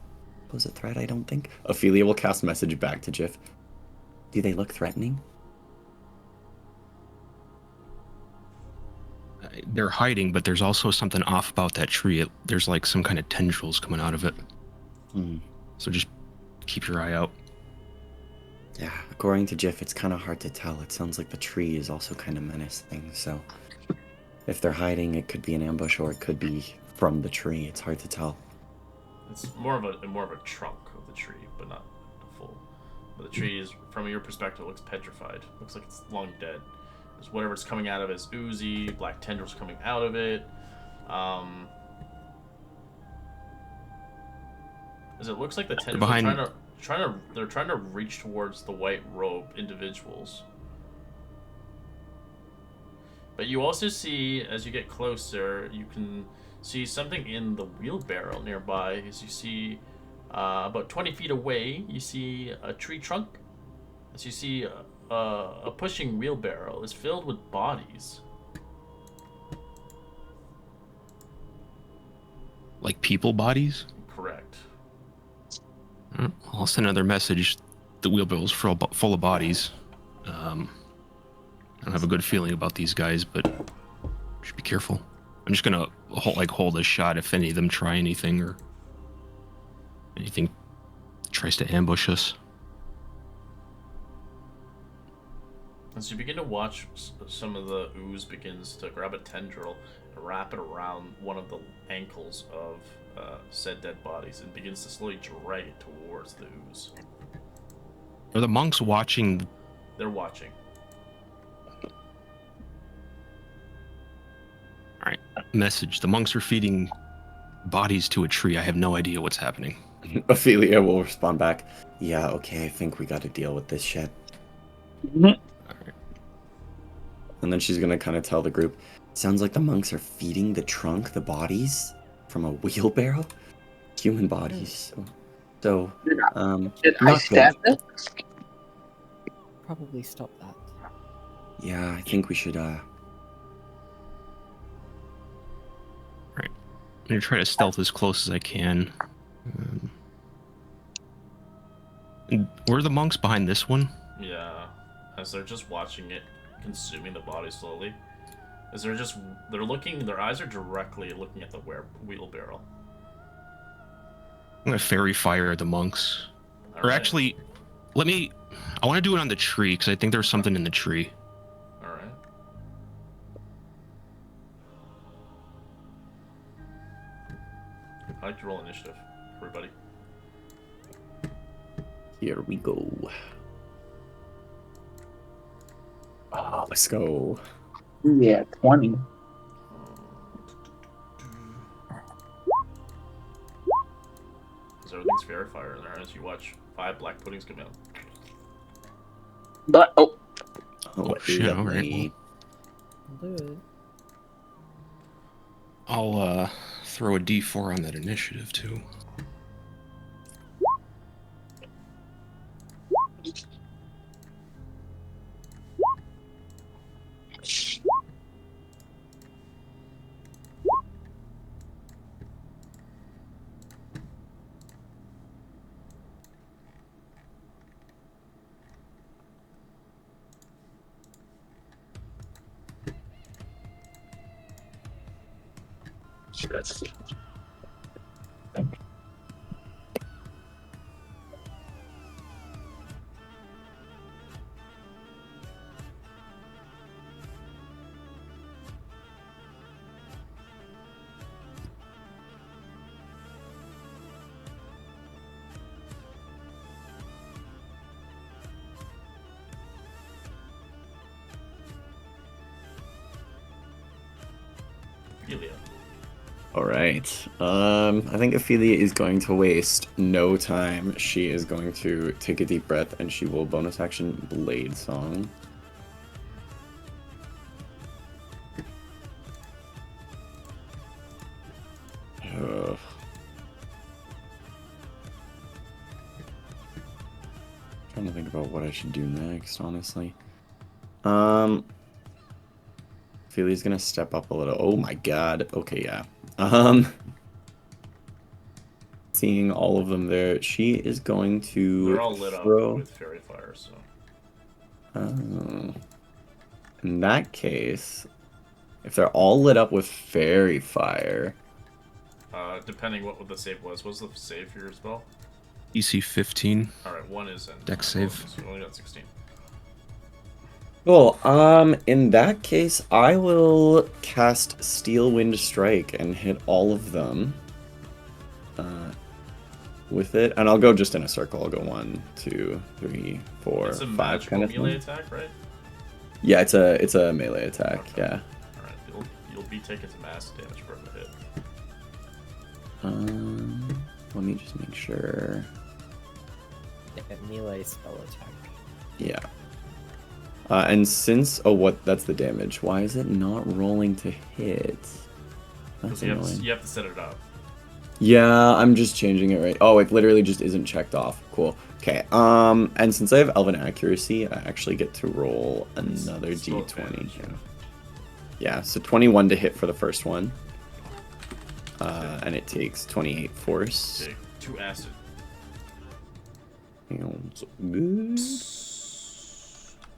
pose a threat, I don't think. Ophelia will cast message back to Jiff. Do they look threatening? They're hiding, but there's also something off about that tree. There's like some kind of tendrils coming out of it. So just keep your eye out. Yeah, according to Jiff, it's kind of hard to tell. It sounds like the tree is also kind of menacing, so if they're hiding, it could be an ambush or it could be from the tree. It's hard to tell. It's more of a trunk of the tree, but not the full. But the tree is, from your perspective, looks petrified. Looks like it's long dead. There's whatever's coming out of it is oozy, black tendrils coming out of it. As it looks like the tendrils are trying to reach towards the white robe individuals. But you also see, as you get closer, you can see something in the wheelbarrow nearby. As you see, about 20 feet away, you see a tree trunk. As you see, a pushing wheelbarrow is filled with bodies. Like people bodies? Correct. I'll send another message. The wheelbarrow's full of bodies. I don't have a good feeling about these guys, but should be careful. I'm just gonna hold a shot if any of them try anything or anything tries to ambush us. As you begin to watch, some of the ooze begins to grab a tendril and wrap it around one of the ankles of said dead bodies and begins to slowly drag it towards the ooze. Are the monks watching? They're watching. All right. Message. The monks are feeding bodies to a tree. I have no idea what's happening. Ophelia will respond back. Yeah, okay, I think we got to deal with this shit. All right. And then she's gonna kind of tell the group, sounds like the monks are feeding the trunk, the bodies, from a wheelbarrow? Human bodies. So, Did I not stab good. them? Probably stop that. Yeah, I think we should, I'm gonna try to stealth as close as I can. And were the monks behind this one? Yeah, as they're just watching it, consuming the body slowly. As they're looking, their eyes are directly looking at the wheelbarrow. I'm gonna fairy fire the monks. All Or right. actually, I want to do it on the tree because I think there's something in the tree. All right. I like to roll initiative, everybody. here we go. Let's go. Yeah, 20. So everything's fairy fire in there as you watch 5 black puddings come out. But, Oh, shit, all right, lovely. I'll do it. I'll throw a d4 on that initiative too. Ophelia. All right. I think Ophelia is going to waste no time. She is going to take a deep breath and she will bonus action Blade Song. Ugh. Trying to think about what I should do next, honestly. Ophelia's gonna step up a little. Oh my god. Okay, yeah. Seeing all of them there, she is going to They're all lit throw... up with fairy fire, so. In that case, if they're all lit up with fairy fire... Depending what the save was. What was the save for your spell? EC 15. Alright, 1 is in. Dex save. So you only got 16. Cool. In that case, I will cast Steel Wind Strike and hit all of them with it. And I'll go just in a circle. I'll go 1, 2, 3, 4, It's a 5 magical kind of melee thing. attack, right? Yeah, it's a melee attack, Okay. yeah. Alright, you'll be taking some acid damage for the hit. Let me just make sure. Yeah, melee spell attack. Yeah. And since... Oh, that's the damage. Why is it not rolling to hit? That's Because you annoying. have to set it up. Yeah, I'm just changing it right. Oh, it literally just isn't checked off. Cool. Okay. And since I have Elven Accuracy, I actually get to roll another Still D20. advantage, Yeah. Yeah, so 21 to hit for the first one. And it takes 28 force. Take 2 acid. Sounds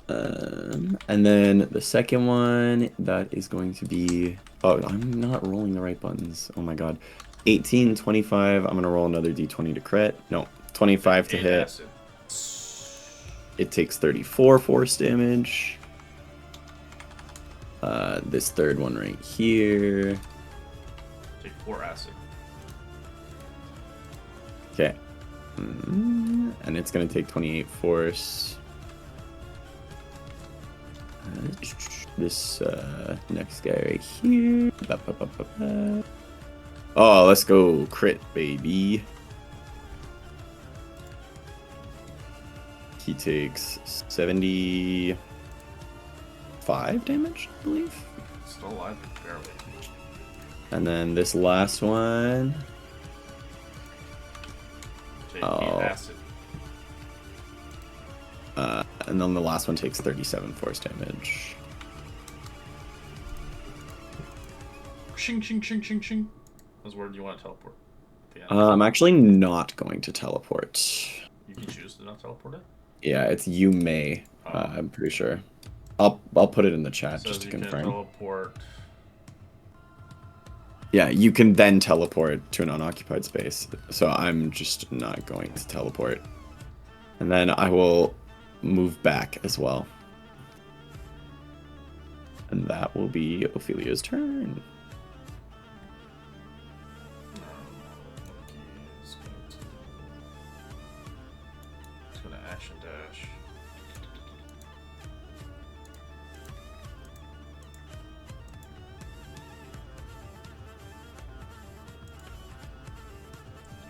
good. And then the second one, that is going to be... Oh, I'm not rolling the right buttons. Oh my god. 18, 25. I'm going to roll another D20 to crit. No, 25 to 8 hit. acid. It takes 34 force damage. this third one right here. Take 4 acid. Okay. And it's going to take 28 force. This next guy right here. Oh, let's go. Crit, baby. He takes 75 damage, I believe. Still alive, barely. And then this last one. Take 8 acid. And then the last one takes 37 force damage. Shing, shing, shing, shing, shing. That's where you want to teleport. I'm actually not going to teleport. You can choose to not teleport it? Yeah, it's you may. I'm pretty sure. I'll put it in the chat just to confirm. Can teleport. Yeah, you can then teleport to an unoccupied space. So I'm just not going to teleport. And then I will move back as well. And that will be Ophelia's turn. It's going to action dash.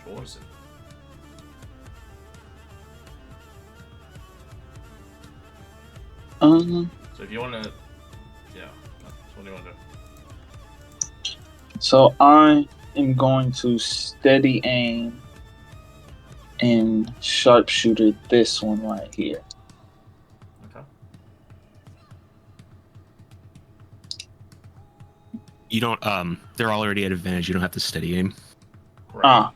Poison. So if you want to, yeah. So what do you want to do? So I am going to steady aim and sharpshooter this one right here. Okay. You don't. They're already at advantage. You don't have to steady aim. Correct.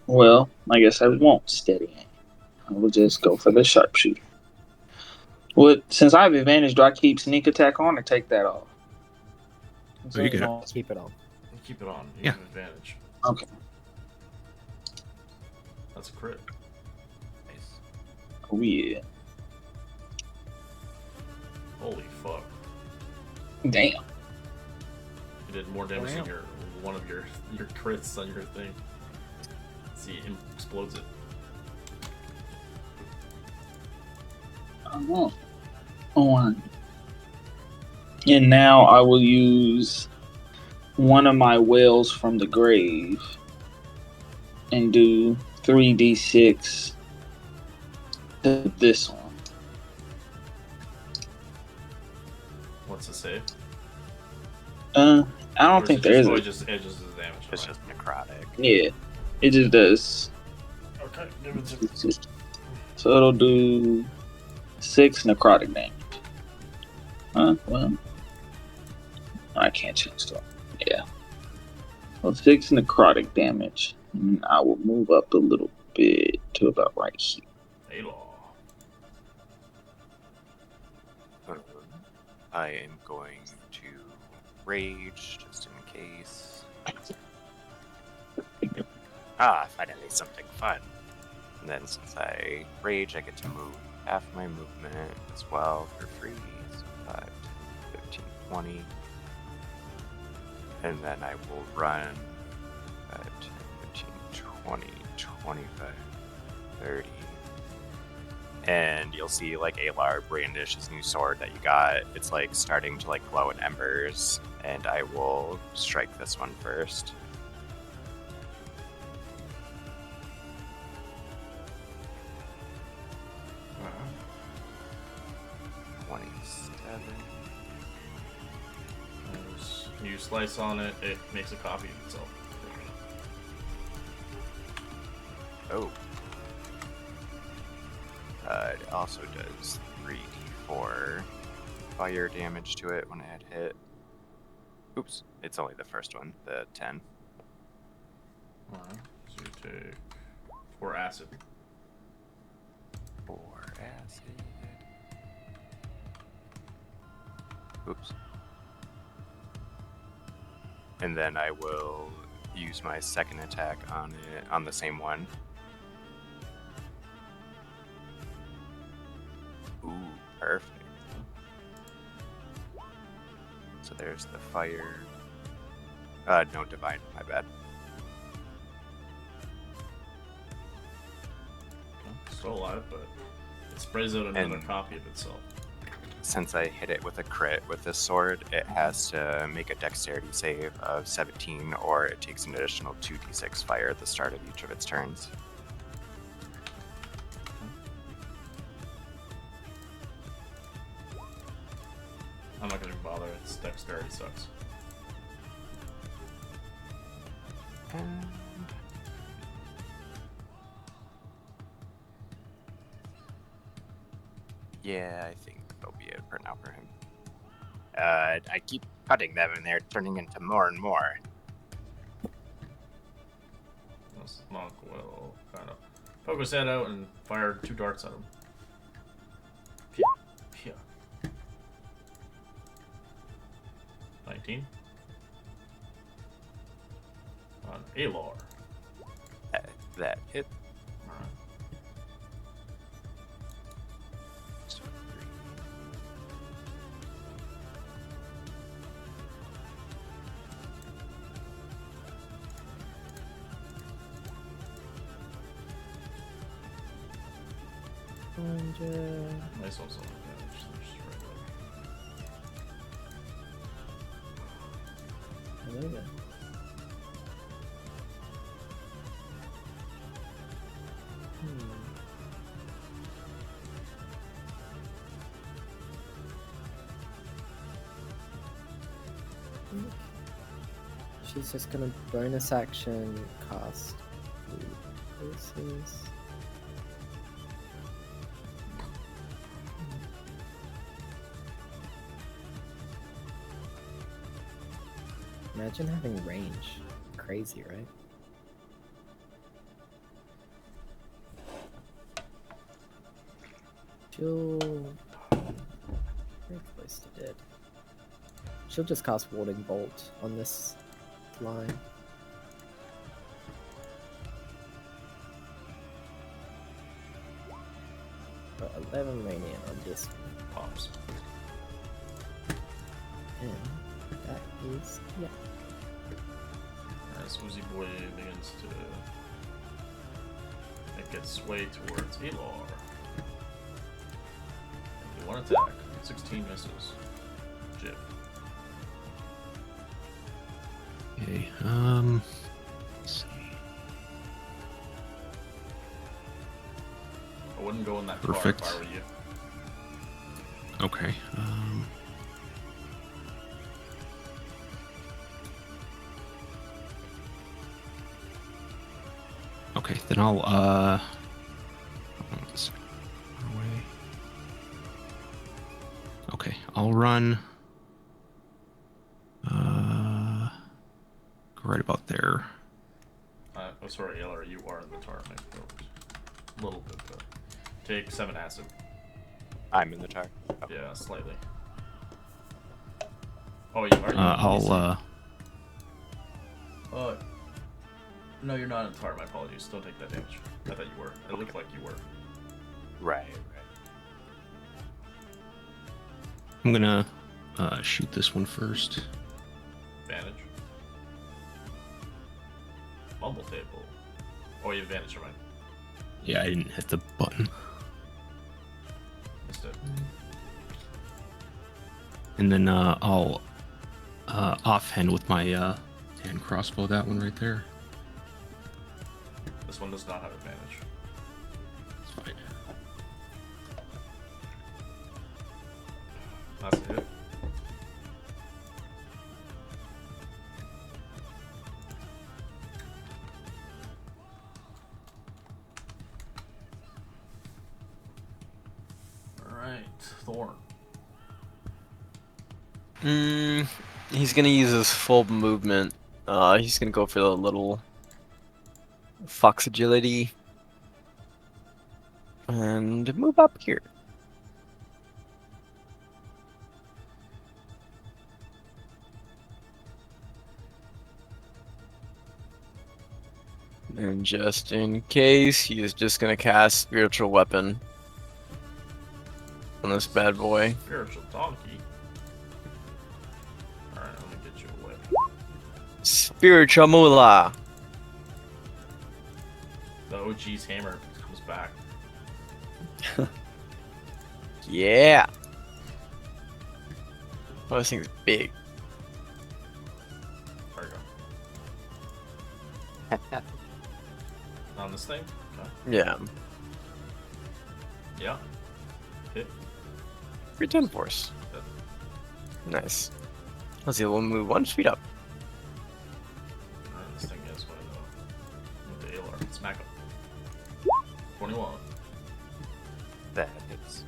Well, I guess I won't steady aim. I will just go for the sharpshooter. Since I have advantage, do I keep sneak attack on or take that off? Oh, you get it. Keep it on. Keep it on. You Yeah. have advantage. Okay. That's a crit. Nice. Oh yeah. Holy fuck. Damn. You did more damage than one of your crits on your thing. See, it explodes it. On. And now I will use one of my whales from the grave and do 3d6 to this one. What's the save? I don't think there is. It just edges the damage. It's just necrotic. Yeah, it just does. Okay, give it to me. So it'll do 6 necrotic damage. Well, I can't change that. Yeah. Well, 6 necrotic damage. And I will move up a little bit to about right here. Aloy. I am going to rage just in case. Finally something fun. And then since I rage, I get to move half my movement as well for free. So 5, 10, 15, 20. And then I will run 5, 10, 15, 20, 25, 30. And you'll see like Alar brandish his new sword that you got. It's like starting to like glow in embers. And I will strike this one first. You slice on it, it makes a copy of itself. Oh. It also does 3d4 fire damage to it when it had hit. Oops, it's only the first one, the 10. Alright, so you take 4 acid. 4 acid. Oops. And then I will use my second attack on it, on the same one. Ooh, perfect. So there's the fire. No, divine, my bad. Still alive, but it sprays out another And- copy of itself. Since I hit it with a crit with this sword, it has to make a dexterity save of 17, or it takes an additional 2d6 fire at the start of each of its turns. I'm not gonna bother. Its dexterity sucks. Yeah, I think that'll be it for now for him. I keep cutting them and they're turning into more and more. Monk will kind of poke his head out and fire 2 darts at him. Pia, pia. 19. On Alor. That hit. Alright. So 3. Nice also damage. So just right there. I love it. She's just gonna bonus action cast places. Imagine having range. Crazy, right? She'll... very close to dead. She'll just cast Warding Bolt on this line. Got 11 radiant on this one. Pops. And that is... yeah. As Woozy Boy begins to make its way towards Alor. One attack. 16 misses. Jib. Okay, let's see. I wouldn't go in that Perfect. far if I were you. Okay, okay, then I'll, let's see. Away. Okay, I'll run, go right about there. Oh, sorry, Yeller, you are in the tar. Make note. A little bit, but take 7 acid. I'm in the tar. Yeah, slightly. Oh, you are. I'll, No, you're not in tar. My apologies. Don't take that damage. I thought you were. It looked like you were. Right. I'm gonna, shoot this one first. Advantage. Mumble table. Oh, you advantage, right? Yeah, I didn't hit the button. Missed it. And then, I'll, offhand with my, hand crossbow that one right there. This one does not have advantage. It's fine. That's a hit. Alright, Thorn. He's gonna use his full movement. He's gonna go for the little fox agility and move up here. And just in case, he is just gonna cast Spiritual Weapon on this bad boy. Spiritual donkey. Alright, let me get you a whip. Spiritual moolah. The OG's hammer comes back. Yeah. Oh, this thing's big. There you go. On this thing? Okay. Yeah. Yeah. Hit. Free 10 force. Nice. Let's see, we'll move 1 speed up. Alright, this thing is what I know. With the ALR. Smack him. 21. That hits.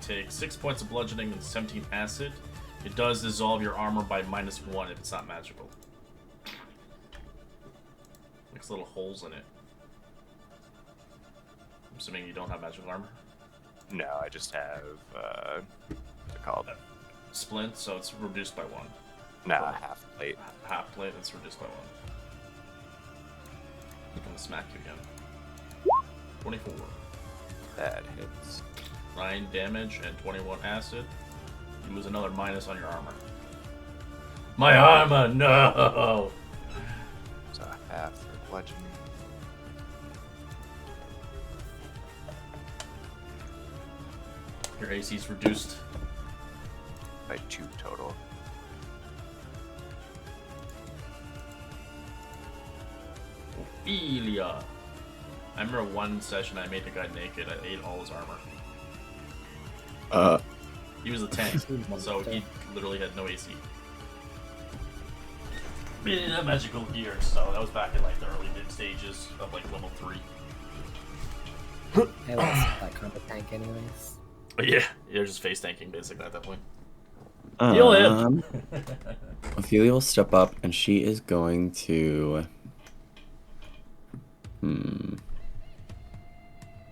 Take 6 points of bludgeoning and 17 acid. It does dissolve your armor by -1 if it's not magical. Makes little holes in it. I'm assuming you don't have magical armor? No, I just have what's it called? Splint, so it's reduced by 1. No, half plate. Half plate, it's reduced by 1. I'm gonna smack you again. 24. That hits. 9 damage and 21 acid. You lose another minus on your armor. My armor, no! So half for bludgeoning. Your AC is reduced. By 2 total. Ophelia. I remember one session I made the guy naked. I ate all his armor. He was a tank, so he literally had no AC. He didn't have magical gear, so that was back in like the early mid stages of like level 3. Hey, that's that kind of tank anyways. But yeah, you're just face tanking basically at that point. Heal him! Ophelia will step up and she is going to.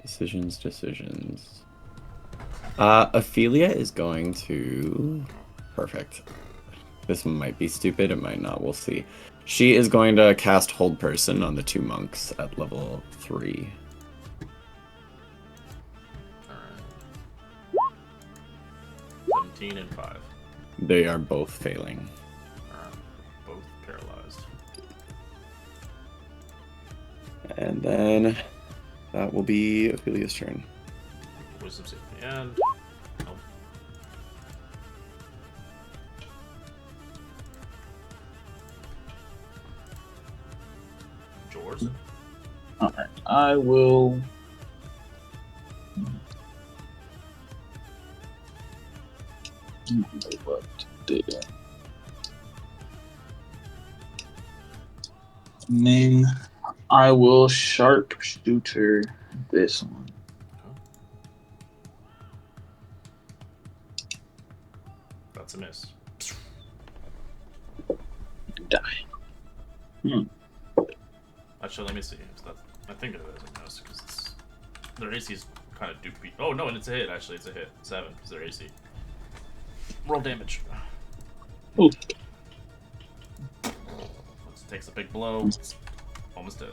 Decisions. Ophelia is going to. Perfect. This might be stupid, it might not, we'll see. She is going to cast Hold Person on the 2 monks at level 3. Alright. 17 and 5. They are both failing. Alright. Both paralyzed. And then that will be Ophelia's turn. Wisdom save at the end. Nope. George? Alright, I will. What there? And then I will sharpshooter this one. That's a miss. Die. Actually, let me see. I think it is a miss because their AC is kind of doopy. Oh no, and it's a hit. Actually, it's a hit. 7 because their AC. Roll damage. Ooh. Takes a big blow. Almost dead.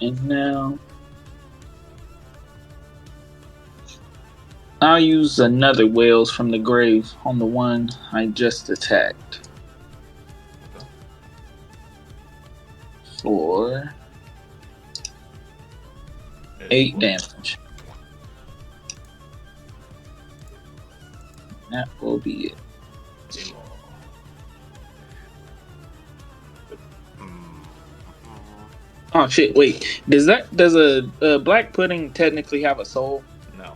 And now I'll use another Whales from the Grave on the one I just attacked. Okay. For 8 damage. That will be it. Oh shit! Wait, does a black pudding technically have a soul? No.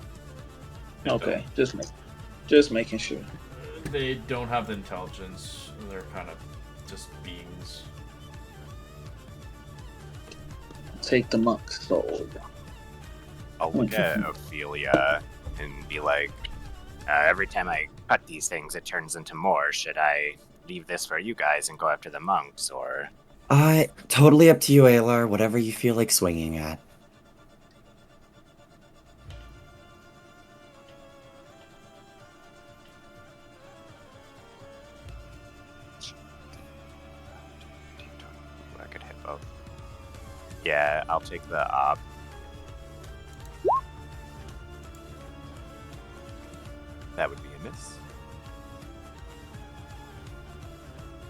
Okay, just making sure. They don't have the intelligence. They're kind of just beings. Take the monk's soul. I'll look at Ophelia and be like, every time I cut these things, it turns into more. Should I leave this for you guys and go after the monks, or? Totally up to you, Alar. Whatever you feel like swinging at. I could hit both. Yeah, I'll take the op. That would be a miss.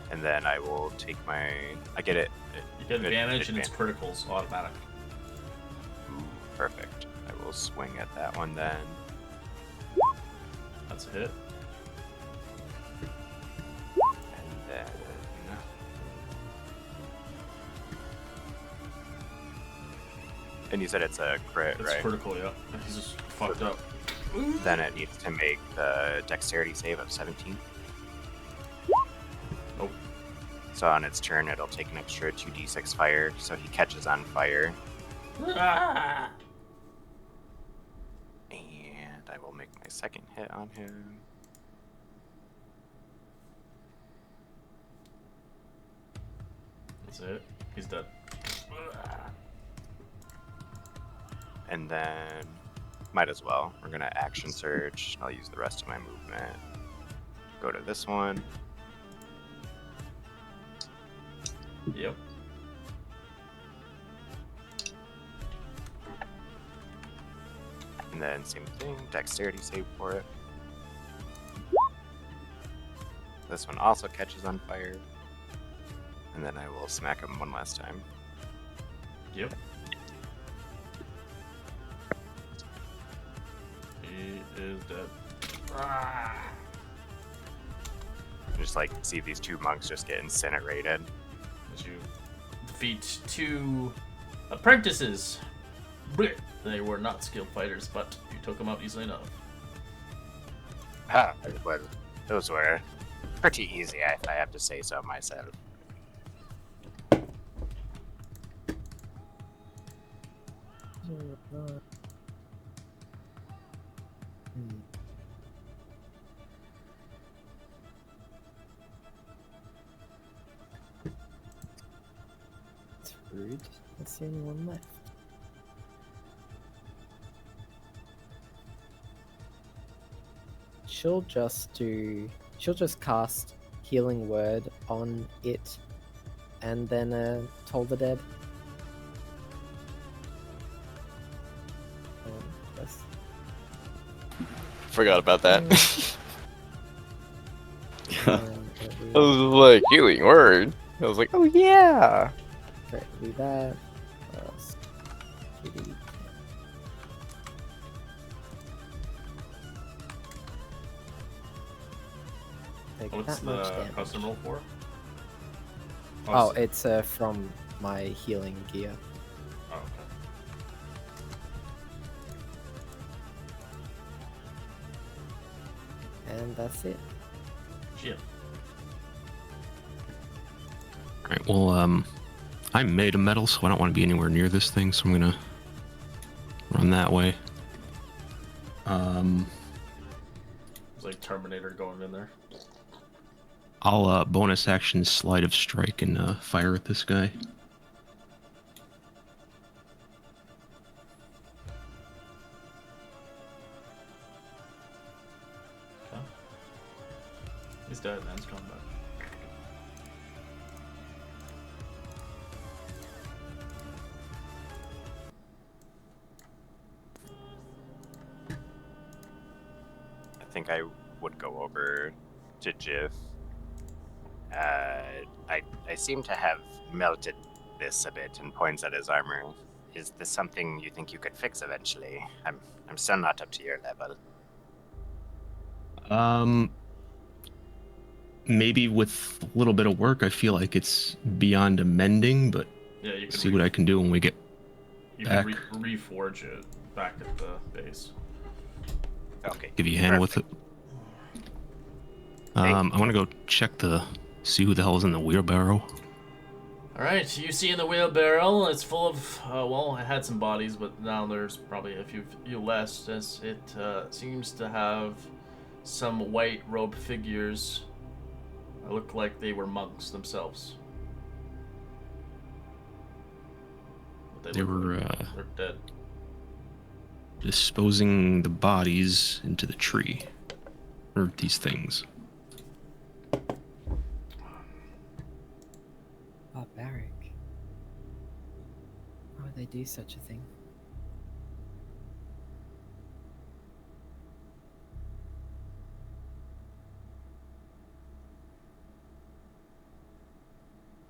And then I will take my. I get it. You get advantage and it's criticals automatic. Ooh, perfect. I will swing at that one then. That's a hit. And then. And you said it's a crit, It's right? critical, yeah. He's just fucked up. Then it needs to make the dexterity save of 17. Nope. So on its turn, it'll take an extra 2d6 fire, so he catches on fire. Ah! And I will make my second hit on him. That's it. He's dead. And then, might as well. We're going to action surge. I'll use the rest of my movement. Go to this one. Yep. And then same thing, dexterity save for it. This one also catches on fire. And then I will smack him one last time. Yep. He is dead. Ah! Just like see these two monks just get incinerated. As you defeat two apprentices. Blech. They were not skilled fighters, but you took them out easily enough. Ah, well, those were pretty easy, if I have to say so myself. It's rude. That's the only one left. She'll just cast Healing Word on it and then Toll the Dead. Yes. Forgot about that. And I was like, healing word. I was like, oh yeah. do that. Plus 2d10. Take What's that much the damage. custom roll for? Oh, it's from my healing gear. Oh, okay. And that's it. Shit. Alright, well, I'm made of metal, so I don't want to be anywhere near this thing, so I'm gonna run that way. It's like Terminator going in there. I'll bonus action Slide of Strike and fire at this guy. Okay. He's dead, man. He's coming back. I think I would go over to Jiff. I seem to have melted this a bit, and points at his armor. Is this something you think you could fix eventually? I'm still not up to your level. Maybe with a little bit of work, I feel like it's beyond amending, but Yeah, you can see what I can do when we get back. can reforge it back at the base. Okay. Give you a hand with it. Thank I want to go check see who the hell is in the wheelbarrow. Alright, you see in the wheelbarrow, it's full of, well, it had some bodies, but now there's probably a few less, as it seems to have some white robe figures that look like they were monks themselves. But They were they're dead. disposing the bodies into the tree. Or these things. Barbaric. Why would they do such a thing?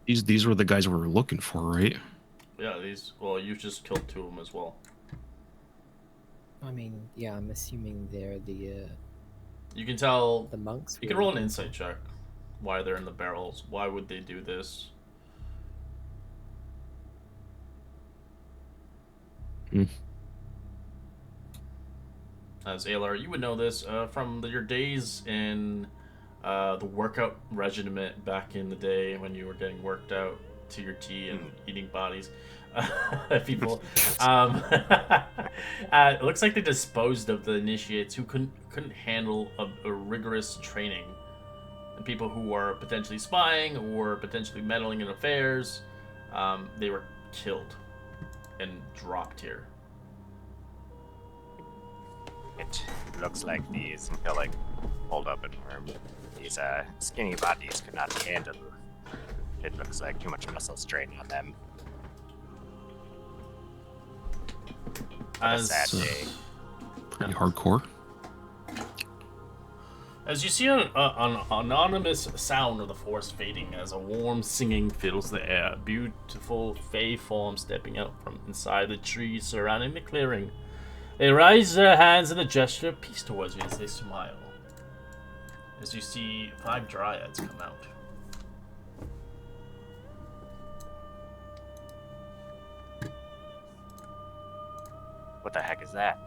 These were the guys we were looking for, right? Yeah, well, you just killed 2 of them as well. I mean, yeah, I'm assuming they're the You can tell. monks. You can roll an insight check. Why they're in the barrels? Why would they do this? As Alar, you would know this from your days in the workout regiment back in the day when you were getting worked out to your tea and eating bodies. People. It looks like they disposed of the initiates who couldn't handle a rigorous training. And people who are potentially spying or potentially meddling in affairs, they were killed and dropped here. It looks like these, he'll like hold up and arm. These skinny bodies could not handle. It looks like too much muscle strain on them. What a sad day. Pretty hardcore. As you see an anonymous sound of the forest fading as a warm singing fills the air, beautiful fey forms stepping out from inside the trees surrounding the clearing. They raise their hands in a gesture of peace towards you as they smile. As you see 5 dryads come out. What the heck is that?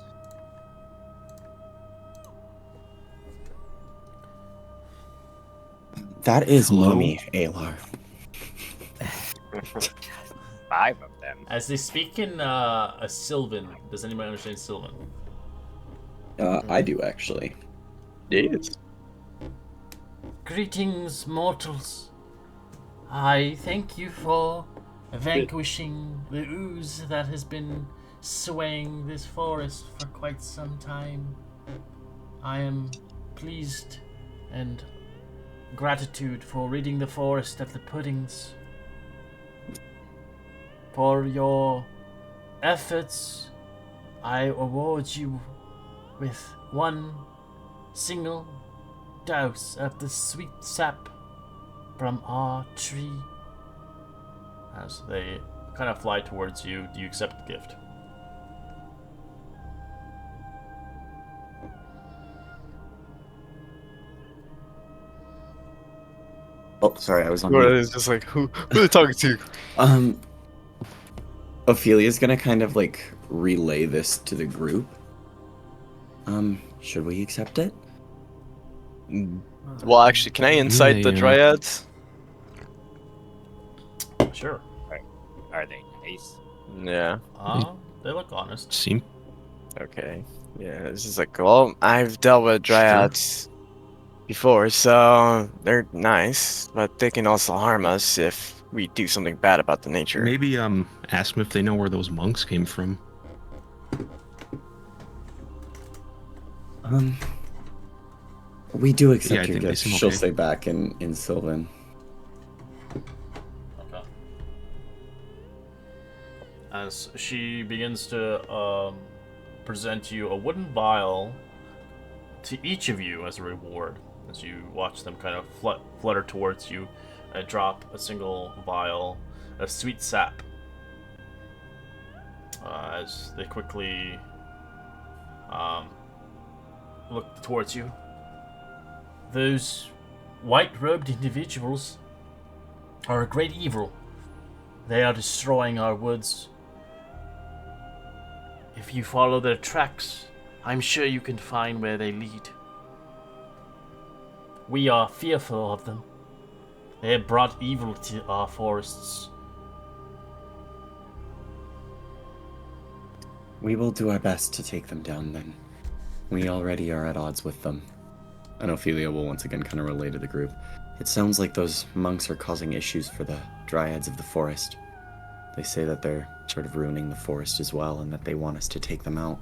That is Hello? Mummy, Alar. 5 of them. As they speak in a Sylvan, does anybody understand Sylvan? I do, actually. Yes. Greetings, mortals. I thank you for vanquishing the ooze that has been swaying this forest for quite some time. I am pleased and gratitude for ridding the forest of the puddings. For your efforts, I award you with 1 single dose of the sweet sap from our tree. As they kind of fly towards you, do you accept the gift? Oh, sorry, I was on Or mute. it's just like, who are they talking to? Ophelia's gonna kind of like relay this to the group. Should we accept it? Well, actually, can I insight the Yeah. dryads? Sure. Are they nice? Yeah. They look honest. Seem Okay. Yeah, it's just like, well, I've dealt with dryads before, so they're nice, but they can also harm us if we do something bad about the nature. maybe ask them if they know where those monks came from. We do Yeah, I accept your think they gift. seem She'll okay. say back in Sylvan. Okay. As she begins to present you a wooden vial to each of you as a reward, as you watch them kind of flutter towards you and drop a single vial of sweet sap. As they quickly look towards you. Those white-robed individuals are a great evil. They are destroying our woods. If you follow their tracks, I'm sure you can find where they lead. We are fearful of them. They have brought evil to our forests. We will do our best to take them down then. We already are at odds with them. And Ophelia will once again kind of relay to the group. It sounds like those monks are causing issues for the dryads of the forest. They say that they're sort of ruining the forest as well, and that they want us to take them out.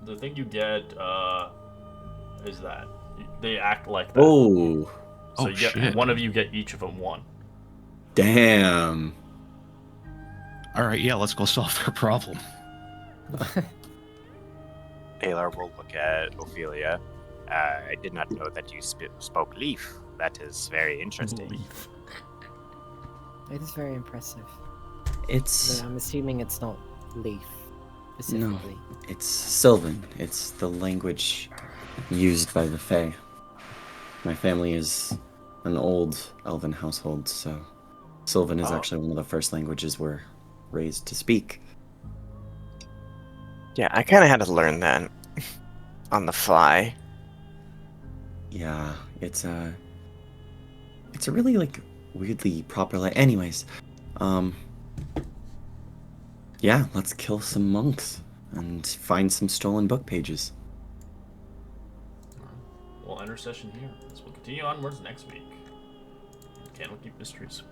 The thing you get is that they act like that. Oh, So Oh, you get, shit. one of you get each of them 1. damn. All right, yeah, let's go solve their problem. Alar will look at Ophelia. I did not know that you spoke Leaf. That is very interesting. Leaf. It is very impressive. It's Though I'm assuming it's not leaf specifically. it's Sylvan. It's the language used by the Fae. My family is an old elven household, so Sylvan is Oh. actually one of the first languages we're raised to speak. Yeah, I kind of had to learn that on the fly. Yeah, it's a really like weirdly proper anyways, yeah, let's kill some monks and find some stolen book pages. We'll end our session here. We'll continue onwards next week. Candlekeep Mysteries.